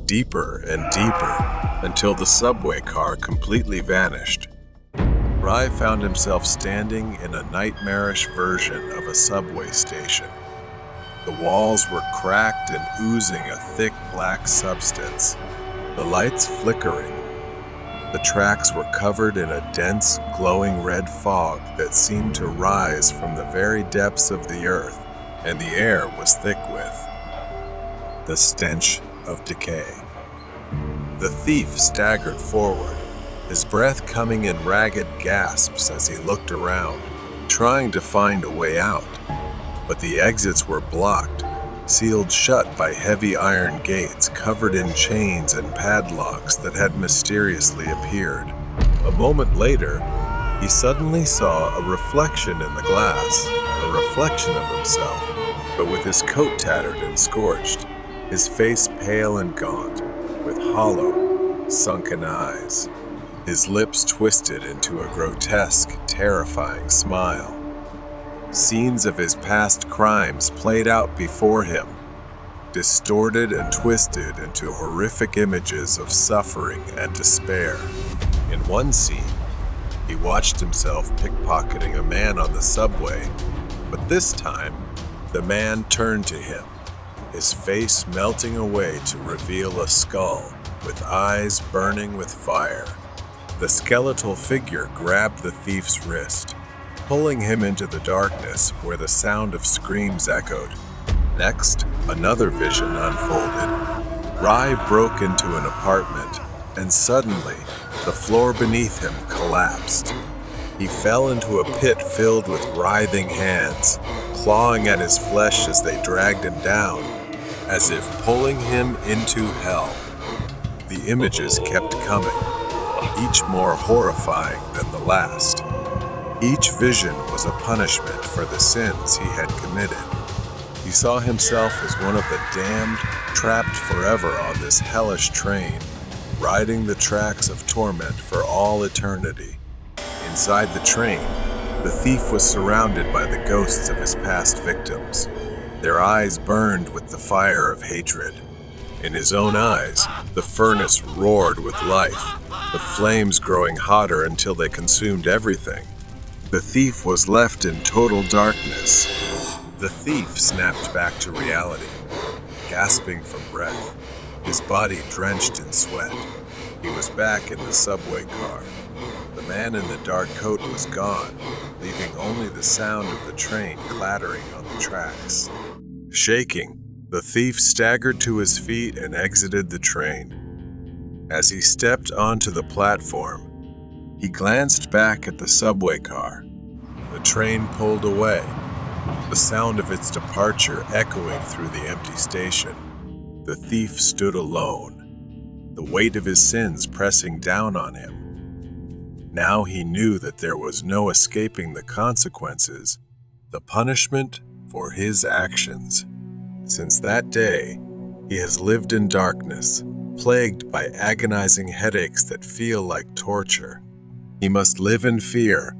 deeper and deeper, until the subway car completely vanished. Rai found himself standing in a nightmarish version of a subway station. The walls were cracked and oozing a thick black substance, the lights flickering. The tracks were covered in a dense, glowing red fog that seemed to rise from the very depths of the earth, and the air was thick with the stench of decay. The thief staggered forward, his breath coming in ragged gasps as he looked around, trying to find a way out. But the exits were blocked, sealed shut by heavy iron gates covered in chains and padlocks that had mysteriously appeared. A moment later, he suddenly saw a reflection in the glass, a reflection of himself, but with his coat tattered and scorched, his face pale and gaunt, with hollow, sunken eyes. His lips twisted into a grotesque, terrifying smile. Scenes of his past crimes played out before him, distorted and twisted into horrific images of suffering and despair. In one scene, he watched himself pickpocketing a man on the subway, but this time, the man turned to him, his face melting away to reveal a skull with eyes burning with fire. The skeletal figure grabbed the thief's wrist, pulling him into the darkness where the sound of screams echoed. Next, another vision unfolded. Rai broke into an apartment, and suddenly, the floor beneath him collapsed. He fell into a pit filled with writhing hands, clawing at his flesh as they dragged him down, as if pulling him into hell. The images kept coming, each more horrifying than the last. Each vision was a punishment for the sins he had committed. He saw himself as one of the damned, trapped forever on this hellish train, riding the tracks of torment for all eternity. Inside the train, the thief was surrounded by the ghosts of his past victims. Their eyes burned with the fire of hatred. In his own eyes, the furnace roared with life, the flames growing hotter until they consumed everything. The thief was left in total darkness. The thief snapped back to reality, gasping for breath, his body drenched in sweat. He was back in the subway car. The man in the dark coat was gone, leaving only the sound of the train clattering on the tracks. Shaking, the thief staggered to his feet and exited the train. As he stepped onto the platform, he glanced back at the subway car. The train pulled away, the sound of its departure echoing through the empty station. The thief stood alone, the weight of his sins pressing down on him. Now he knew that there was no escaping the consequences, the punishment for his actions. Since that day, he has lived in darkness, plagued by agonizing headaches that feel like torture. He must live in fear,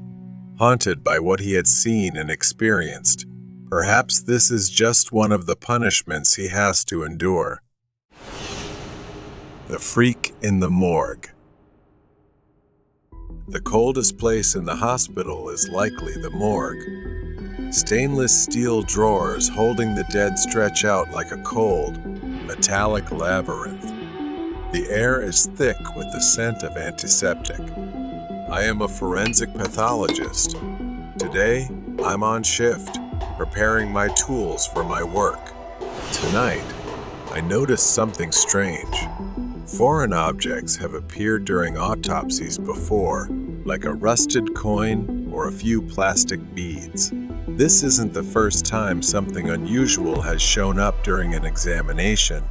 haunted by what he had seen and experienced. Perhaps this is just one of the punishments he has to endure. The freak in the morgue. The coldest place in the hospital is likely the morgue. Stainless steel drawers holding the dead stretch out like a cold, metallic labyrinth. The air is thick with the scent of antiseptic. I am a forensic pathologist. Today, I'm on shift, preparing my tools for my work. Tonight, I noticed something strange. Foreign objects have appeared during autopsies before, like a rusted coin or a few plastic beads. This isn't the first time something unusual has shown up during an examination.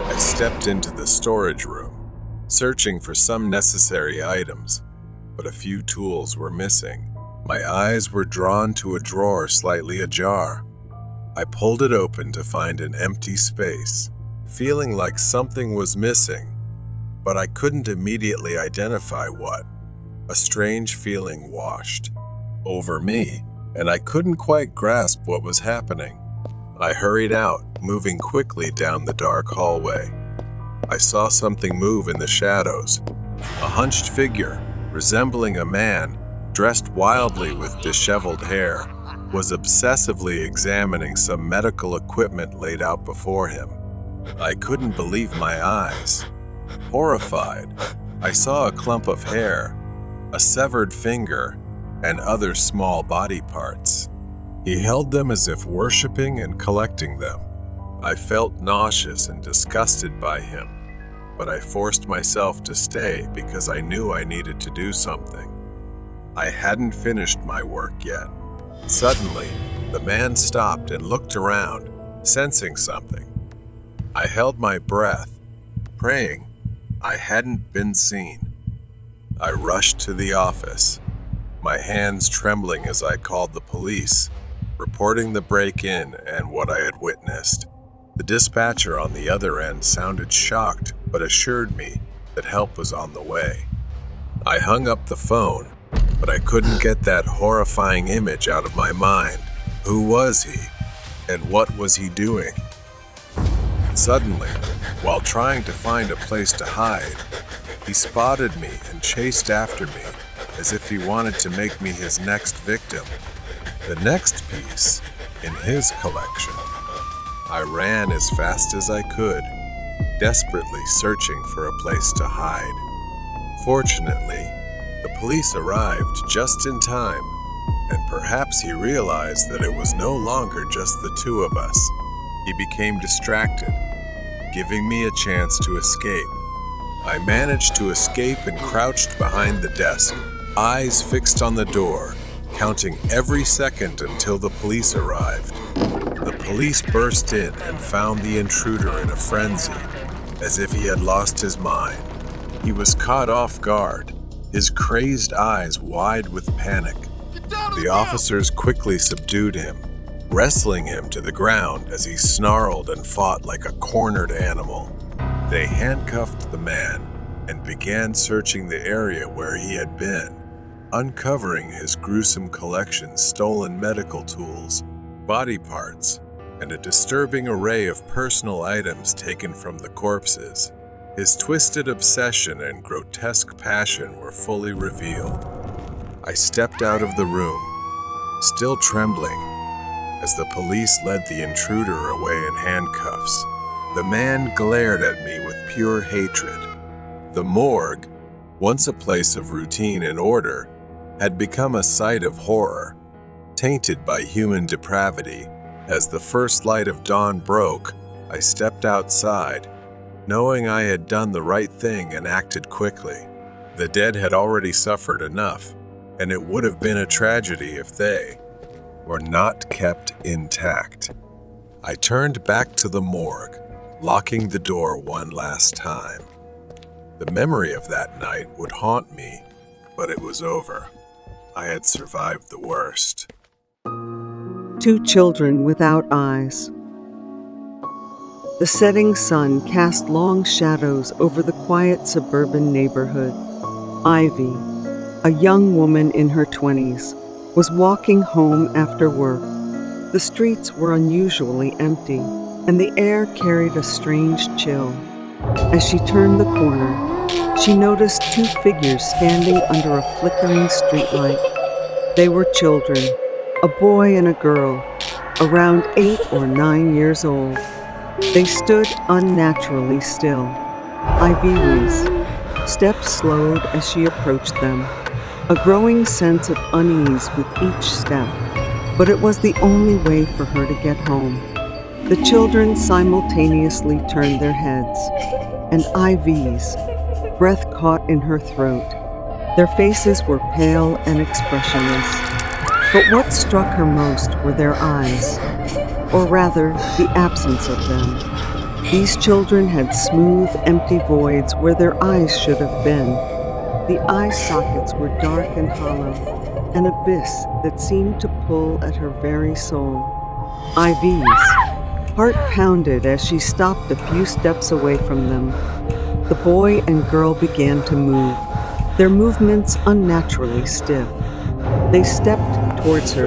I stepped into the storage room, searching for some necessary items, but a few tools were missing. My eyes were drawn to a drawer slightly ajar. I pulled it open to find an empty space, feeling like something was missing, but I couldn't immediately identify what. A strange feeling washed over me, and I couldn't quite grasp what was happening. I hurried out, moving quickly down the dark hallway. I saw something move in the shadows. A hunched figure, resembling a man, dressed wildly with disheveled hair, was obsessively examining some medical equipment laid out before him. I couldn't believe my eyes. Horrified, I saw a clump of hair, a severed finger, and other small body parts. He held them as if worshiping and collecting them. I felt nauseous and disgusted by him, but I forced myself to stay because I knew I needed to do something. I hadn't finished my work yet. Suddenly, the man stopped and looked around, sensing something. I held my breath, praying I hadn't been seen. I rushed to the office, my hands trembling as I called the police, reporting the break-in and what I had witnessed. The dispatcher on the other end sounded shocked, but assured me that help was on the way. I hung up the phone, but I couldn't get that horrifying image out of my mind. Who was he? And what was he doing? Suddenly, while trying to find a place to hide, he spotted me and chased after me as if he wanted to make me his next victim, the next piece in his collection. I ran as fast as I could, desperately searching for a place to hide. Fortunately, the police arrived just in time, and perhaps he realized that it was no longer just the two of us. He became distracted, giving me a chance to escape. I managed to escape and crouched behind the desk, eyes fixed on the door, counting every second until the police arrived. The police burst in and found the intruder in a frenzy, as if he had lost his mind. He was caught off guard, his crazed eyes wide with panic. The officers quickly subdued him, wrestling him to the ground as he snarled and fought like a cornered animal. They handcuffed the man and began searching the area where he had been, uncovering his gruesome collection, stolen medical tools, body parts, and a disturbing array of personal items taken from the corpses. His twisted obsession and grotesque passion were fully revealed. I stepped out of the room, still trembling, as the police led the intruder away in handcuffs. The man glared at me with pure hatred. The morgue, once a place of routine and order, had become a site of horror, tainted by human depravity. As the first light of dawn broke, I stepped outside, knowing I had done the right thing and acted quickly. The dead had already suffered enough, and it would have been a tragedy if they were not kept intact. I turned back to the morgue, locking the door one last time. The memory of that night would haunt me, but it was over. I had survived the worst. Two children without eyes. The setting sun cast long shadows over the quiet suburban neighborhood. Ivy, a young woman in her 20s, was walking home after work. The streets were unusually empty, and the air carried a strange chill. As she turned the corner, she noticed two figures standing under a flickering streetlight. They were children, a boy and a girl, around 8 or 9 years old. They stood unnaturally still. Ivy winced. Steps slowed as she approached them, a growing sense of unease with each step. But it was the only way for her to get home. The children simultaneously turned their heads, and Ivy's breath caught in her throat. Their faces were pale and expressionless. But what struck her most were their eyes, or rather, the absence of them. These children had smooth, empty voids where their eyes should have been. The eye sockets were dark and hollow, an abyss that seemed to pull at her very soul. Ivy's heart pounded as she stopped a few steps away from them. The boy and girl began to move, their movements unnaturally stiff. They stepped towards her,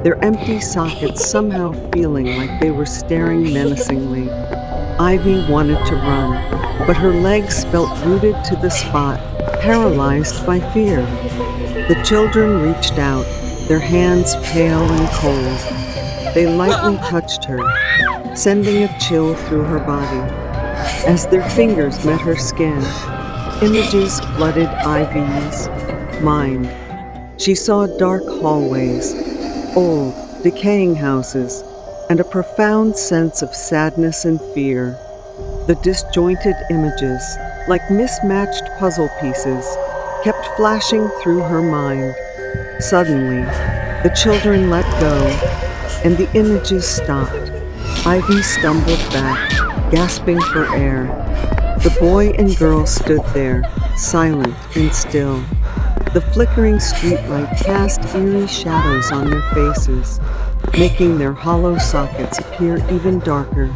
their empty sockets somehow feeling like they were staring menacingly. Ivy wanted to run, but her legs felt rooted to the spot, paralyzed by fear. The children reached out, their hands pale and cold. They lightly touched her, sending a chill through her body. As their fingers met her skin, images flooded Ivy's mind. She saw dark hallways, old, decaying houses, and a profound sense of sadness and fear. The disjointed images, like mismatched puzzle pieces, kept flashing through her mind. Suddenly, the children let go, and the images stopped. Ivy stumbled back, gasping for air. The boy and girl stood there, silent and still. The flickering streetlight cast eerie shadows on their faces, making their hollow sockets appear even darker.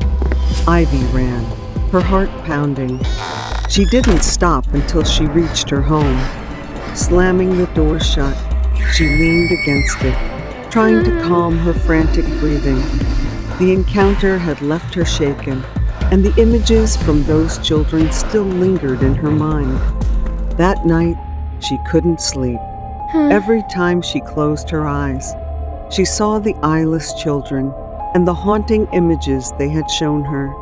Ivy ran, her heart pounding. She didn't stop until she reached her home. Slamming the door shut, she leaned against it, trying to calm her frantic breathing. The encounter had left her shaken, and the images from those children still lingered in her mind. That night, she couldn't sleep. Every time she closed her eyes, she saw the eyeless children and the haunting images they had shown her.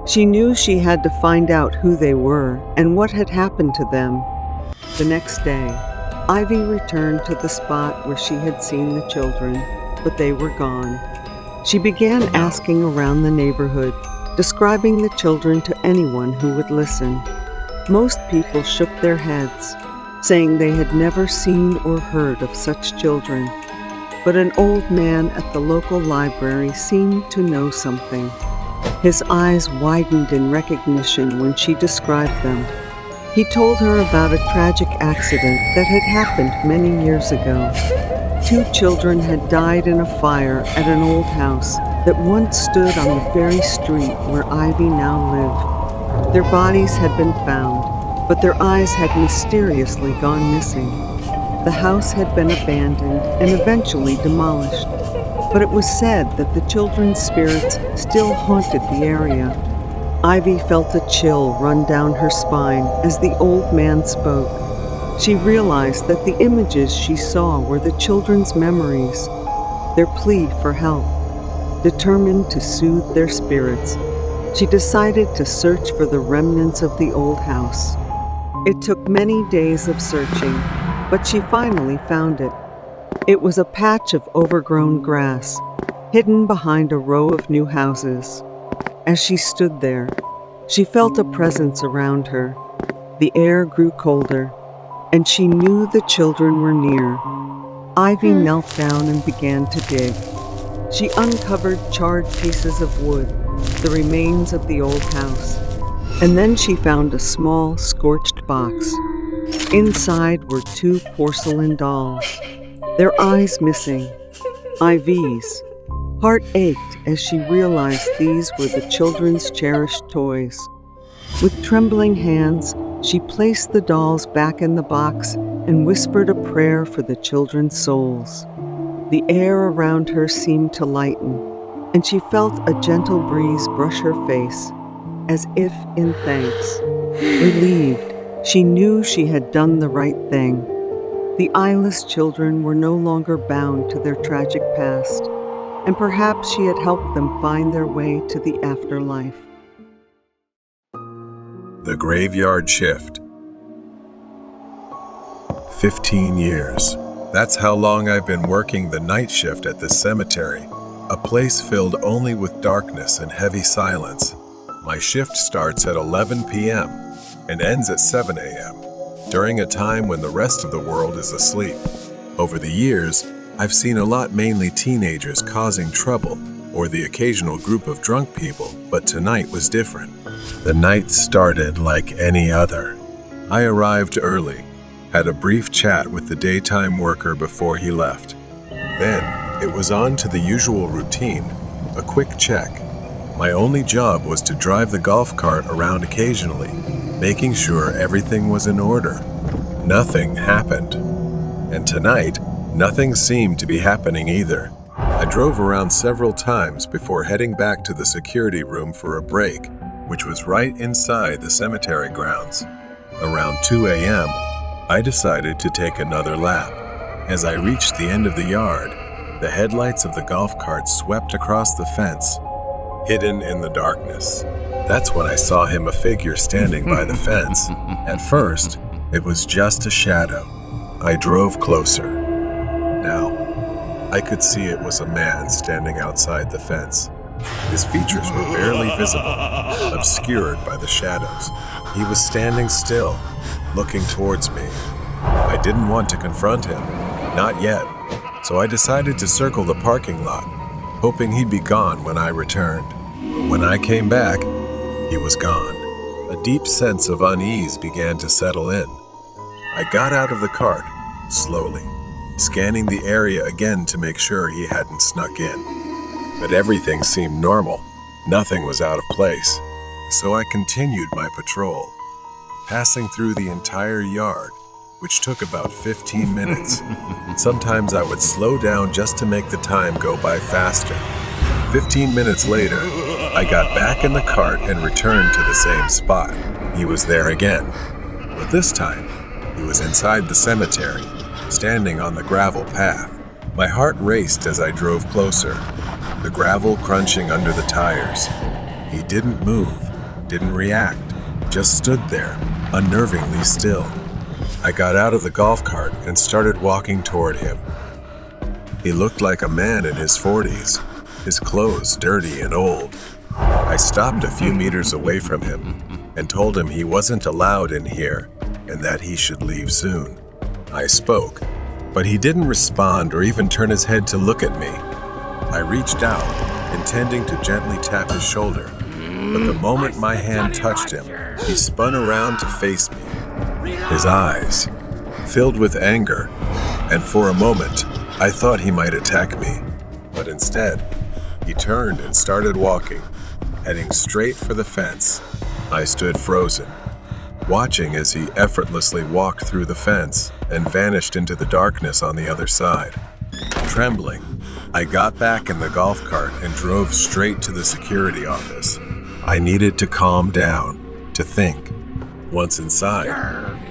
She knew she had to find out who they were and what had happened to them. The next day, Ivy returned to the spot where she had seen the children, but they were gone. She began asking around the neighborhood, describing the children to anyone who would listen. Most people shook their heads, saying they had never seen or heard of such children. But an old man at the local library seemed to know something. His eyes widened in recognition when she described them. He told her about a tragic accident that had happened many years ago. 2 children had died in a fire at an old house that once stood on the very street where Ivy now lived. Their bodies had been found, but their eyes had mysteriously gone missing. The house had been abandoned and eventually demolished, but it was said that the children's spirits still haunted the area. Ivy felt a chill run down her spine as the old man spoke. She realized that the images she saw were the children's memories, their plea for help. Determined to soothe their spirits, she decided to search for the remnants of the old house. It took many days of searching, but she finally found it. It was a patch of overgrown grass, hidden behind a row of new houses. As she stood there, she felt a presence around her. The air grew colder, and she knew the children were near. Ivy knelt down and began to dig. She uncovered charred pieces of wood, the remains of the old house, and then she found a small, scorched box. Inside were 2 porcelain dolls, their eyes missing. Ivy's heart ached as she realized these were the children's cherished toys. With trembling hands, she placed the dolls back in the box and whispered a prayer for the children's souls. The air around her seemed to lighten, and she felt a gentle breeze brush her face, as if in thanks. Relieved, she knew she had done the right thing. The eyeless children were no longer bound to their tragic past, and perhaps she had helped them find their way to the afterlife. The Graveyard Shift. 15 years. That's how long I've been working the night shift at this cemetery, a place filled only with darkness and heavy silence. My shift starts at 11 p.m. and ends at 7 a.m., during a time when the rest of the world is asleep. Over the years, I've seen a lot, mainly teenagers causing trouble, or the occasional group of drunk people, but tonight was different. The night started like any other. I arrived early, had a brief chat with the daytime worker before he left. Then, it was on to the usual routine, a quick check. My only job was to drive the golf cart around occasionally, making sure everything was in order. Nothing happened. And tonight, nothing seemed to be happening either. I drove around several times before heading back to the security room for a break, which was right inside the cemetery grounds. Around 2 a.m., I decided to take another lap. As I reached the end of the yard, the headlights of the golf cart swept across the fence, hidden in the darkness. That's when I saw him, a figure standing by the fence. At first, it was just a shadow. I drove closer. Now, I could see it was a man standing outside the fence. His features were barely visible, obscured by the shadows. He was standing still, looking towards me. I didn't want to confront him, not yet, so I decided to circle the parking lot, hoping he'd be gone when I returned. But when I came back, he was gone. A deep sense of unease began to settle in. I got out of the cart, slowly, scanning the area again to make sure he hadn't snuck in. But everything seemed normal. Nothing was out of place. So I continued my patrol, passing through the entire yard, which took about 15 minutes. Sometimes I would slow down just to make the time go by faster. 15 minutes later, I got back in the cart and returned to the same spot. He was there again, but this time, he was inside the cemetery, standing on the gravel path. My heart raced as I drove closer, the gravel crunching under the tires. He didn't move, didn't react, just stood there, unnervingly still. I got out of the golf cart and started walking toward him. He looked like a man in his 40s, his clothes dirty and old. I stopped a few meters away from him and told him he wasn't allowed in here and that he should leave soon. I spoke, but he didn't respond or even turn his head to look at me. I reached out, intending to gently tap his shoulder, but the moment my hand touched him, he spun around to face me, his eyes filled with anger, and for a moment, I thought he might attack me. But instead, he turned and started walking, heading straight for the fence. I stood frozen, watching as he effortlessly walked through the fence and vanished into the darkness on the other side. Trembling, I got back in the golf cart and drove straight to the security office. I needed to calm down, to think. Once inside,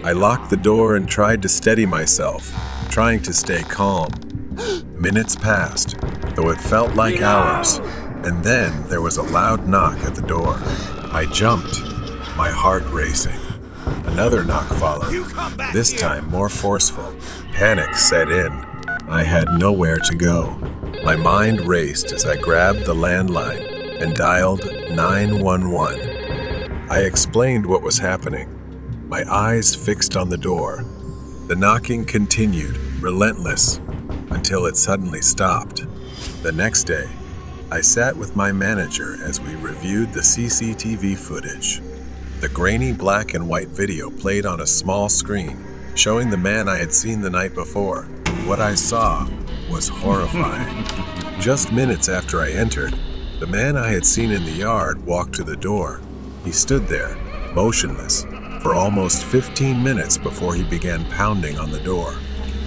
I locked the door and tried to steady myself, trying to stay calm. Minutes passed, though it felt like hours, and then there was a loud knock at the door. I jumped, my heart racing. Another knock followed, this time more forceful. Panic set in. I had nowhere to go. My mind raced as I grabbed the landline and dialed 911. I explained what was happening, my eyes fixed on the door. The knocking continued, relentless, until it suddenly stopped. The next day, I sat with my manager as we reviewed the CCTV footage. The grainy black and white video played on a small screen, showing the man I had seen the night before. What I saw was horrifying. Just minutes after I entered, the man I had seen in the yard walked to the door. He stood there, motionless, for almost 15 minutes before he began pounding on the door.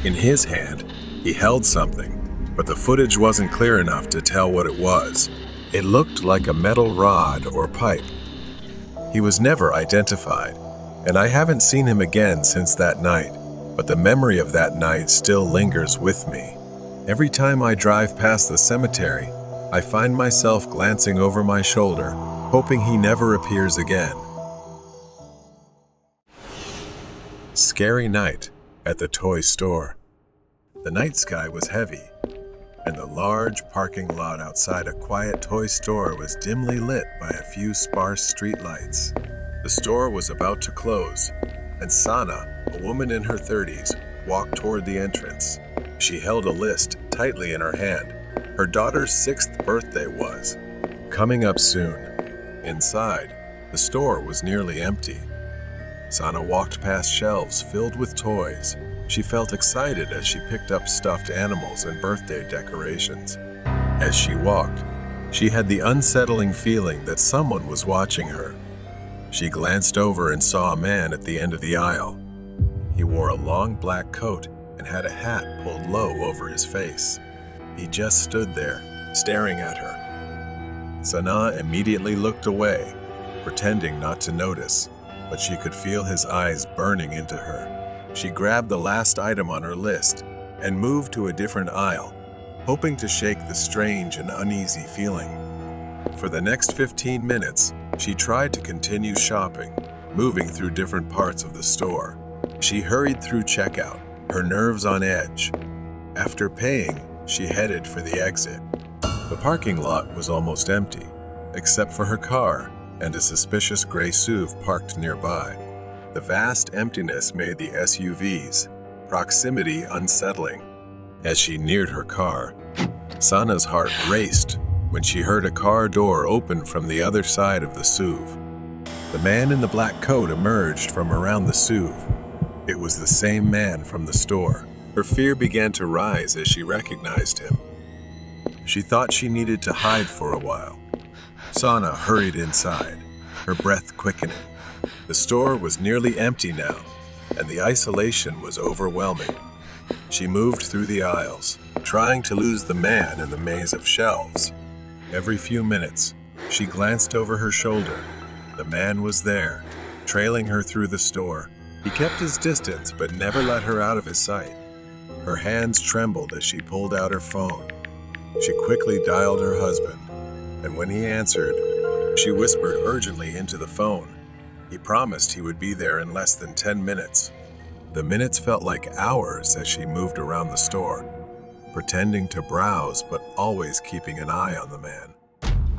In his hand, he held something, but the footage wasn't clear enough to tell what it was. It looked like a metal rod or pipe. He was never identified, and I haven't seen him again since that night, but the memory of that night still lingers with me. Every time I drive past the cemetery, I find myself glancing over my shoulder, hoping he never appears again. Scary night at the toy store. The night sky was heavy, and the large parking lot outside a quiet toy store was dimly lit by a few sparse streetlights. The store was about to close, and Sana, a woman in her 30s, walked toward the entrance. She held a list tightly in her hand. Her daughter's 6th birthday was coming up soon. Inside, the store was nearly empty. Sana walked past shelves filled with toys. She felt excited as she picked up stuffed animals and birthday decorations. As she walked, she had the unsettling feeling that someone was watching her. She glanced over and saw a man at the end of the aisle. He wore a long black coat and had a hat pulled low over his face. He just stood there, staring at her. Sana immediately looked away, pretending not to notice, but she could feel his eyes burning into her. She grabbed the last item on her list and moved to a different aisle, hoping to shake the strange and uneasy feeling. For the next 15 minutes, she tried to continue shopping, moving through different parts of the store. She hurried through checkout, her nerves on edge. After paying, she headed for the exit. The parking lot was almost empty, except for her car and a suspicious gray SUV parked nearby. The vast emptiness made the SUV's proximity unsettling. As she neared her car, Sana's heart raced when she heard a car door open from the other side of the SUV. The man in the black coat emerged from around the SUV. It was the same man from the store. Her fear began to rise as she recognized him. She thought she needed to hide for a while. Sana hurried inside, her breath quickening. The store was nearly empty now, and the isolation was overwhelming. She moved through the aisles, trying to lose the man in the maze of shelves. Every few minutes, she glanced over her shoulder. The man was there, trailing her through the store. He kept his distance but never let her out of his sight. Her hands trembled as she pulled out her phone. She quickly dialed her husband, and when he answered, she whispered urgently into the phone. He promised he would be there in less than 10 minutes. The minutes felt like hours as she moved around the store, pretending to browse but always keeping an eye on the man.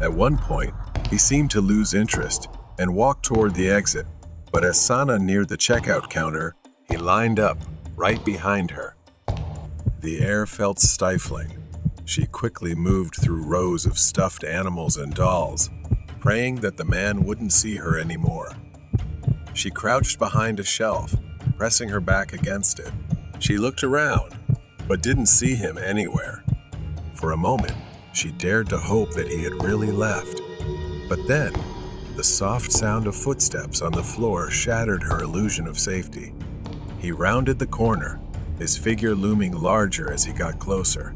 At one point, he seemed to lose interest and walked toward the exit, but as Sana neared the checkout counter, he lined up right behind her. The air felt stifling. She quickly moved through rows of stuffed animals and dolls, praying that the man wouldn't see her anymore. She crouched behind a shelf, pressing her back against it. She looked around, but didn't see him anywhere. For a moment, she dared to hope that he had really left. But then, the soft sound of footsteps on the floor shattered her illusion of safety. He rounded the corner, his figure looming larger as he got closer.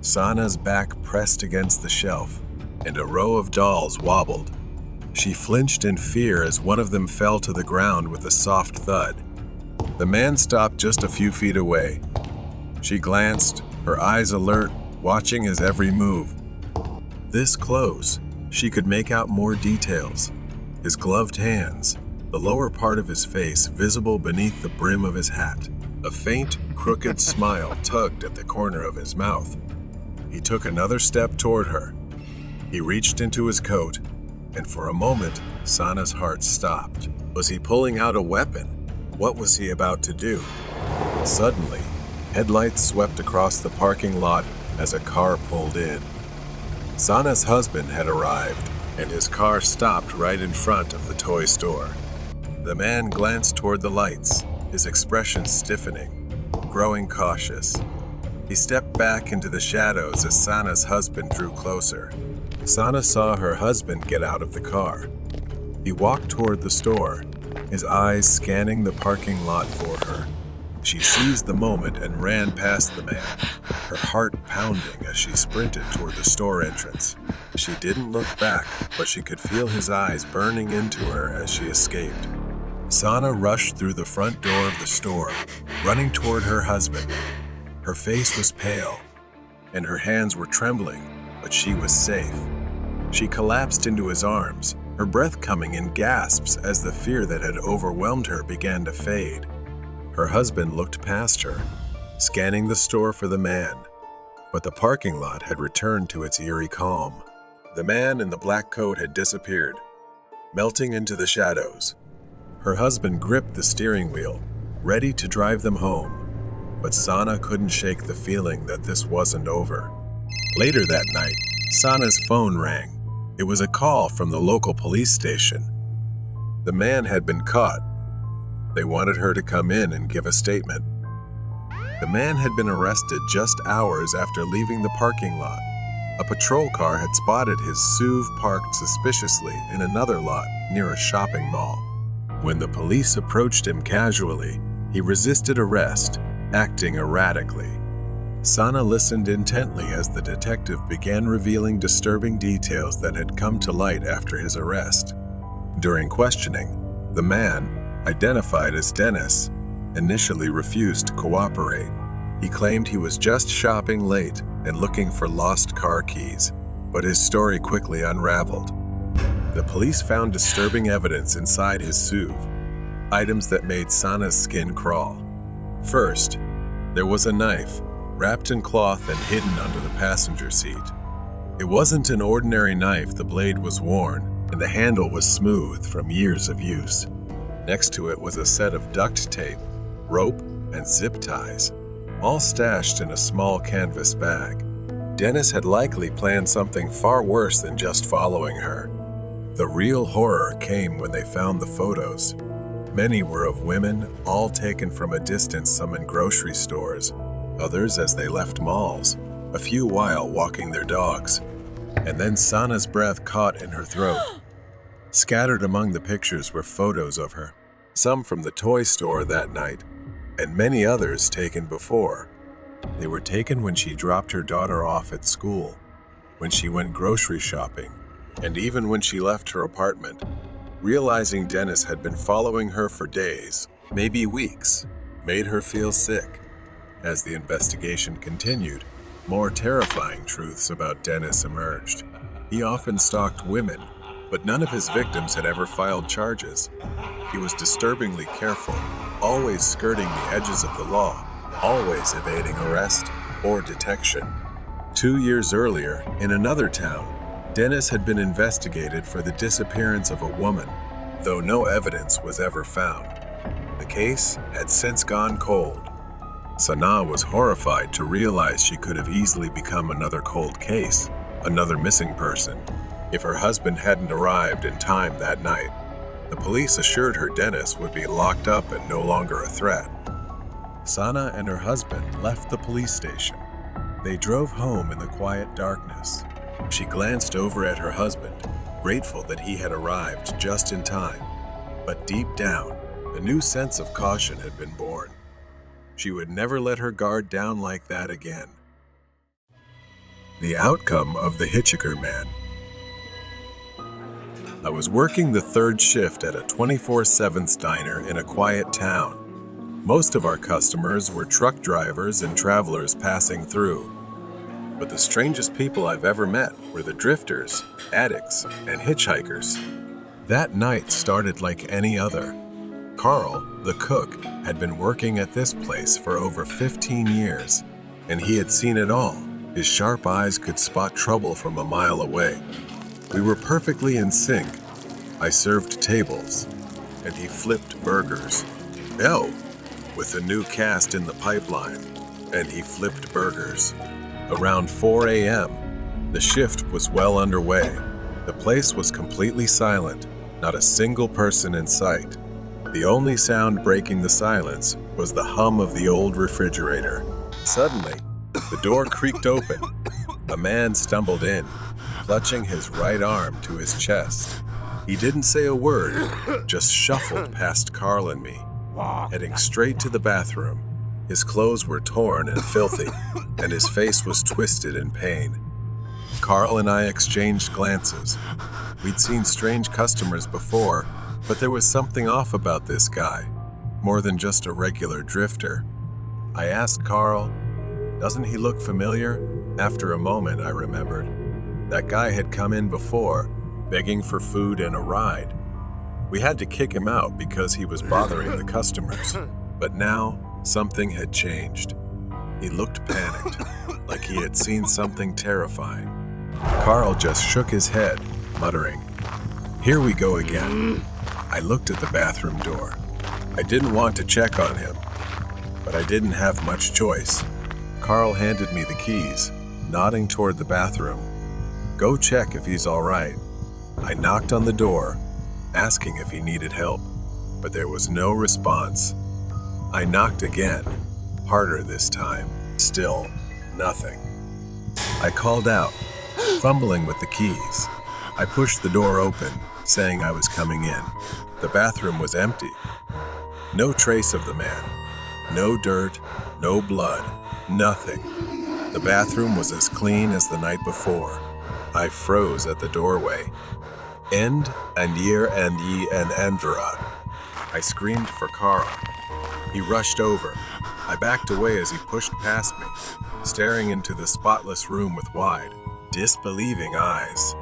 Sana's back pressed against the shelf, and a row of dolls wobbled. She flinched in fear as one of them fell to the ground with a soft thud. The man stopped just a few feet away. She glanced, her eyes alert, watching his every move. This close, she could make out more details. His gloved hands, the lower part of his face visible beneath the brim of his hat. A faint, crooked smile tugged at the corner of his mouth. He took another step toward her. He reached into his coat, and for a moment, Sana's heart stopped. Was he pulling out a weapon? What was he about to do? Suddenly, headlights swept across the parking lot as a car pulled in. Sana's husband had arrived, and his car stopped right in front of the toy store. The man glanced toward the lights, his expression stiffening, growing cautious. He stepped back into the shadows as Sana's husband drew closer. Sana saw her husband get out of the car. He walked toward the store, his eyes scanning the parking lot for her. She seized the moment and ran past the man, her heart pounding as she sprinted toward the store entrance. She didn't look back, but she could feel his eyes burning into her as she escaped. Sana rushed through the front door of the store, running toward her husband. Her face was pale, and her hands were trembling, but she was safe. She collapsed into his arms, her breath coming in gasps as the fear that had overwhelmed her began to fade. Her husband looked past her, scanning the store for the man, but the parking lot had returned to its eerie calm. The man in the black coat had disappeared, melting into the shadows. Her husband gripped the steering wheel, ready to drive them home, but Sana couldn't shake the feeling that this wasn't over. Later that night, Sana's phone rang. It was a call from the local police station. The man had been caught. They wanted her to come in and give a statement. The man had been arrested just hours after leaving the parking lot. A patrol car had spotted his SUV parked suspiciously in another lot near a shopping mall. When the police approached him casually, he resisted arrest, acting erratically. Sana listened intently as the detective began revealing disturbing details that had come to light after his arrest. During questioning, the man, identified as Dennis, initially refused to cooperate. He claimed he was just shopping late and looking for lost car keys, but his story quickly unraveled. The police found disturbing evidence inside his SUV, items that made Sana's skin crawl. First, there was a knife, wrapped in cloth and hidden under the passenger seat. It wasn't an ordinary knife. The blade was worn, and the handle was smooth from years of use. Next to it was a set of duct tape, rope, and zip ties, all stashed in a small canvas bag. Dennis had likely planned something far worse than just following her. The real horror came when they found the photos. Many were of women, all taken from a distance, some in grocery stores, others as they left malls, a few while walking their dogs. And then Sana's breath caught in her throat. Scattered among the pictures were photos of her, some from the toy store that night, and many others taken before. They were taken when she dropped her daughter off at school, when she went grocery shopping, and even when she left her apartment. Realizing Dennis had been following her for days, maybe weeks, made her feel sick. As the investigation continued, more terrifying truths about Dennis emerged. He often stalked women, but none of his victims had ever filed charges. He was disturbingly careful, always skirting the edges of the law, always evading arrest or detection. 2 years earlier, in another town, Dennis had been investigated for the disappearance of a woman, though no evidence was ever found. The case had since gone cold. Sana was horrified to realize she could have easily become another cold case, another missing person, if her husband hadn't arrived in time that night. The police assured her Dennis would be locked up and no longer a threat. Sana and her husband left the police station. They drove home in the quiet darkness. She glanced over at her husband, grateful that he had arrived just in time. But deep down, a new sense of caution had been born. She would never let her guard down like that again. The outcome of the Hitchhiker Man. I was working the third shift at a 24/7 diner in a quiet town. Most of our customers were truck drivers and travelers passing through. But the strangest people I've ever met were the drifters, addicts, and hitchhikers. That night started like any other. Carl, the cook, had been working at this place for over 15 years, and he had seen it all. His sharp eyes could spot trouble from a mile away. We were perfectly in sync. I served tables, and he flipped burgers. With a new cast in the pipeline, and he flipped burgers. Around 4 a.m., the shift was well underway. The place was completely silent, not a single person in sight. The only sound breaking the silence was the hum of the old refrigerator. Suddenly, the door creaked open. A man stumbled in, clutching his right arm to his chest. He didn't say a word, just shuffled past Carl and me, heading straight to the bathroom. His clothes were torn and filthy, and his face was twisted in pain. Carl and I exchanged glances. We'd seen strange customers before, but there was something off about this guy, more than just a regular drifter. I asked Carl, "Doesn't he look familiar?" After a moment, I remembered. That guy had come in before, begging for food and a ride. We had to kick him out because he was bothering the customers. But now, something had changed. He looked panicked, like he had seen something terrifying. Carl just shook his head, muttering, "Here we go again." I looked at the bathroom door. I didn't want to check on him, but I didn't have much choice. Carl handed me the keys, nodding toward the bathroom. "Go check if he's all right." I knocked on the door, asking if he needed help, but there was no response. I knocked again, harder this time. Still, nothing. I called out, fumbling with the keys. I pushed the door open, saying I was coming in. The bathroom was empty. No trace of the man. No dirt, no blood, nothing. The bathroom was as clean as the night before. I froze at the doorway. "End and year and ye and Andra." I screamed for Carl. He rushed over, I backed away as he pushed past me, staring into the spotless room with wide, disbelieving eyes.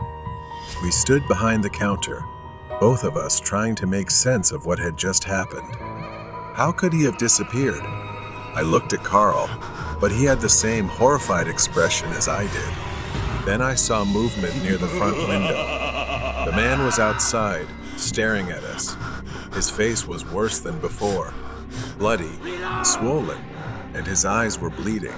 We stood behind the counter, both of us trying to make sense of what had just happened. How could he have disappeared? I looked at Carl, but he had the same horrified expression as I did. Then I saw movement near the front window. The man was outside, staring at us. His face was worse than before, bloody, swollen, and his eyes were bleeding.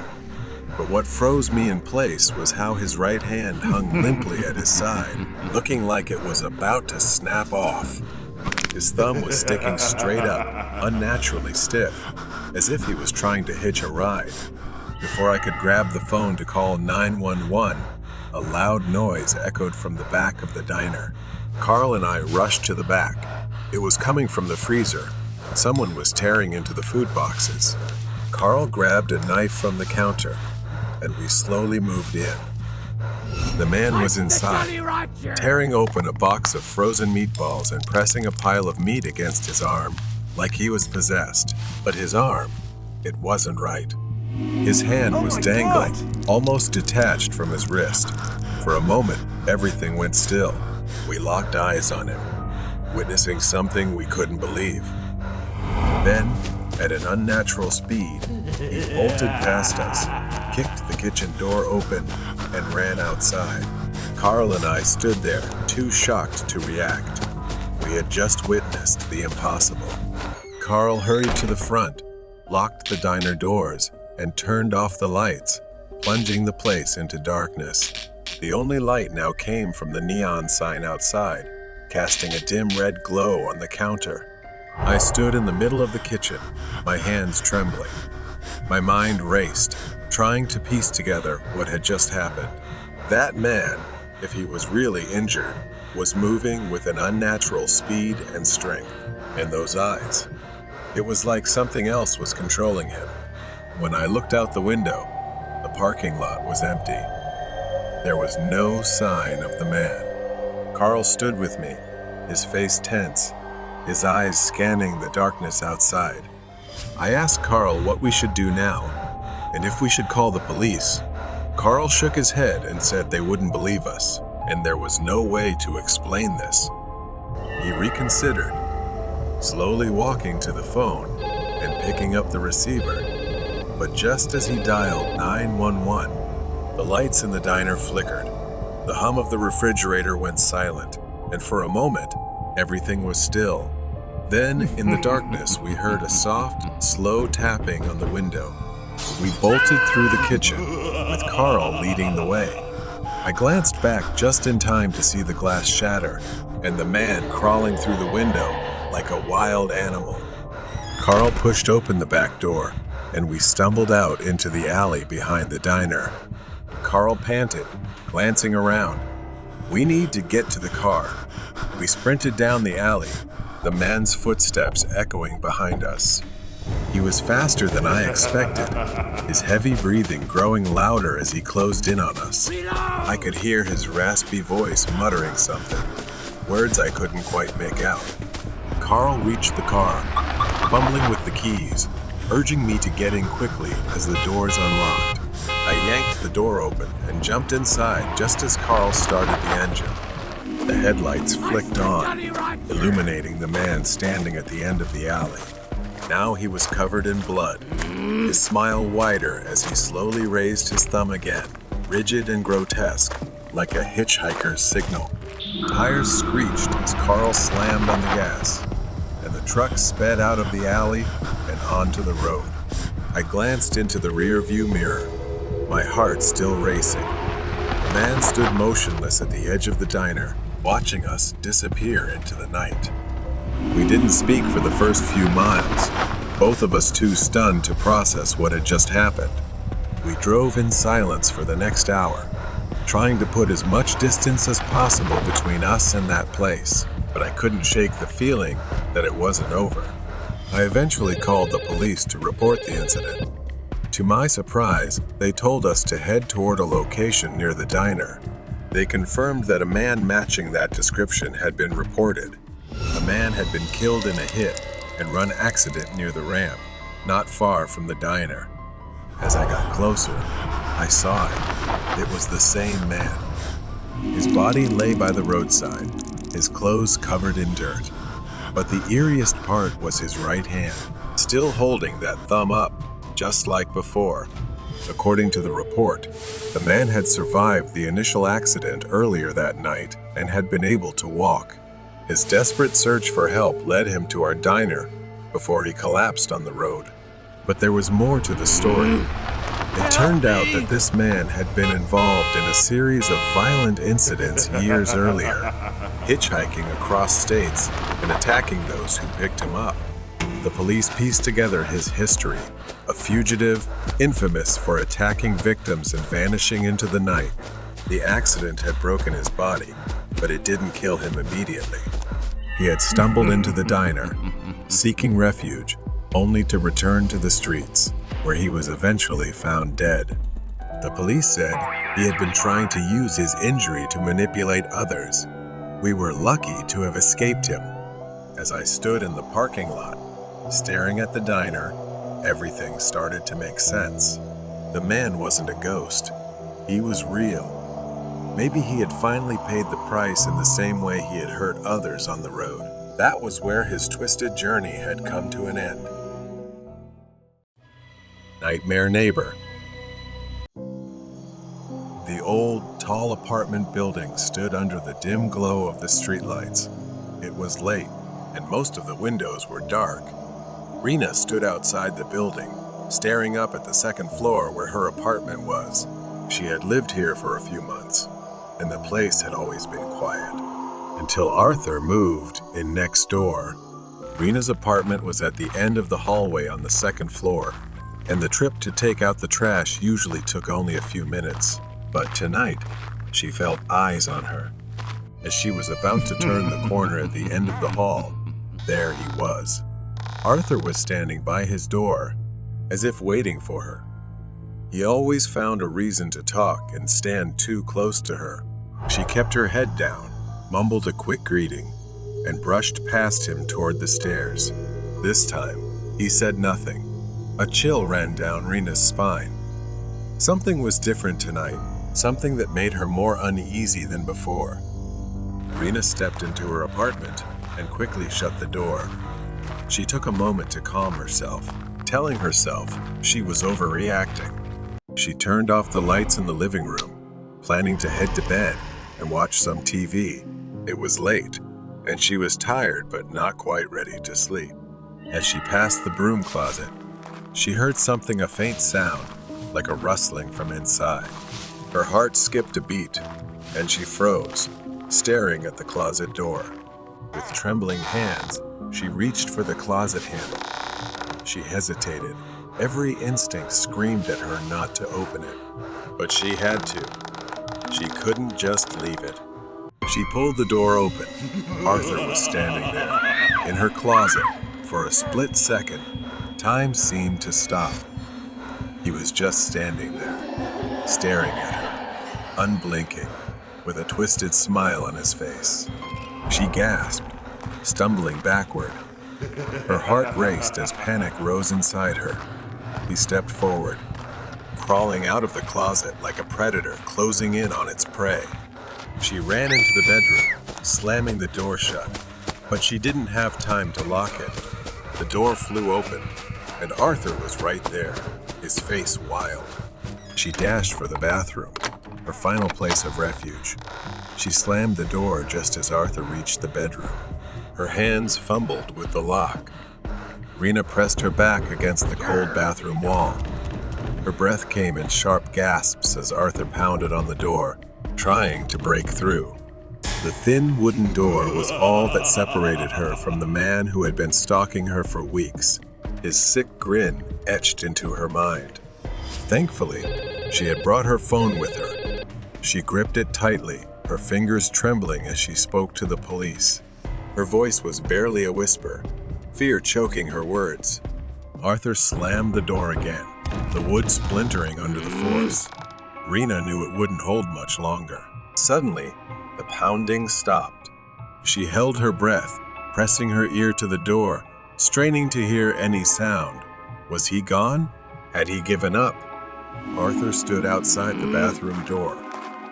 But what froze me in place was how his right hand hung limply at his side, looking like it was about to snap off. His thumb was sticking straight up, unnaturally stiff, as if he was trying to hitch a ride. Before I could grab the phone to call 911, a loud noise echoed from the back of the diner. Carl and I rushed to the back. It was coming from the freezer. Someone was tearing into the food boxes. Carl grabbed a knife from the counter, and we slowly moved in. The man was inside, tearing open a box of frozen meatballs and pressing a pile of meat against his arm, like he was possessed. But his arm, it wasn't right. His hand was dangling, almost detached from his wrist. For a moment, everything went still. We locked eyes on him, witnessing something we couldn't believe. Then, at an unnatural speed, he bolted past us, kicked the kitchen door open, and ran outside. Carl and I stood there, too shocked to react. We had just witnessed the impossible. Carl hurried to the front, locked the diner doors, and turned off the lights, plunging the place into darkness. The only light now came from the neon sign outside, casting a dim red glow on the counter. I stood in the middle of the kitchen, my hands trembling. My mind raced, trying to piece together what had just happened. That man, if he was really injured, was moving with an unnatural speed and strength. And those eyes, it was like something else was controlling him. When I looked out the window, the parking lot was empty. There was no sign of the man. Carl stood with me, his face tense, his eyes scanning the darkness outside. I asked Carl what we should do now, and if we should call the police. Carl shook his head and said they wouldn't believe us, and there was no way to explain this. He reconsidered, slowly walking to the phone and picking up the receiver. But just as he dialed 911, the lights in the diner flickered. The hum of the refrigerator went silent, and for a moment, everything was still. Then, in the darkness, we heard a soft, slow tapping on the window. We bolted through the kitchen, with Carl leading the way. I glanced back just in time to see the glass shatter, and the man crawling through the window like a wild animal. Carl pushed open the back door, and we stumbled out into the alley behind the diner. Carl panted, glancing around. We need to get to the car. We sprinted down the alley, the man's footsteps echoing behind us. He was faster than I expected, his heavy breathing growing louder as he closed in on us. I could hear his raspy voice muttering something, words I couldn't quite make out. Carl reached the car, fumbling with the keys, urging me to get in quickly as the doors unlocked. I yanked the door open and jumped inside just as Carl started the engine. The headlights flicked on, illuminating the man standing at the end of the alley. Now he was covered in blood, his smile wider as he slowly raised his thumb again, rigid and grotesque, like a hitchhiker's signal. Tires screeched as Carl slammed on the gas, and the truck sped out of the alley and onto the road. I glanced into the rear-view mirror, my heart still racing. The man stood motionless at the edge of the diner, watching us disappear into the night. We didn't speak for the first few miles, both of us too stunned to process what had just happened. We drove in silence for the next hour, trying to put as much distance as possible between us and that place, but I couldn't shake the feeling that it wasn't over. I eventually called the police to report the incident. To my surprise, they told us to head toward a location near the diner. They confirmed that a man matching that description had been reported. A man had been killed in a hit and run accident near the ramp. not far from the diner. As I got closer, I saw it. It was the same man. His body lay by the roadside, his clothes covered in dirt. But the eeriest part was his right hand, still holding that thumb up, just like before. According to the report, the man had survived the initial accident earlier that night and had been able to walk. His desperate search for help led him to our diner before he collapsed on the road. But there was more to the story. It turned out that this man had been involved in a series of violent incidents years earlier, hitchhiking across states and attacking those who picked him up. The police pieced together his history, a fugitive, infamous for attacking victims and vanishing into the night. The accident had broken his body, but it didn't kill him immediately. He had stumbled into the diner, seeking refuge, only to return to the streets, where he was eventually found dead. The police said he had been trying to use his injury to manipulate others. We were lucky to have escaped him. As I stood in the parking lot, staring at the diner, everything started to make sense. The man wasn't a ghost. He was real. Maybe he had finally paid the price in the same way he had hurt others on the road. That was where his twisted journey had come to an end. Nightmare Neighbor. The old, tall apartment building stood under the dim glow of the streetlights. It was late, and most of the windows were dark. Rena stood outside the building, staring up at the second floor where her apartment was. She had lived here for a few months, and the place had always been quiet. Until Arthur moved in next door. Rena's apartment was at the end of the hallway on the second floor, and the trip to take out the trash usually took only a few minutes. But tonight, she felt eyes on her. As she was about to turn the corner at the end of the hall, there he was. Arthur was standing by his door, as if waiting for her. He always found a reason to talk and stand too close to her. She kept her head down, mumbled a quick greeting, and brushed past him toward the stairs. This time, he said nothing. A chill ran down Rena's spine. Something was different tonight, something that made her more uneasy than before. Rena stepped into her apartment and quickly shut the door. She took a moment to calm herself, telling herself she was overreacting. She turned off the lights in the living room, planning to head to bed and watch some TV. It was late, and she was tired but not quite ready to sleep. As she passed the broom closet, she heard something, a faint sound, like a rustling from inside. Her heart skipped a beat, and she froze, staring at the closet door. With trembling hands, she reached for the closet handle. She hesitated. Every instinct screamed at her not to open it, but she had to. She couldn't just leave it. She pulled the door open. Arthur was standing there, in her closet. For a split second, time seemed to stop. He was just standing there, staring at her, unblinking, with a twisted smile on his face. She gasped, stumbling backward. Her heart raced as panic rose inside her. He stepped forward, crawling out of the closet like a predator closing in on its prey. She ran into the bedroom, slamming the door shut, but she didn't have time to lock it. The door flew open, and Arthur was right there, his face wild. She dashed for the bathroom, her final place of refuge. She slammed the door just as Arthur reached the bedroom. Her hands fumbled with the lock. Rena pressed her back against the cold bathroom wall. Her breath came in sharp gasps as Arthur pounded on the door, trying to break through. The thin wooden door was all that separated her from the man who had been stalking her for weeks, his sick grin etched into her mind. Thankfully, she had brought her phone with her. She gripped it tightly, her fingers trembling as she spoke to the police. Her voice was barely a whisper, fear choking her words. Arthur slammed the door again, the wood splintering under the force. Rena knew it wouldn't hold much longer. Suddenly, the pounding stopped. She held her breath, pressing her ear to the door, straining to hear any sound. Was he gone? Had he given up? Arthur stood outside the bathroom door,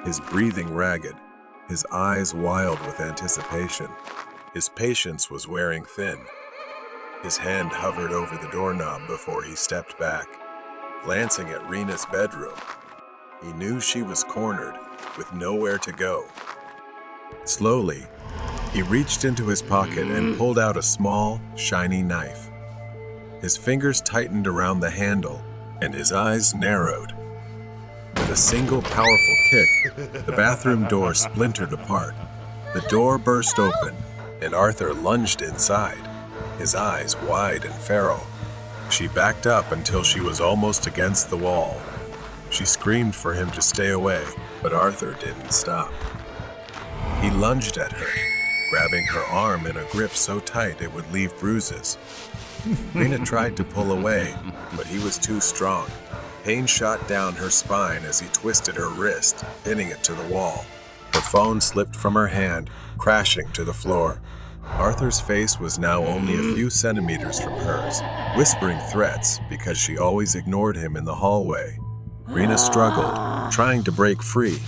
his breathing ragged, his eyes wild with anticipation. His patience was wearing thin. His hand hovered over the doorknob before he stepped back, glancing at Rena's bedroom. He knew she was cornered, with nowhere to go. Slowly, he reached into his pocket and pulled out a small, shiny knife. His fingers tightened around the handle, and his eyes narrowed. With a single powerful kick, the bathroom door splintered apart. The door burst open, and Arthur lunged inside, his eyes wide and feral. She backed up until she was almost against the wall. She screamed for him to stay away, but Arthur didn't stop. He lunged at her, grabbing her arm in a grip so tight it would leave bruises. Rena tried to pull away, but he was too strong. Pain shot down her spine as he twisted her wrist, pinning it to the wall. The phone slipped from her hand, crashing to the floor. Arthur's face was now only a few centimeters from hers, whispering threats because she always ignored him in the hallway. Rena struggled, trying to break free,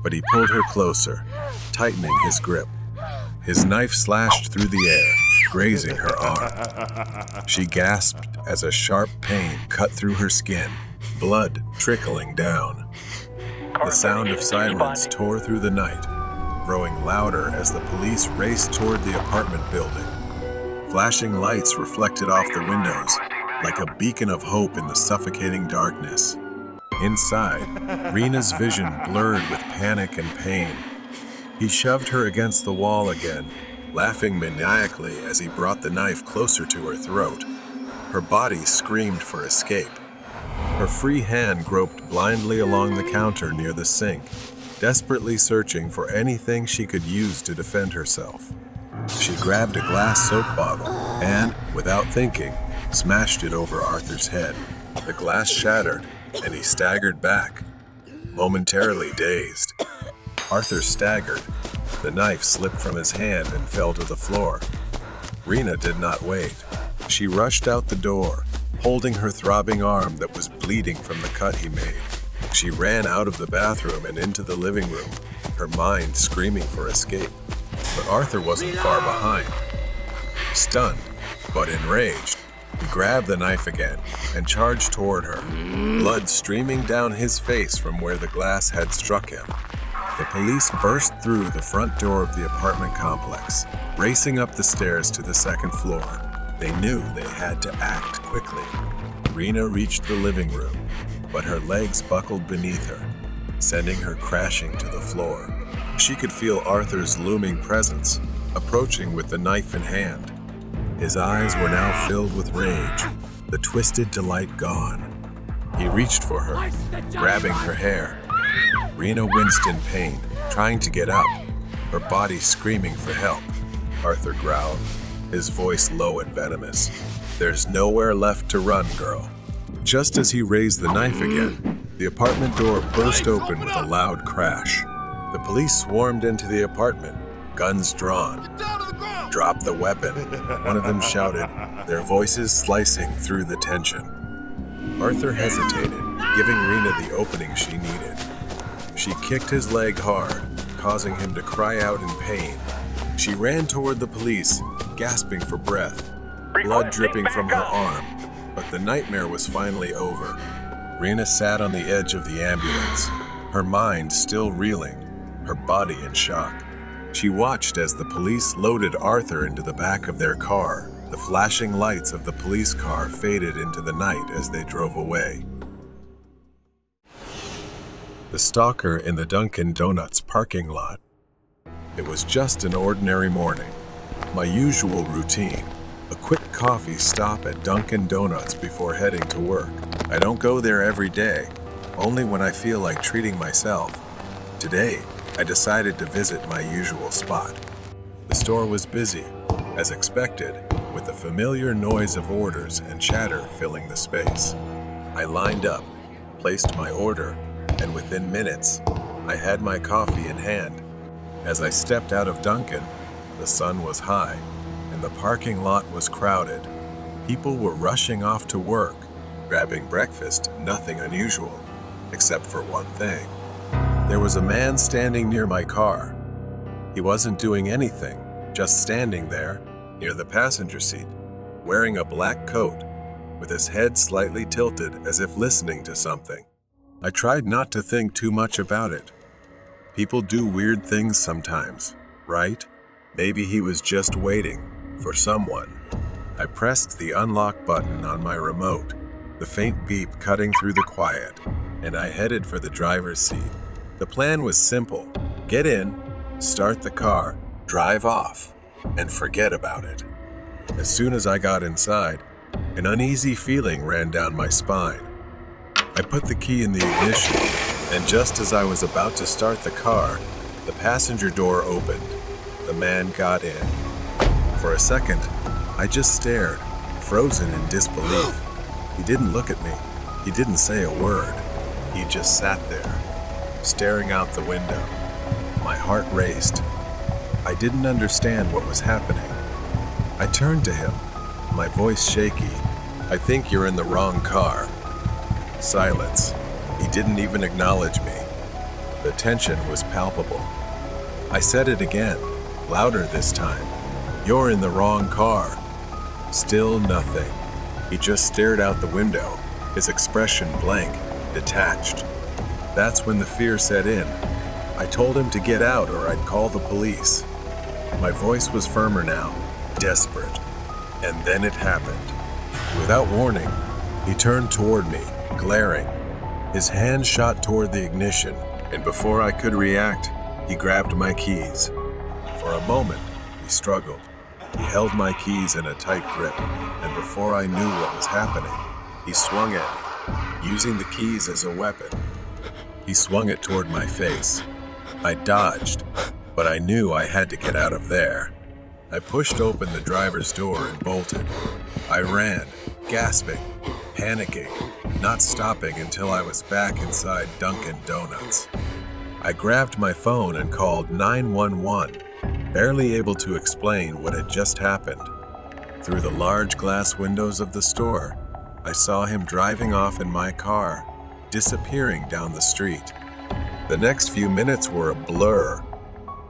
but he pulled her closer, tightening his grip. His knife slashed through the air, grazing her arm. She gasped as a sharp pain cut through her skin, blood trickling down. The sound of sirens tore through the night, growing louder as the police raced toward the apartment building. Flashing lights reflected off the windows, like a beacon of hope in the suffocating darkness. Inside, Rena's vision blurred with panic and pain. He shoved her against the wall again, laughing maniacally as he brought the knife closer to her throat. Her body screamed for escape. Her free hand groped blindly along the counter near the sink, desperately searching for anything she could use to defend herself. She grabbed a glass soap bottle and, without thinking, smashed it over Arthur's head. The glass shattered, and he staggered back, momentarily dazed. Arthur staggered. The knife slipped from his hand and fell to the floor. Rena did not wait. She rushed out the door, holding her throbbing arm that was bleeding from the cut he made. She ran out of the bathroom and into the living room, her mind screaming for escape. But Arthur wasn't far behind. Stunned, but enraged, he grabbed the knife again and charged toward her, blood streaming down his face from where the glass had struck him. The police burst through the front door of the apartment complex, racing up the stairs to the second floor. They knew they had to act quickly. Rena reached the living room, but her legs buckled beneath her, sending her crashing to the floor. She could feel Arthur's looming presence, approaching with the knife in hand. His eyes were now filled with rage, the twisted delight gone. He reached for her, grabbing her hair. Rena winced in pain, trying to get up, her body screaming for help. Arthur growled, his voice low and venomous. "There's nowhere left to run, girl." Just as he raised the knife again, the apartment door burst open with a loud crash. The police swarmed into the apartment, guns drawn. "Drop the weapon," one of them shouted, their voices slicing through the tension. Arthur hesitated, giving Rena the opening she needed. She kicked his leg hard, causing him to cry out in pain. She ran toward the police, gasping for breath, blood dripping from her arm, but the nightmare was finally over. Rena sat on the edge of the ambulance, her mind still reeling, her body in shock. She watched as the police loaded Arthur into the back of their car. The flashing lights of the police car faded into the night as they drove away. The stalker in the Dunkin' Donuts parking lot. It was just an ordinary morning. My usual routine, a quick coffee stop at Dunkin' Donuts before heading to work. I don't go there every day, only when I feel like treating myself. Today, I decided to visit my usual spot. The store was busy, as expected, with the familiar noise of orders and chatter filling the space. I lined up, placed my order, and within minutes, I had my coffee in hand. As I stepped out of Dunkin', the sun was high, and the parking lot was crowded. People were rushing off to work, grabbing breakfast, nothing unusual, except for one thing. There was a man standing near my car. He wasn't doing anything, just standing there, near the passenger seat, wearing a black coat, with his head slightly tilted as if listening to something. I tried not to think too much about it. People do weird things sometimes, right? Maybe he was just waiting for someone. I pressed the unlock button on my remote, the faint beep cutting through the quiet, and I headed for the driver's seat. The plan was simple. Get in, start the car, drive off, and forget about it. As soon as I got inside, an uneasy feeling ran down my spine. I put the key in the ignition, and just as I was about to start the car, the passenger door opened. The man got in. For a second, I just stared, frozen in disbelief. He didn't look at me. He didn't say a word. He just sat there, staring out the window. My heart raced. I didn't understand what was happening. I turned to him, my voice shaky. "I think you're in the wrong car." Silence. He didn't even acknowledge me. The tension was palpable. I said it again, louder this time. "You're in the wrong car." Still nothing. He just stared out the window, his expression blank, detached. That's when the fear set in. I told him to get out or I'd call the police. My voice was firmer now, desperate. And then it happened. Without warning, he turned toward me, glaring. His hand shot toward the ignition, and before I could react, he grabbed my keys. For a moment, we struggled. He held my keys in a tight grip, and before I knew what was happening, he swung at me, using the keys as a weapon. He swung it toward my face. I dodged, but I knew I had to get out of there. I pushed open the driver's door and bolted. I ran, gasping, panicking, not stopping until I was back inside Dunkin' Donuts. I grabbed my phone and called 911, barely able to explain what had just happened. Through the large glass windows of the store, I saw him driving off in my car, disappearing down the street. The next few minutes were a blur.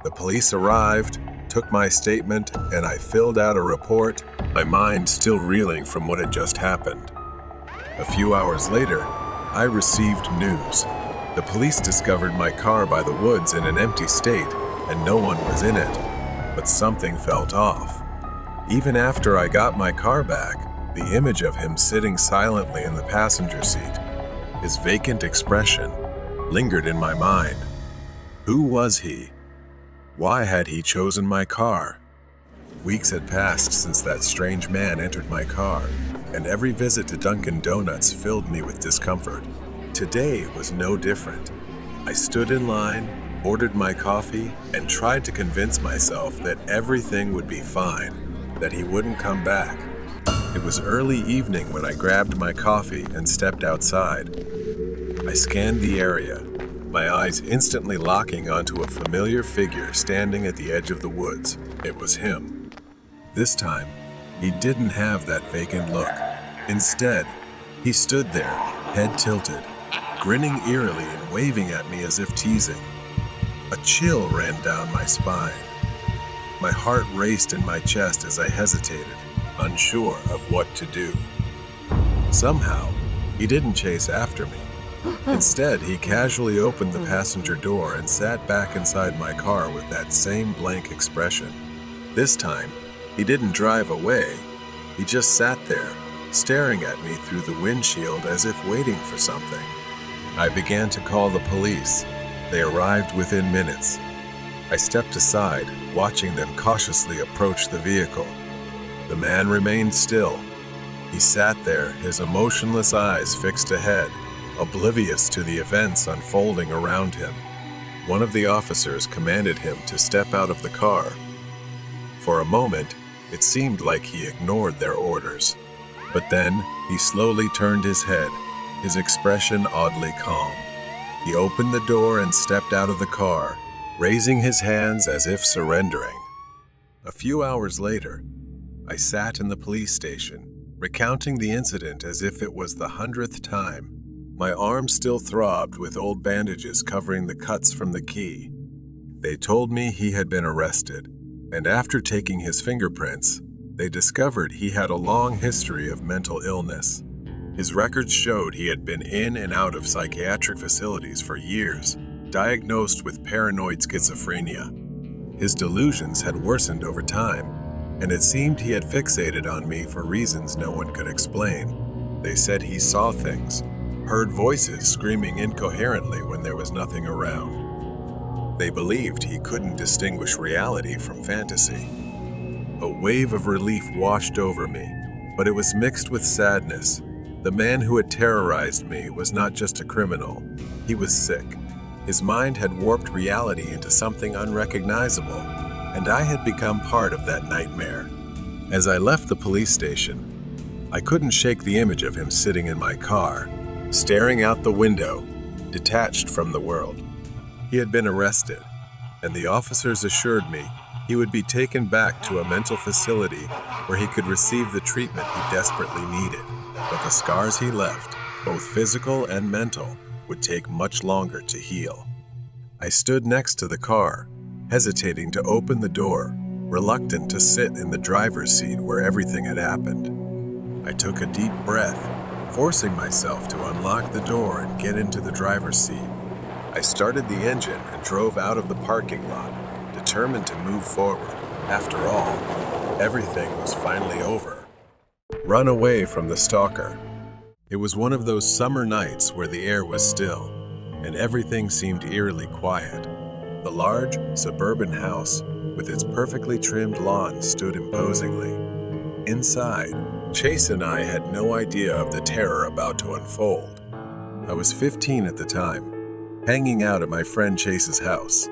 The police arrived, took my statement, and I filled out a report, my mind still reeling from what had just happened. A few hours later, I received news. The police discovered my car by the woods in an empty state, and no one was in it. But something felt off. Even after I got my car back, the image of him sitting silently in the passenger seat, his vacant expression, lingered in my mind. Who was he? Why had he chosen my car? Weeks had passed since that strange man entered my car, and every visit to Dunkin' Donuts filled me with discomfort. Today was no different. I stood in line, ordered my coffee, and tried to convince myself that everything would be fine, that he wouldn't come back. It was early evening when I grabbed my coffee and stepped outside. I scanned the area, my eyes instantly locking onto a familiar figure standing at the edge of the woods. It was him. This time, he didn't have that vacant look. Instead, he stood there, head tilted, grinning eerily and waving at me as if teasing. A chill ran down my spine. My heart raced in my chest as I hesitated, unsure of what to do. Somehow, he didn't chase after me. Instead, he casually opened the passenger door and sat back inside my car with that same blank expression. This time, he didn't drive away. He just sat there, staring at me through the windshield as if waiting for something. I began to call the police. They arrived within minutes. I stepped aside, watching them cautiously approach the vehicle. The man remained still. He sat there, his emotionless eyes fixed ahead, oblivious to the events unfolding around him. One of the officers commanded him to step out of the car. For a moment, it seemed like he ignored their orders. But then, he slowly turned his head, his expression oddly calm. He opened the door and stepped out of the car, raising his hands as if surrendering. A few hours later, I sat in the police station, recounting the incident as if it was the 100th time. My arm still throbbed with old bandages covering the cuts from the key. They told me he had been arrested, and after taking his fingerprints, they discovered he had a long history of mental illness. His records showed he had been in and out of psychiatric facilities for years, diagnosed with paranoid schizophrenia. His delusions had worsened over time, and it seemed he had fixated on me for reasons no one could explain. They said he saw things, heard voices screaming incoherently when there was nothing around. They believed he couldn't distinguish reality from fantasy. A wave of relief washed over me, but it was mixed with sadness. The man who had terrorized me was not just a criminal. He was sick. His mind had warped reality into something unrecognizable, and I had become part of that nightmare. As I left the police station, I couldn't shake the image of him sitting in my car, staring out the window, detached from the world. He had been arrested, and the officers assured me he would be taken back to a mental facility where he could receive the treatment he desperately needed. But the scars he left, both physical and mental, would take much longer to heal. I stood next to the car, hesitating to open the door, reluctant to sit in the driver's seat where everything had happened. I took a deep breath, forcing myself to unlock the door and get into the driver's seat. I started the engine and drove out of the parking lot, determined to move forward. After all, everything was finally over. Run away from the stalker. It was one of those summer nights where the air was still, and everything seemed eerily quiet. The large, suburban house, with its perfectly trimmed lawn, stood imposingly. Inside, Chase and I had no idea of the terror about to unfold. I was 15 at the time, hanging out at my friend Chase's house.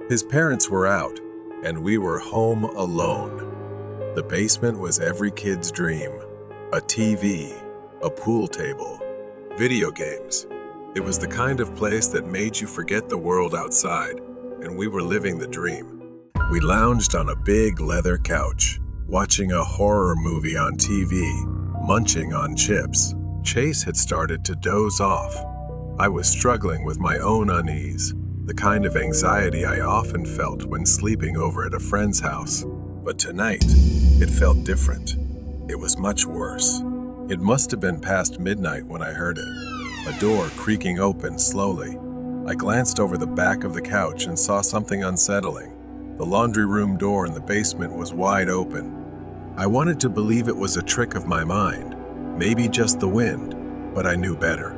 His parents were out, and we were home alone. The basement was every kid's dream. A TV, a pool table, video games. It was the kind of place that made you forget the world outside, and we were living the dream. We lounged on a big leather couch, watching a horror movie on TV, munching on chips. Chase had started to doze off. I was struggling with my own unease, the kind of anxiety I often felt when sleeping over at a friend's house. But tonight, it felt different. It was much worse. It must have been past midnight when I heard it, a door creaking open slowly. I glanced over the back of the couch and saw something unsettling. The laundry room door in the basement was wide open. I wanted to believe it was a trick of my mind, maybe just the wind, but I knew better.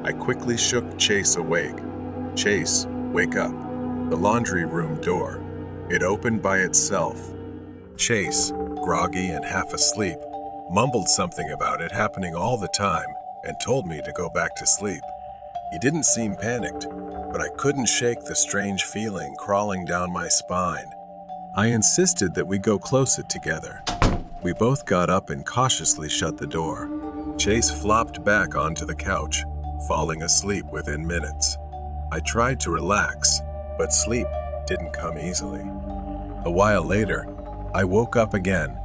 I quickly shook Chase awake. Chase, wake up. The laundry room door. It opened by itself. Chase, groggy and half asleep, mumbled something about it happening all the time and told me to go back to sleep. He didn't seem panicked, but I couldn't shake the strange feeling crawling down my spine. I insisted that we go close it together. We both got up and cautiously shut the door. Chase flopped back onto the couch, falling asleep within minutes. I tried to relax, but sleep didn't come easily. A while later, I woke up again,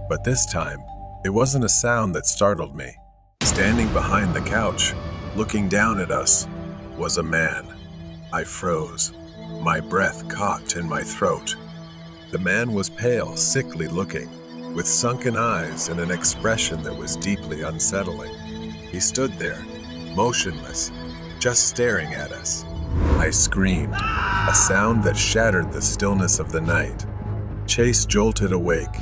but this time, it wasn't a sound that startled me. Standing behind the couch, looking down at us, was a man. I froze. My breath caught in my throat. The man was pale, sickly looking, with sunken eyes and an expression that was deeply unsettling. He stood there, motionless, just staring at us. I screamed, a sound that shattered the stillness of the night. Chase jolted awake,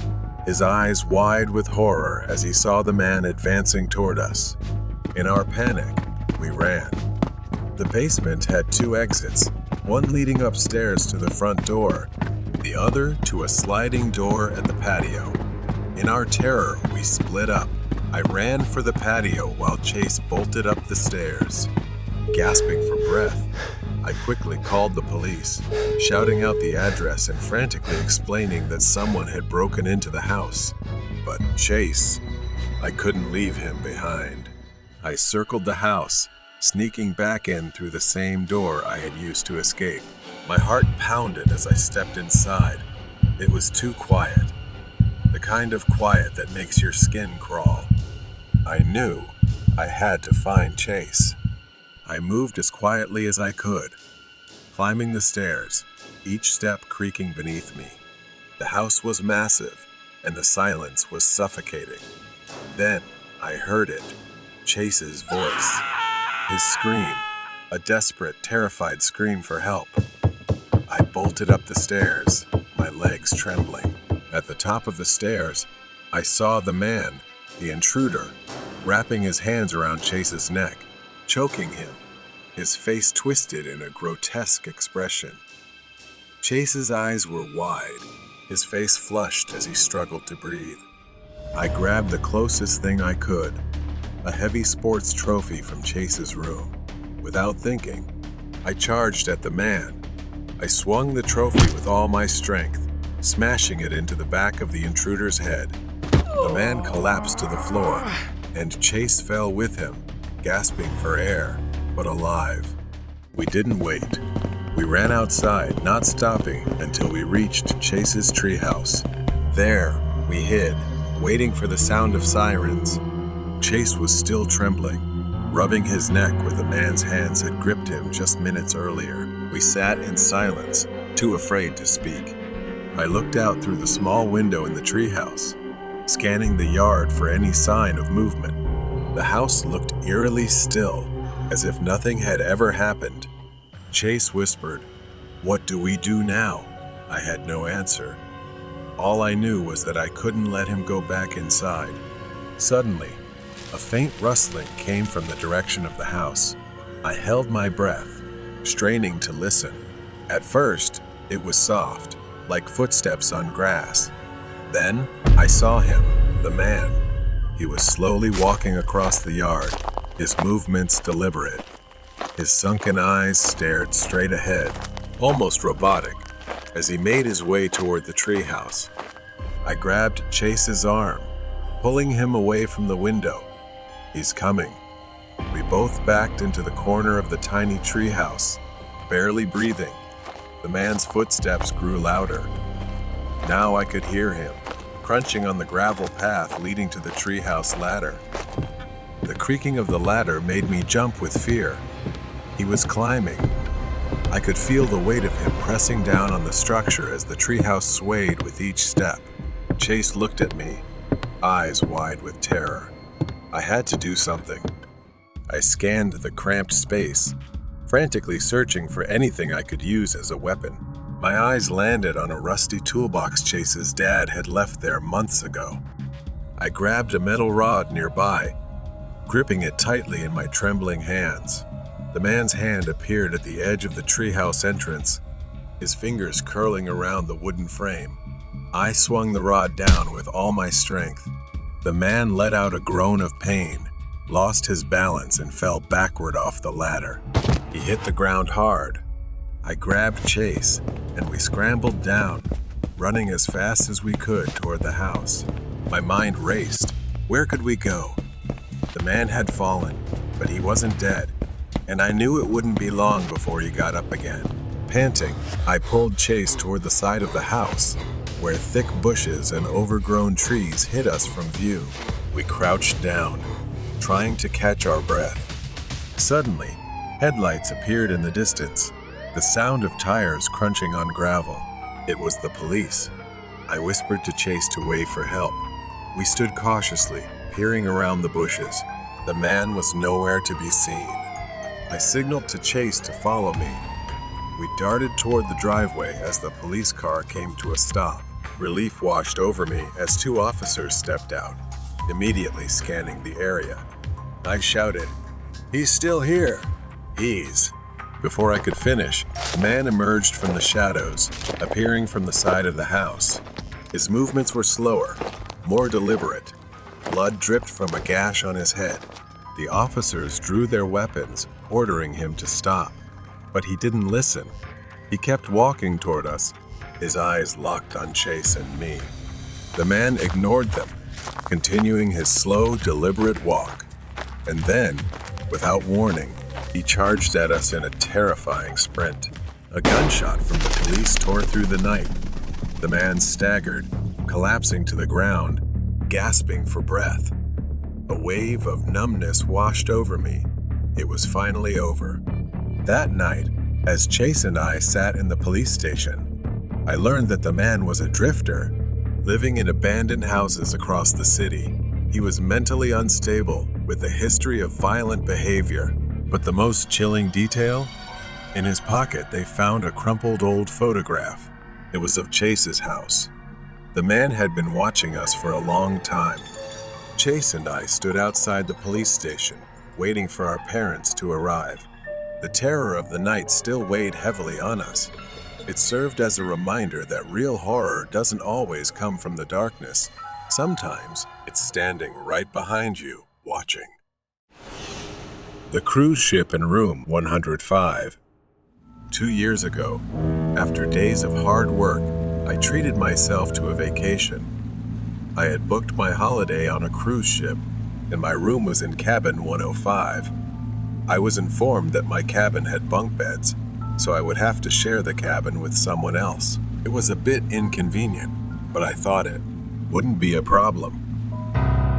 his eyes wide with horror as he saw the man advancing toward us. In our panic, we ran. The basement had 2 exits, one leading upstairs to the front door, the other to a sliding door at the patio. In our terror, we split up. I ran for the patio while Chase bolted up the stairs. Gasping for breath, I quickly called the police, shouting out the address and frantically explaining that someone had broken into the house. But Chase, I couldn't leave him behind. I circled the house, sneaking back in through the same door I had used to escape. My heart pounded as I stepped inside. It was too quiet. The kind of quiet that makes your skin crawl. I knew I had to find Chase. I moved as quietly as I could, climbing the stairs, each step creaking beneath me. The house was massive, and the silence was suffocating. Then I heard it, Chase's voice. His scream, a desperate, terrified scream for help. I bolted up the stairs, my legs trembling. At the top of the stairs, I saw the man, the intruder, wrapping his hands around Chase's neck, choking him, his face twisted in a grotesque expression. Chase's eyes were wide, his face flushed as he struggled to breathe. I grabbed the closest thing I could, a heavy sports trophy from Chase's room. Without thinking, I charged at the man. I swung the trophy with all my strength, smashing it into the back of the intruder's head. The man collapsed to the floor, and Chase fell with him, gasping for air, but alive. We didn't wait. We ran outside, not stopping until we reached Chase's treehouse. There, we hid, waiting for the sound of sirens. Chase was still trembling, rubbing his neck where the man's hands had gripped him just minutes earlier. We sat in silence, too afraid to speak. I looked out through the small window in the treehouse, scanning the yard for any sign of movement. The house looked eerily still, as if nothing had ever happened. Chase whispered, "What do we do now?" I had no answer. All I knew was that I couldn't let him go back inside. Suddenly, a faint rustling came from the direction of the house. I held my breath, straining to listen. At first, it was soft, like footsteps on grass. Then, I saw him, the man. He was slowly walking across the yard, his movements deliberate. His sunken eyes stared straight ahead, almost robotic, as he made his way toward the treehouse. I grabbed Chase's arm, pulling him away from the window. "He's coming." We both backed into the corner of the tiny treehouse, barely breathing. The man's footsteps grew louder. Now I could hear him, crunching on the gravel path leading to the treehouse ladder. The creaking of the ladder made me jump with fear. He was climbing. I could feel the weight of him pressing down on the structure as the treehouse swayed with each step. Chase looked at me, eyes wide with terror. I had to do something. I scanned the cramped space, frantically searching for anything I could use as a weapon. My eyes landed on a rusty toolbox Chase's dad had left there months ago. I grabbed a metal rod nearby, gripping it tightly in my trembling hands. The man's hand appeared at the edge of the treehouse entrance, his fingers curling around the wooden frame. I swung the rod down with all my strength. The man let out a groan of pain, lost his balance, and fell backward off the ladder. He hit the ground hard. I grabbed Chase, and we scrambled down, running as fast as we could toward the house. My mind raced. Where could we go? The man had fallen, but he wasn't dead, and I knew it wouldn't be long before he got up again. Panting, I pulled Chase toward the side of the house, where thick bushes and overgrown trees hid us from view. We crouched down, trying to catch our breath. Suddenly, headlights appeared in the distance, the sound of tires crunching on gravel. It was the police. I whispered to Chase to wave for help. We stood cautiously, peering around the bushes. The man was nowhere to be seen. I signaled to Chase to follow me. We darted toward the driveway as the police car came to a stop. Relief washed over me as two officers stepped out, immediately scanning the area. I shouted, "He's still here!" "He's..." Before I could finish, a man emerged from the shadows, appearing from the side of the house. His movements were slower, more deliberate. Blood dripped from a gash on his head. The officers drew their weapons, ordering him to stop. But he didn't listen. He kept walking toward us, his eyes locked on Chase and me. The man ignored them, continuing his slow, deliberate walk. And then, without warning, he charged at us in a terrifying sprint. A gunshot from the police tore through the night. The man staggered, collapsing to the ground, gasping for breath. A wave of numbness washed over me. It was finally over. That night, as Chase and I sat in the police station, I learned that the man was a drifter, living in abandoned houses across the city. He was mentally unstable, with a history of violent behavior. But the most chilling detail? In his pocket, they found a crumpled old photograph. It was of Chase's house. The man had been watching us for a long time. Chase and I stood outside the police station, waiting for our parents to arrive. The terror of the night still weighed heavily on us. It served as a reminder that real horror doesn't always come from the darkness. Sometimes it's standing right behind you, watching. The cruise ship in room 105. 2 years ago, after days of hard work, I treated myself to a vacation. I had booked my holiday on a cruise ship, and my room was in cabin 105. I was informed that my cabin had bunk beds, so I would have to share the cabin with someone else. It was a bit inconvenient, but I thought it wouldn't be a problem.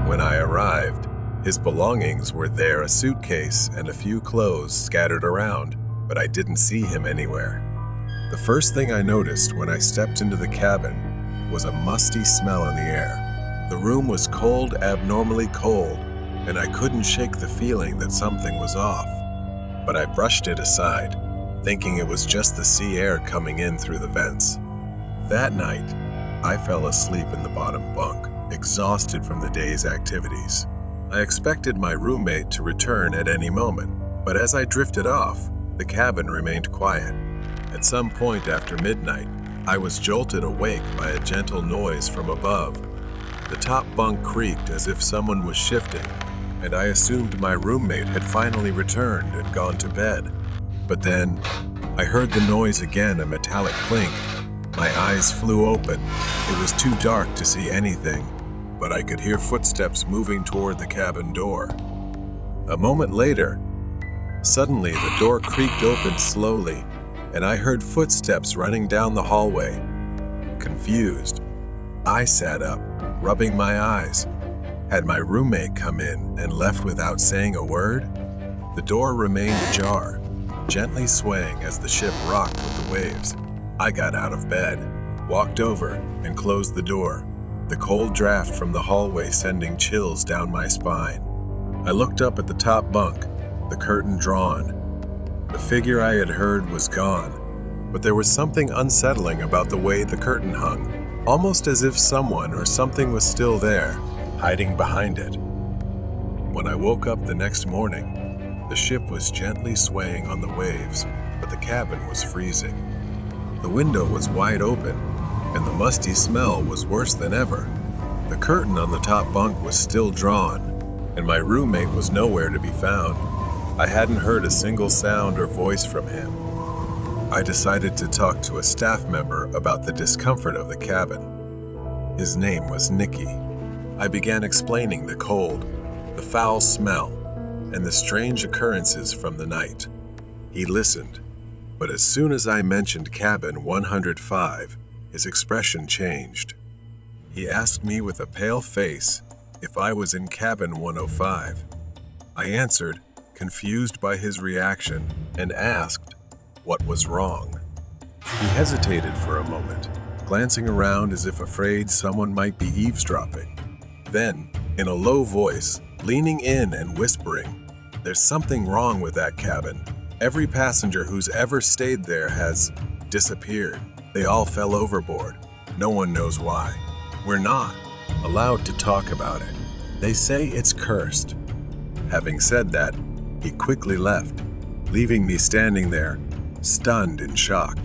When I arrived, his belongings were there, a suitcase and a few clothes scattered around, but I didn't see him anywhere. The first thing I noticed when I stepped into the cabin was a musty smell in the air. The room was cold, abnormally cold, and I couldn't shake the feeling that something was off. But I brushed it aside, thinking it was just the sea air coming in through the vents. That night, I fell asleep in the bottom bunk, exhausted from the day's activities. I expected my roommate to return at any moment, but as I drifted off, the cabin remained quiet. At some point after midnight, I was jolted awake by a gentle noise from above. The top bunk creaked as if someone was shifting, and I assumed my roommate had finally returned and gone to bed. But then, I heard the noise again, a metallic clink. My eyes flew open. It was too dark to see anything, but I could hear footsteps moving toward the cabin door. A moment later, suddenly the door creaked open slowly, and I heard footsteps running down the hallway. Confused, I sat up, rubbing my eyes. Had my roommate come in and left without saying a word? The door remained ajar, gently swaying as the ship rocked with the waves. I got out of bed, walked over, and closed the door, the cold draft from the hallway sending chills down my spine. I looked up at the top bunk, the curtain drawn. The figure I had heard was gone, but there was something unsettling about the way the curtain hung, almost as if someone or something was still there, hiding behind it. When I woke up the next morning, the ship was gently swaying on the waves, but the cabin was freezing. The window was wide open, and the musty smell was worse than ever. The curtain on the top bunk was still drawn, and my roommate was nowhere to be found. I hadn't heard a single sound or voice from him. I decided to talk to a staff member about the discomfort of the cabin. His name was Nicky. I began explaining the cold, the foul smell, and the strange occurrences from the night. He listened, but as soon as I mentioned cabin 105, his expression changed. He asked me with a pale face if I was in cabin 105. I answered, confused by his reaction, and asked what was wrong. He hesitated for a moment, glancing around as if afraid someone might be eavesdropping. Then, in a low voice, leaning in and whispering, "There's something wrong with that cabin. Every passenger who's ever stayed there has disappeared. They all fell overboard. No one knows why. We're not allowed to talk about it. They say it's cursed." Having said that, he quickly left, leaving me standing there, stunned in shock.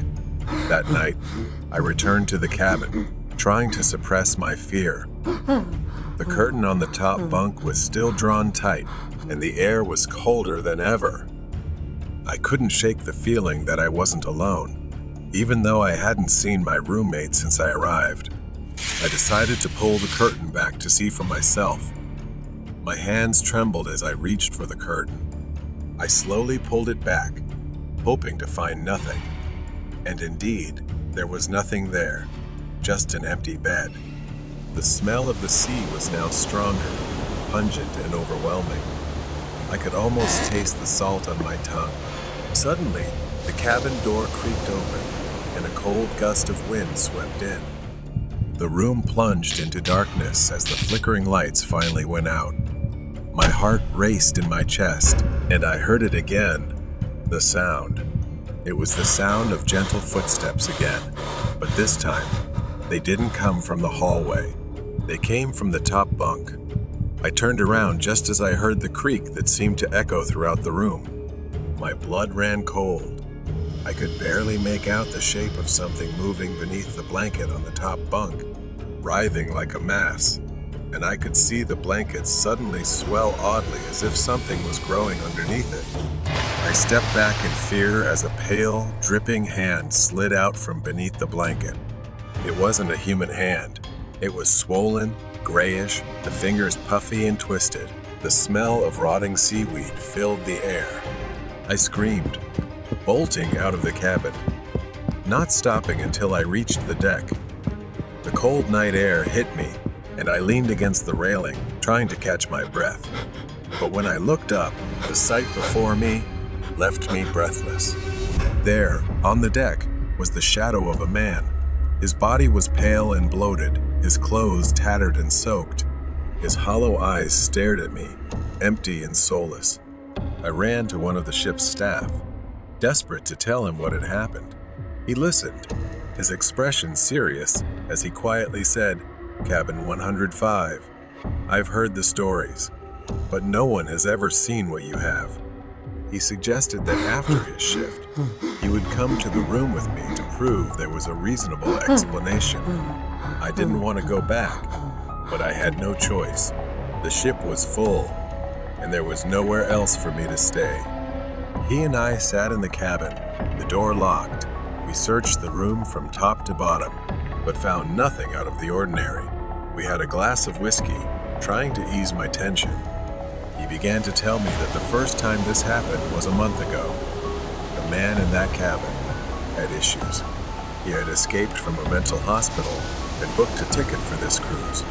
That night, I returned to the cabin, trying to suppress my fear. The curtain on the top bunk was still drawn tight, and the air was colder than ever. I couldn't shake the feeling that I wasn't alone, even though I hadn't seen my roommate since I arrived. I decided to pull the curtain back to see for myself. My hands trembled as I reached for the curtain. I slowly pulled it back, hoping to find nothing. And indeed, there was nothing there, just an empty bed. The smell of the sea was now stronger, pungent and overwhelming. I could almost taste the salt on my tongue. Suddenly, the cabin door creaked open, and a cold gust of wind swept in. The room plunged into darkness as the flickering lights finally went out. My heart raced in my chest, and I heard it again. The sound. It was the sound of gentle footsteps again, but this time, they didn't come from the hallway. They came from the top bunk. I turned around just as I heard the creak that seemed to echo throughout the room. My blood ran cold. I could barely make out the shape of something moving beneath the blanket on the top bunk, writhing like a mass, and I could see the blanket suddenly swell oddly as if something was growing underneath it. I stepped back in fear as a pale, dripping hand slid out from beneath the blanket. It wasn't a human hand. It was swollen, grayish, the fingers puffy and twisted. The smell of rotting seaweed filled the air. I screamed, bolting out of the cabin, not stopping until I reached the deck. The cold night air hit me, and I leaned against the railing, trying to catch my breath. But when I looked up, the sight before me left me breathless. There, on the deck, was the shadow of a man. His body was pale and bloated, his clothes tattered and soaked. His hollow eyes stared at me, empty and soulless. I ran to one of the ship's staff, desperate to tell him what had happened. He listened, his expression serious, as he quietly said, "Cabin 105. I've heard the stories, but no one has ever seen what you have." He suggested that after his shift, he would come to the room with me to prove there was a reasonable explanation. I didn't want to go back, but I had no choice. The ship was full, and there was nowhere else for me to stay. He and I sat in the cabin, the door locked. We searched the room from top to bottom, but found nothing out of the ordinary. We had a glass of whiskey, trying to ease my tension. He began to tell me that the first time this happened was a month ago. The man in that cabin had issues. He had escaped from a mental hospital and booked a ticket for this cruise.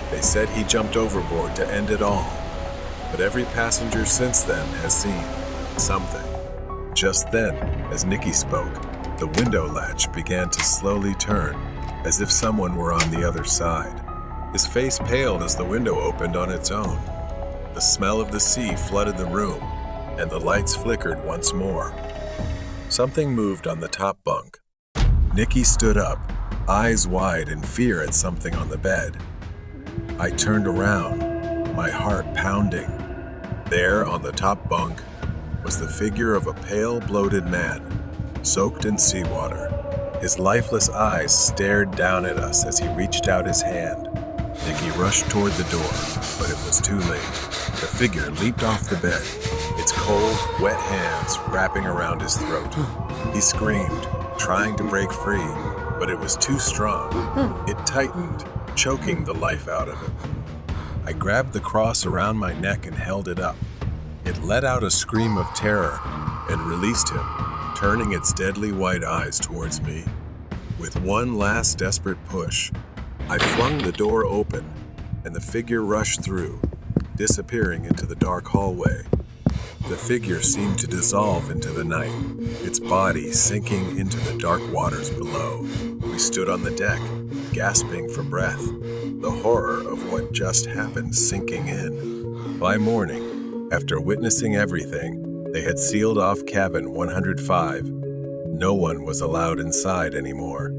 They said he jumped overboard to end it all. But every passenger since then has seen something. Just then, as Nikki spoke, the window latch began to slowly turn, as if someone were on the other side. His face paled as the window opened on its own. The smell of the sea flooded the room, and the lights flickered once more. Something moved on the top bunk. Nikki stood up, eyes wide in fear at something on the bed. I turned around, my heart pounding. There, on the top bunk, was the figure of a pale, bloated man, soaked in seawater. His lifeless eyes stared down at us as he reached out his hand. Nikki rushed toward the door, but it was too late. The figure leaped off the bed, its cold, wet hands wrapping around his throat. He screamed, trying to break free, but it was too strong. It tightened, choking the life out of him. I grabbed the cross around my neck and held it up. It let out a scream of terror and released him, turning its deadly white eyes towards me. With one last desperate push, I flung the door open, and the figure rushed through, disappearing into the dark hallway. The figure seemed to dissolve into the night, its body sinking into the dark waters below. We stood on the deck, gasping for breath, the horror of what just happened sinking in. By morning, after witnessing everything, they had sealed off cabin 105. No one was allowed inside anymore.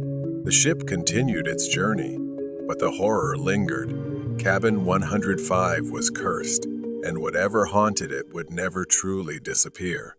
The ship continued its journey, but the horror lingered. Cabin 105 was cursed, and whatever haunted it would never truly disappear.